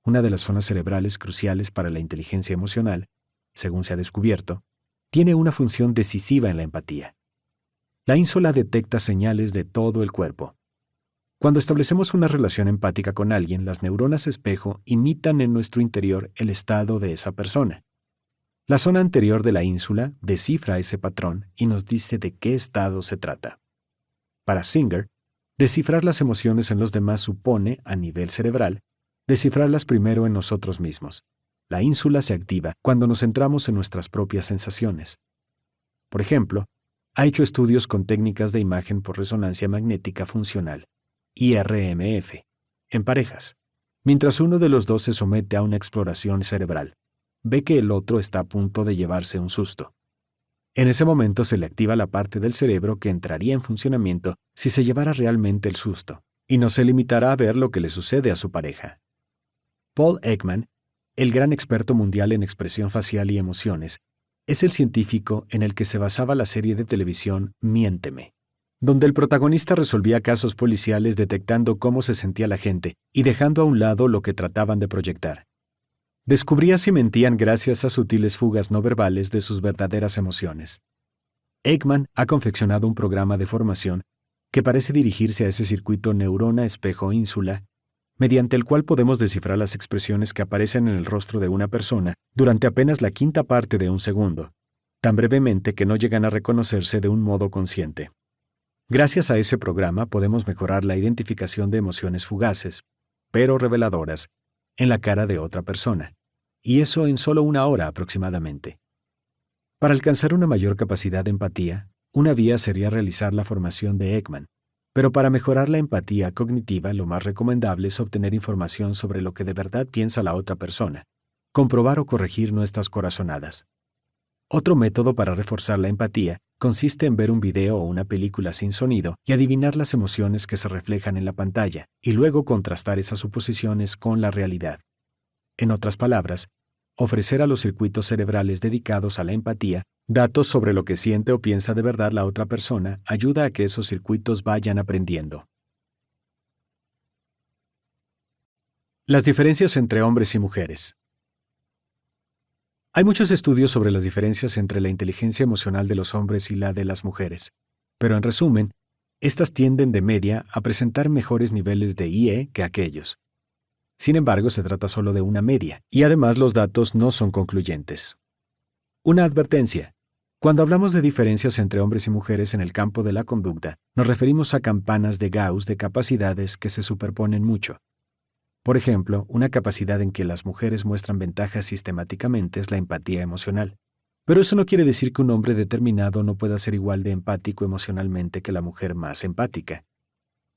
una de las zonas cerebrales cruciales para la inteligencia emocional, según se ha descubierto, tiene una función decisiva en la empatía. La ínsula detecta señales de todo el cuerpo. Cuando establecemos una relación empática con alguien, las neuronas espejo imitan en nuestro interior el estado de esa persona. La zona anterior de la ínsula descifra ese patrón y nos dice de qué estado se trata. Para Singer, descifrar las emociones en los demás supone, a nivel cerebral, descifrarlas primero en nosotros mismos. La ínsula se activa cuando nos centramos en nuestras propias sensaciones. Por ejemplo, ha hecho estudios con técnicas de imagen por resonancia magnética funcional, IRMF, en parejas. Mientras uno de los dos se somete a una exploración cerebral, ve que el otro está a punto de llevarse un susto. En ese momento se le activa la parte del cerebro que entraría en funcionamiento si se llevara realmente el susto, y no se limitará a ver lo que le sucede a su pareja. Paul Ekman, el gran experto mundial en expresión facial y emociones, es el científico en el que se basaba la serie de televisión Miénteme, donde el protagonista resolvía casos policiales detectando cómo se sentía la gente y dejando a un lado lo que trataban de proyectar. Descubría si mentían gracias a sutiles fugas no verbales de sus verdaderas emociones. Ekman ha confeccionado un programa de formación que parece dirigirse a ese circuito neurona-espejo-ínsula, mediante el cual podemos descifrar las expresiones que aparecen en el rostro de una persona durante apenas la quinta parte de un segundo, tan brevemente que no llegan a reconocerse de un modo consciente. Gracias a ese programa podemos mejorar la identificación de emociones fugaces, pero reveladoras, en la cara de otra persona, y eso en solo 1 hora aproximadamente. Para alcanzar una mayor capacidad de empatía, una vía sería realizar la formación de Ekman, pero para mejorar la empatía cognitiva lo más recomendable es obtener información sobre lo que de verdad piensa la otra persona, comprobar o corregir nuestras corazonadas. Otro método para reforzar la empatía consiste en ver un video o una película sin sonido y adivinar las emociones que se reflejan en la pantalla, y luego contrastar esas suposiciones con la realidad. En otras palabras, ofrecer a los circuitos cerebrales dedicados a la empatía datos sobre lo que siente o piensa de verdad la otra persona ayuda a que esos circuitos vayan aprendiendo. Las diferencias entre hombres y mujeres. Hay muchos estudios sobre las diferencias entre la inteligencia emocional de los hombres y la de las mujeres, pero en resumen, estas tienden de media a presentar mejores niveles de IE que aquellos. Sin embargo, se trata solo de una media, y además los datos no son concluyentes. Una advertencia. Cuando hablamos de diferencias entre hombres y mujeres en el campo de la conducta, nos referimos a campanas de Gauss de capacidades que se superponen mucho. Por ejemplo, una capacidad en que las mujeres muestran ventajas sistemáticamente es la empatía emocional. Pero eso no quiere decir que un hombre determinado no pueda ser igual de empático emocionalmente que la mujer más empática.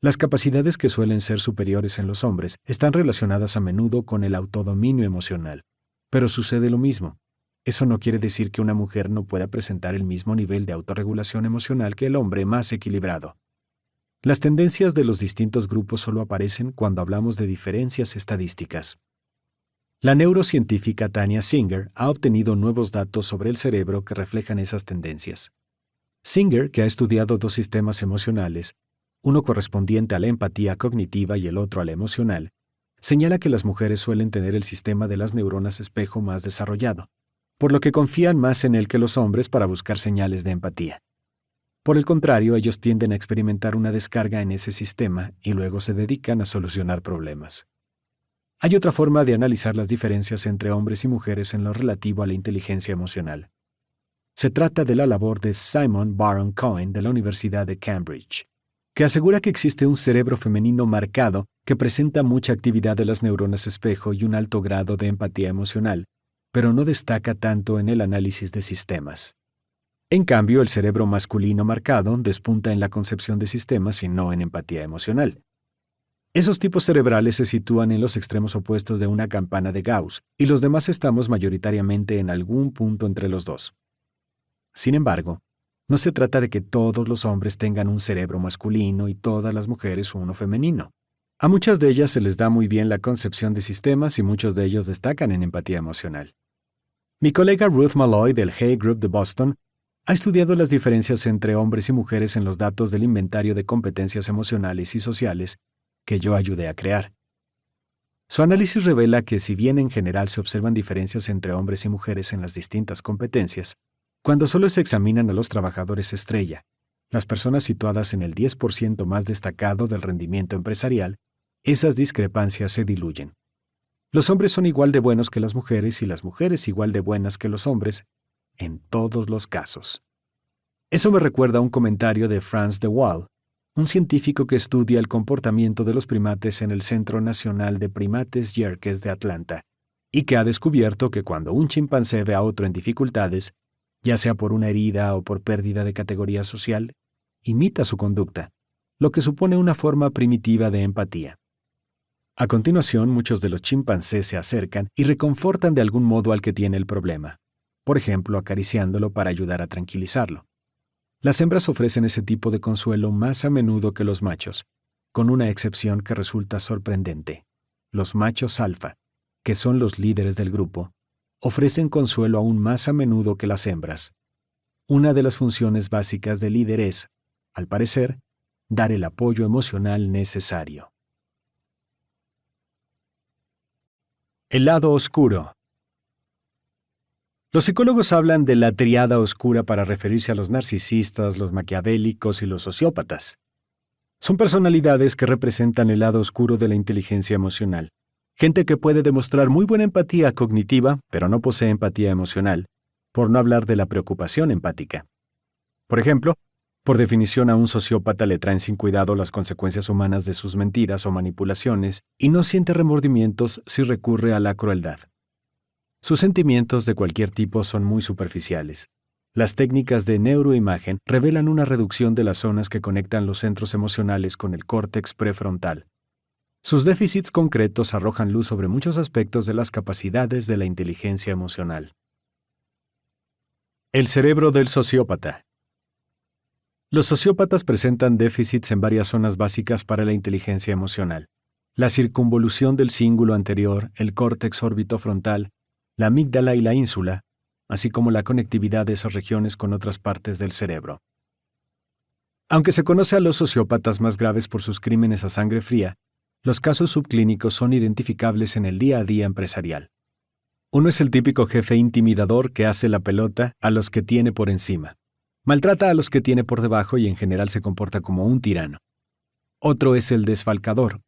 Las capacidades que suelen ser superiores en los hombres están relacionadas a menudo con el autodominio emocional. Pero sucede lo mismo. Eso no quiere decir que una mujer no pueda presentar el mismo nivel de autorregulación emocional que el hombre más equilibrado. Las tendencias de los distintos grupos solo aparecen cuando hablamos de diferencias estadísticas. La neurocientífica Tania Singer ha obtenido nuevos datos sobre el cerebro que reflejan esas tendencias. Singer, que ha estudiado 2 sistemas emocionales, uno correspondiente a la empatía cognitiva y el otro a la emocional, señala que las mujeres suelen tener el sistema de las neuronas espejo más desarrollado, por lo que confían más en él que los hombres para buscar señales de empatía. Por el contrario, ellos tienden a experimentar una descarga en ese sistema y luego se dedican a solucionar problemas. Hay otra forma de analizar las diferencias entre hombres y mujeres en lo relativo a la inteligencia emocional. Se trata de la labor de Simon Baron Cohen de la Universidad de Cambridge. que asegura que existe un cerebro femenino marcado que presenta mucha actividad de las neuronas espejo y un alto grado de empatía emocional, pero no destaca tanto en el análisis de sistemas. En cambio, el cerebro masculino marcado despunta en la concepción de sistemas y no en empatía emocional. Esos tipos cerebrales se sitúan en los extremos opuestos de una campana de Gauss, y los demás estamos mayoritariamente en algún punto entre los dos. Sin embargo, no se trata de que todos los hombres tengan un cerebro masculino y todas las mujeres uno femenino. A muchas de ellas se les da muy bien la concepción de sistemas y muchos de ellos destacan en empatía emocional. Mi colega Ruth Malloy del Hay Group de Boston ha estudiado las diferencias entre hombres y mujeres en los datos del inventario de competencias emocionales y sociales que yo ayudé a crear. Su análisis revela que si bien en general se observan diferencias entre hombres y mujeres en las distintas competencias, cuando solo se examinan a los trabajadores estrella, las personas situadas en el 10% más destacado del rendimiento empresarial, esas discrepancias se diluyen. Los hombres son igual de buenos que las mujeres y las mujeres igual de buenas que los hombres, en todos los casos. Eso me recuerda a un comentario de Franz de Waal, un científico que estudia el comportamiento de los primates en el Centro Nacional de Primates Yerkes de Atlanta, y que ha descubierto que cuando un chimpancé ve a otro en dificultades, ya sea por una herida o por pérdida de categoría social, imita su conducta, lo que supone una forma primitiva de empatía. A continuación, muchos de los chimpancés se acercan y reconfortan de algún modo al que tiene el problema, por ejemplo, acariciándolo para ayudar a tranquilizarlo. Las hembras ofrecen ese tipo de consuelo más a menudo que los machos, con una excepción que resulta sorprendente. Los machos alfa, que son los líderes del grupo, ofrecen consuelo aún más a menudo que las hembras. Una de las funciones básicas del líder es, al parecer, dar el apoyo emocional necesario. El lado oscuro. Los psicólogos hablan de la triada oscura para referirse a los narcisistas, los maquiavélicos y los sociópatas. Son personalidades que representan el lado oscuro de la inteligencia emocional. Gente que puede demostrar muy buena empatía cognitiva, pero no posee empatía emocional, por no hablar de la preocupación empática. Por ejemplo, por definición a un sociópata le traen sin cuidado las consecuencias humanas de sus mentiras o manipulaciones y no siente remordimientos si recurre a la crueldad. Sus sentimientos de cualquier tipo son muy superficiales. Las técnicas de neuroimagen revelan una reducción de las zonas que conectan los centros emocionales con el córtex prefrontal. Sus déficits concretos arrojan luz sobre muchos aspectos de las capacidades de la inteligencia emocional. El cerebro del sociópata. Los sociópatas presentan déficits en varias zonas básicas para la inteligencia emocional: la circunvolución del cíngulo anterior, el córtex orbitofrontal, la amígdala y la ínsula, así como la conectividad de esas regiones con otras partes del cerebro. Aunque se conoce a los sociópatas más graves por sus crímenes a sangre fría, los casos subclínicos son identificables en el día a día empresarial. Uno es el típico jefe intimidador que hace la pelota a los que tiene por encima. Maltrata a los que tiene por debajo y en general se comporta como un tirano. Otro es el desfalcador,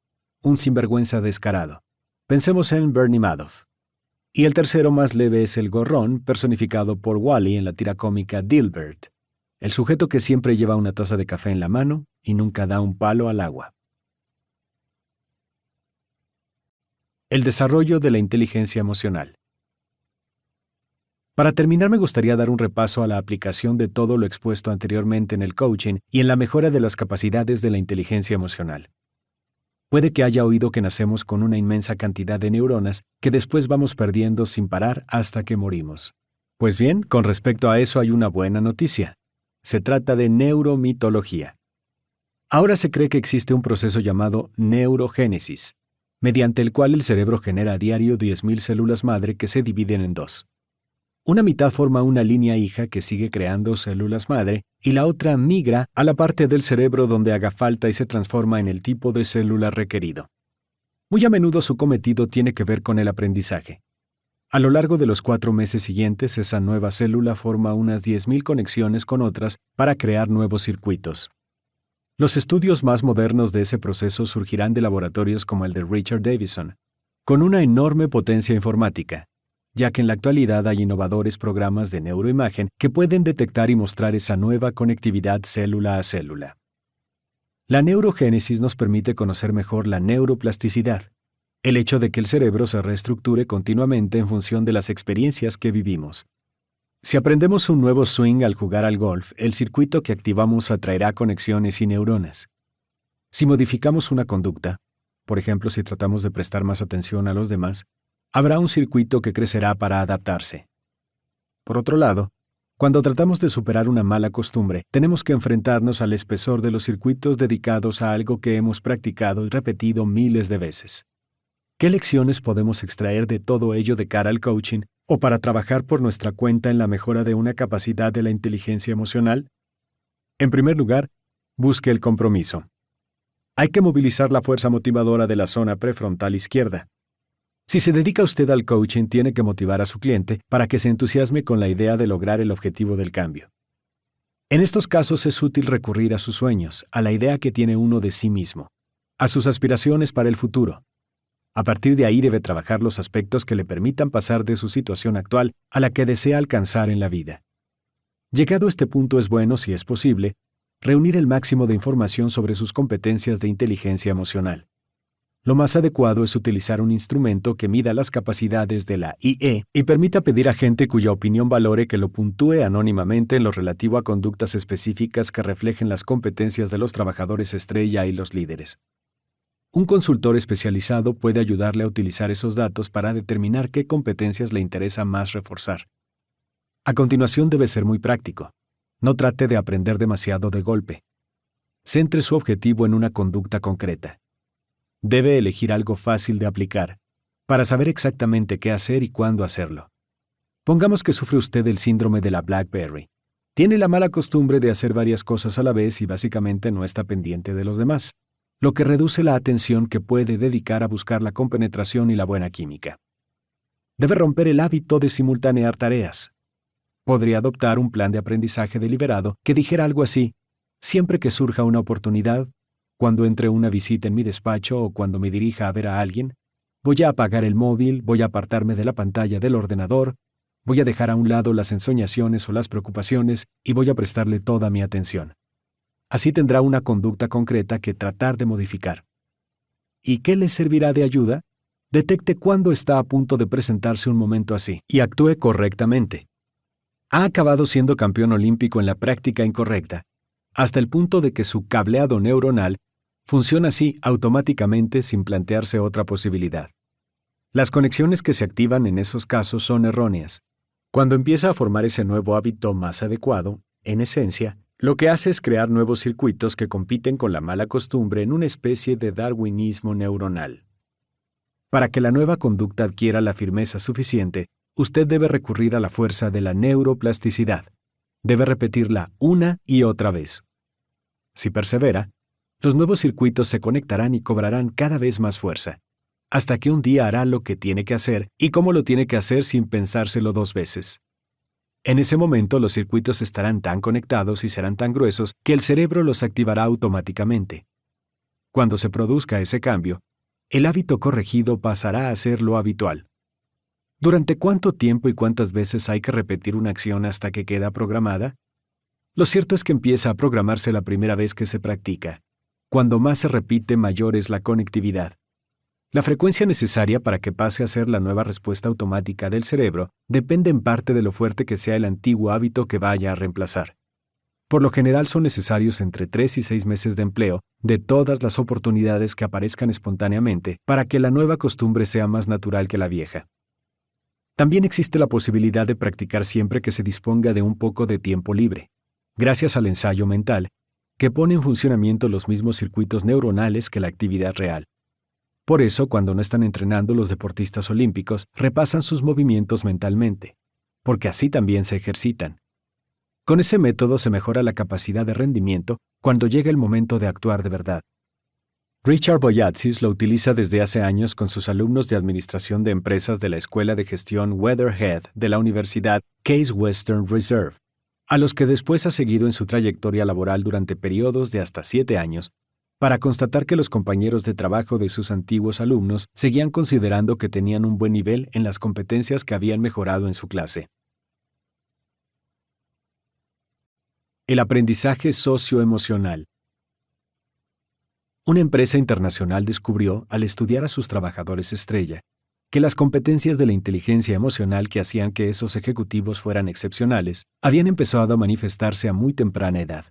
un sinvergüenza descarado. Pensemos en Bernie Madoff. Y el tercero más leve es el gorrón, personificado por Wall-E en la tira cómica Dilbert, el sujeto que siempre lleva una taza de café en la mano y nunca da un palo al agua. El desarrollo de la inteligencia emocional. Para terminar, me gustaría dar un repaso a la aplicación de todo lo expuesto anteriormente en el coaching y en la mejora de las capacidades de la inteligencia emocional. Puede que haya oído que nacemos con una inmensa cantidad de neuronas que después vamos perdiendo sin parar hasta que morimos. Pues bien, con respecto a eso hay una buena noticia. Se trata de neuromitología. Ahora se cree que existe un proceso llamado neurogénesis, mediante el cual el cerebro genera a diario 10.000 células madre que se dividen en dos. Una mitad forma una línea hija que sigue creando células madre y la otra migra a la parte del cerebro donde haga falta y se transforma en el tipo de célula requerido. Muy a menudo su cometido tiene que ver con el aprendizaje. A lo largo de los 4 meses siguientes, esa nueva célula forma unas 10.000 conexiones con otras para crear nuevos circuitos. Los estudios más modernos de ese proceso surgirán de laboratorios como el de Richard Davidson, con una enorme potencia informática, ya que en la actualidad hay innovadores programas de neuroimagen que pueden detectar y mostrar esa nueva conectividad célula a célula. La neurogénesis nos permite conocer mejor la neuroplasticidad, el hecho de que el cerebro se reestructure continuamente en función de las experiencias que vivimos. Si aprendemos un nuevo swing al jugar al golf, el circuito que activamos atraerá conexiones y neuronas. Si modificamos una conducta, por ejemplo, si tratamos de prestar más atención a los demás, habrá un circuito que crecerá para adaptarse. Por otro lado, cuando tratamos de superar una mala costumbre, tenemos que enfrentarnos al espesor de los circuitos dedicados a algo que hemos practicado y repetido miles de veces. ¿Qué lecciones podemos extraer de todo ello de cara al coaching o para trabajar por nuestra cuenta en la mejora de una capacidad de la inteligencia emocional? En primer lugar, busque el compromiso. Hay que movilizar la fuerza motivadora de la zona prefrontal izquierda. Si se dedica usted al coaching, tiene que motivar a su cliente para que se entusiasme con la idea de lograr el objetivo del cambio. En estos casos es útil recurrir a sus sueños, a la idea que tiene uno de sí mismo, a sus aspiraciones para el futuro. A partir de ahí debe trabajar los aspectos que le permitan pasar de su situación actual a la que desea alcanzar en la vida. Llegado a este punto es bueno, si es posible, reunir el máximo de información sobre sus competencias de inteligencia emocional. Lo más adecuado es utilizar un instrumento que mida las capacidades de la IE y permita pedir a gente cuya opinión valore que lo puntúe anónimamente en lo relativo a conductas específicas que reflejen las competencias de los trabajadores estrella y los líderes. Un consultor especializado puede ayudarle a utilizar esos datos para determinar qué competencias le interesa más reforzar. A continuación debe ser muy práctico. No trate de aprender demasiado de golpe. Centre su objetivo en una conducta concreta. Debe elegir algo fácil de aplicar, para saber exactamente qué hacer y cuándo hacerlo. Pongamos que sufre usted el síndrome de la BlackBerry. Tiene la mala costumbre de hacer varias cosas a la vez y básicamente no está pendiente de los demás, lo que reduce la atención que puede dedicar a buscar la compenetración y la buena química. Debe romper el hábito de simultanear tareas. Podría adoptar un plan de aprendizaje deliberado que dijera algo así: siempre que surja una oportunidad, cuando entre una visita en mi despacho o cuando me dirija a ver a alguien, voy a apagar el móvil, voy a apartarme de la pantalla del ordenador, voy a dejar a un lado las ensoñaciones o las preocupaciones y voy a prestarle toda mi atención. Así tendrá una conducta concreta que tratar de modificar. ¿Y qué le servirá de ayuda? Detecte cuándo está a punto de presentarse un momento así y actúe correctamente. Ha acabado siendo campeón olímpico en la práctica incorrecta, hasta el punto de que su cableado neuronal funciona así automáticamente sin plantearse otra posibilidad. Las conexiones que se activan en esos casos son erróneas. Cuando empieza a formar ese nuevo hábito más adecuado, en esencia, lo que hace es crear nuevos circuitos que compiten con la mala costumbre en una especie de darwinismo neuronal. Para que la nueva conducta adquiera la firmeza suficiente, usted debe recurrir a la fuerza de la neuroplasticidad. Debe repetirla una y otra vez. Si persevera, los nuevos circuitos se conectarán y cobrarán cada vez más fuerza, hasta que un día hará lo que tiene que hacer y cómo lo tiene que hacer sin pensárselo dos veces. En ese momento los circuitos estarán tan conectados y serán tan gruesos que el cerebro los activará automáticamente. Cuando se produzca ese cambio, el hábito corregido pasará a ser lo habitual. ¿Durante cuánto tiempo y cuántas veces hay que repetir una acción hasta que queda programada? Lo cierto es que empieza a programarse la primera vez que se practica. Cuando más se repite, mayor es la conectividad. La frecuencia necesaria para que pase a ser la nueva respuesta automática del cerebro depende en parte de lo fuerte que sea el antiguo hábito que vaya a reemplazar. Por lo general son necesarios entre 3 y 6 meses de empleo de todas las oportunidades que aparezcan espontáneamente para que la nueva costumbre sea más natural que la vieja. También existe la posibilidad de practicar siempre que se disponga de un poco de tiempo libre, gracias al ensayo mental, que pone en funcionamiento los mismos circuitos neuronales que la actividad real. Por eso, cuando no están entrenando, los deportistas olímpicos repasan sus movimientos mentalmente, porque así también se ejercitan. Con ese método se mejora la capacidad de rendimiento cuando llega el momento de actuar de verdad. Richard Boyatzis lo utiliza desde hace años con sus alumnos de Administración de Empresas de la Escuela de Gestión Weatherhead de la Universidad Case Western Reserve, a los que después ha seguido en su trayectoria laboral durante periodos de hasta 7 años, para constatar que los compañeros de trabajo de sus antiguos alumnos seguían considerando que tenían un buen nivel en las competencias que habían mejorado en su clase. El aprendizaje socioemocional. Una empresa internacional descubrió, al estudiar a sus trabajadores estrella, que las competencias de la inteligencia emocional que hacían que esos ejecutivos fueran excepcionales habían empezado a manifestarse a muy temprana edad.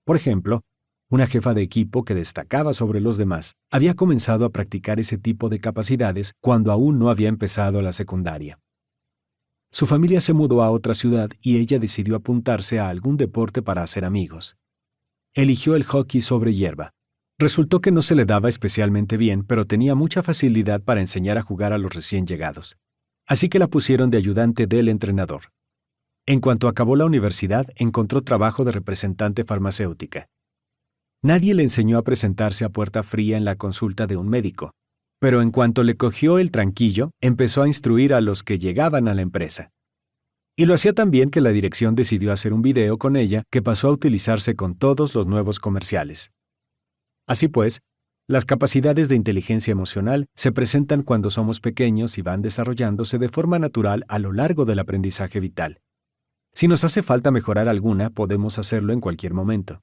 Por ejemplo, una jefa de equipo que destacaba sobre los demás había comenzado a practicar ese tipo de capacidades cuando aún no había empezado la secundaria. Su familia se mudó a otra ciudad y ella decidió apuntarse a algún deporte para hacer amigos. Eligió el hockey sobre hierba. Resultó que no se le daba especialmente bien, pero tenía mucha facilidad para enseñar a jugar a los recién llegados. Así que la pusieron de ayudante del entrenador. En cuanto acabó la universidad, encontró trabajo de representante farmacéutica. Nadie le enseñó a presentarse a puerta fría en la consulta de un médico, pero en cuanto le cogió el tranquillo, empezó a instruir a los que llegaban a la empresa. Y lo hacía tan bien que la dirección decidió hacer un video con ella que pasó a utilizarse con todos los nuevos comerciales. Así pues, las capacidades de inteligencia emocional se presentan cuando somos pequeños y van desarrollándose de forma natural a lo largo del aprendizaje vital. Si nos hace falta mejorar alguna, podemos hacerlo en cualquier momento.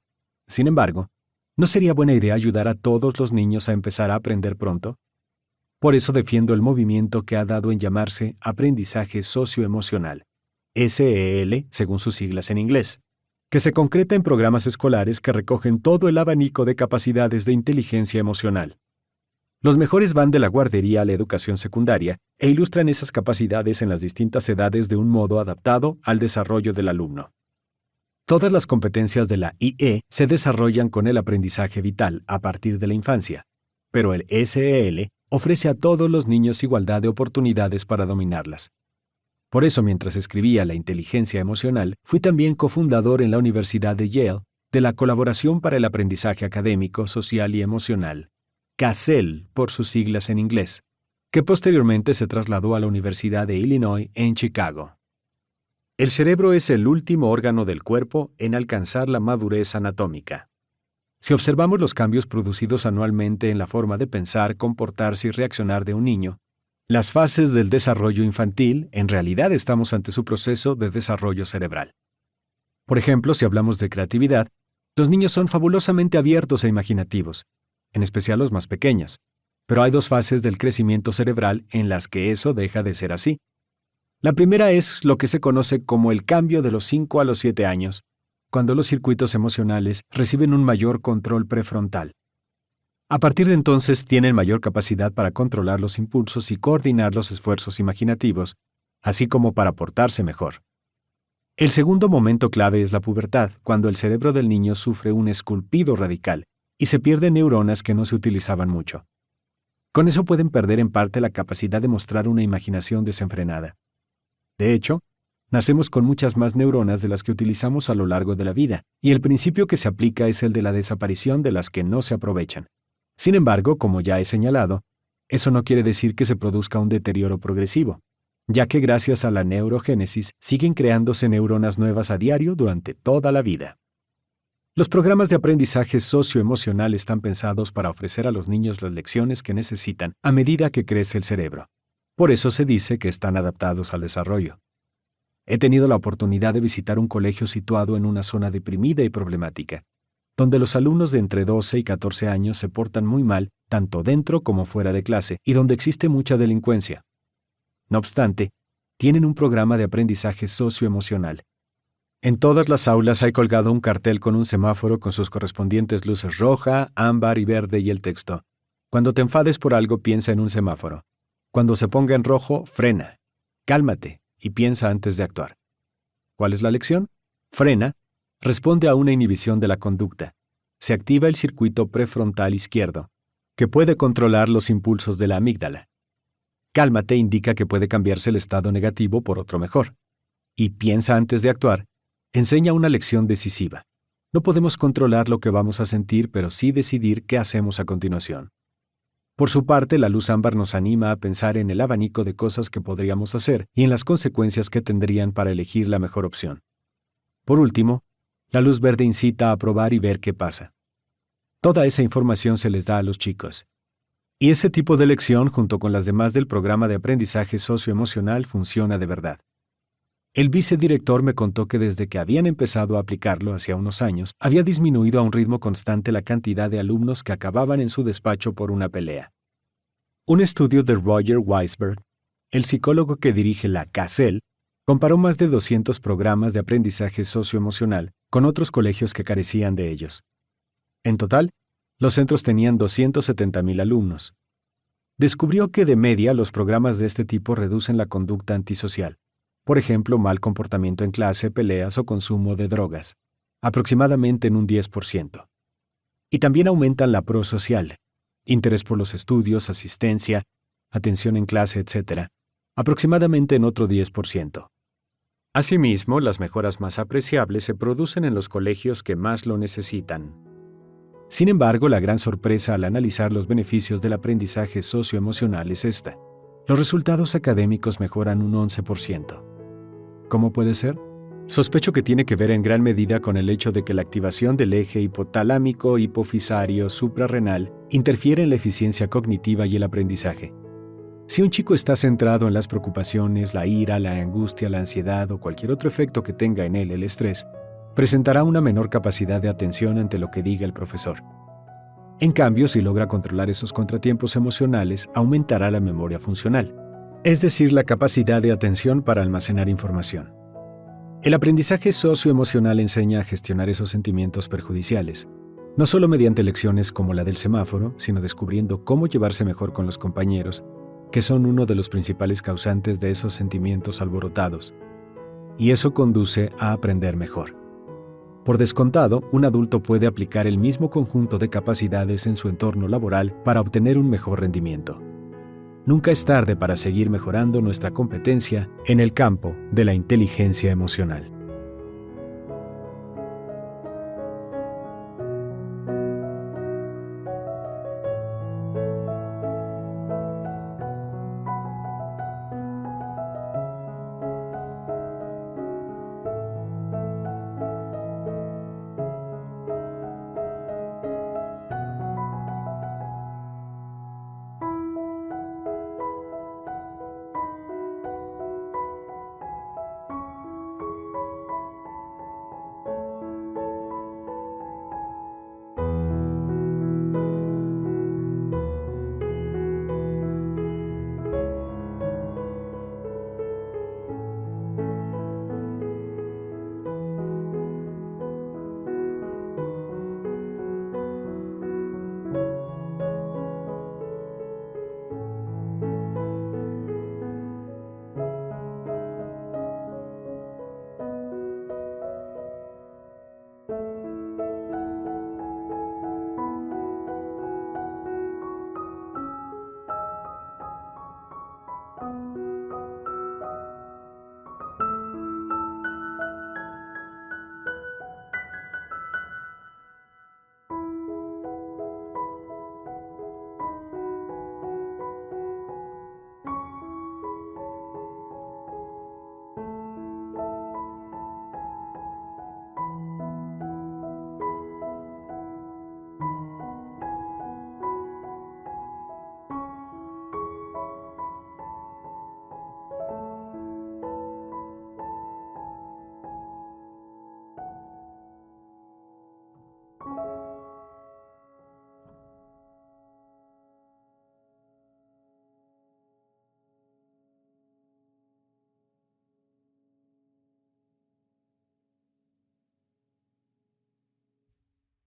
Sin embargo, ¿no sería buena idea ayudar a todos los niños a empezar a aprender pronto? Por eso defiendo el movimiento que ha dado en llamarse aprendizaje socioemocional, SEL, según sus siglas en inglés, que se concreta en programas escolares que recogen todo el abanico de capacidades de inteligencia emocional. Los mejores van de la guardería a la educación secundaria e ilustran esas capacidades en las distintas edades de un modo adaptado al desarrollo del alumno. Todas las competencias de la IE se desarrollan con el aprendizaje vital a partir de la infancia, pero el SEL ofrece a todos los niños igualdad de oportunidades para dominarlas. Por eso, mientras escribía La inteligencia emocional, fui también cofundador en la Universidad de Yale de la Colaboración para el Aprendizaje Académico, Social y Emocional, CASEL por sus siglas en inglés, que posteriormente se trasladó a la Universidad de Illinois en Chicago. El cerebro es el último órgano del cuerpo en alcanzar la madurez anatómica. Si observamos los cambios producidos anualmente en la forma de pensar, comportarse y reaccionar de un niño, las fases del desarrollo infantil, en realidad estamos ante su proceso de desarrollo cerebral. Por ejemplo, si hablamos de creatividad, los niños son fabulosamente abiertos e imaginativos, en especial los más pequeños, pero hay dos fases del crecimiento cerebral en las que eso deja de ser así. La primera es lo que se conoce como el cambio de los 5 a los 7 años, cuando los circuitos emocionales reciben un mayor control prefrontal. A partir de entonces tienen mayor capacidad para controlar los impulsos y coordinar los esfuerzos imaginativos, así como para portarse mejor. El segundo momento clave es la pubertad, cuando el cerebro del niño sufre un esculpido radical y se pierden neuronas que no se utilizaban mucho. Con eso pueden perder en parte la capacidad de mostrar una imaginación desenfrenada. De hecho, nacemos con muchas más neuronas de las que utilizamos a lo largo de la vida, y el principio que se aplica es el de la desaparición de las que no se aprovechan. Sin embargo, como ya he señalado, eso no quiere decir que se produzca un deterioro progresivo, ya que gracias a la neurogénesis siguen creándose neuronas nuevas a diario durante toda la vida. Los programas de aprendizaje socioemocional están pensados para ofrecer a los niños las lecciones que necesitan a medida que crece el cerebro. Por eso se dice que están adaptados al desarrollo. He tenido la oportunidad de visitar un colegio situado en una zona deprimida y problemática, donde los alumnos de entre 12 y 14 años se portan muy mal, tanto dentro como fuera de clase, y donde existe mucha delincuencia. No obstante, tienen un programa de aprendizaje socioemocional. En todas las aulas hay colgado un cartel con un semáforo con sus correspondientes luces roja, ámbar y verde y el texto: cuando te enfades por algo, piensa en un semáforo. Cuando se ponga en rojo, frena. Cálmate y piensa antes de actuar. ¿Cuál es la lección? Frena responde a una inhibición de la conducta. Se activa el circuito prefrontal izquierdo, que puede controlar los impulsos de la amígdala. Cálmate indica que puede cambiarse el estado negativo por otro mejor. Y piensa antes de actuar enseña una lección decisiva. No podemos controlar lo que vamos a sentir, pero sí decidir qué hacemos a continuación. Por su parte, la luz ámbar nos anima a pensar en el abanico de cosas que podríamos hacer y en las consecuencias que tendrían para elegir la mejor opción. Por último, la luz verde incita a probar y ver qué pasa. Toda esa información se les da a los chicos. Y ese tipo de lección, junto con las demás del programa de aprendizaje socioemocional, funciona de verdad. El vicedirector me contó que desde que habían empezado a aplicarlo hacía unos años, había disminuido a un ritmo constante la cantidad de alumnos que acababan en su despacho por una pelea. Un estudio de Roger Weisberg, el psicólogo que dirige la CASEL, comparó más de 200 programas de aprendizaje socioemocional con otros colegios que carecían de ellos. En total, los centros tenían 270,000 alumnos. Descubrió que de media los programas de este tipo reducen la conducta antisocial, por ejemplo, mal comportamiento en clase, peleas o consumo de drogas, aproximadamente en un 10%. Y también aumentan la prosocial, interés por los estudios, asistencia, atención en clase, etc., aproximadamente en otro 10%. Asimismo, las mejoras más apreciables se producen en los colegios que más lo necesitan. Sin embargo, la gran sorpresa al analizar los beneficios del aprendizaje socioemocional es esta. Los resultados académicos mejoran un 11%. ¿Cómo puede ser? Sospecho que tiene que ver en gran medida con el hecho de que la activación del eje hipotalámico hipofisario suprarrenal interfiere en la eficiencia cognitiva y el aprendizaje. Si un chico está centrado en las preocupaciones, la ira, la angustia, la ansiedad o cualquier otro efecto que tenga en él el estrés, presentará una menor capacidad de atención ante lo que diga el profesor. En cambio, si logra controlar esos contratiempos emocionales, aumentará la memoria funcional, es decir, la capacidad de atención para almacenar información. El aprendizaje socioemocional enseña a gestionar esos sentimientos perjudiciales, no solo mediante lecciones como la del semáforo, sino descubriendo cómo llevarse mejor con los compañeros, que son uno de los principales causantes de esos sentimientos alborotados. Y eso conduce a aprender mejor. Por descontado, un adulto puede aplicar el mismo conjunto de capacidades en su entorno laboral para obtener un mejor rendimiento. Nunca es tarde para seguir mejorando nuestra competencia en el campo de la inteligencia emocional.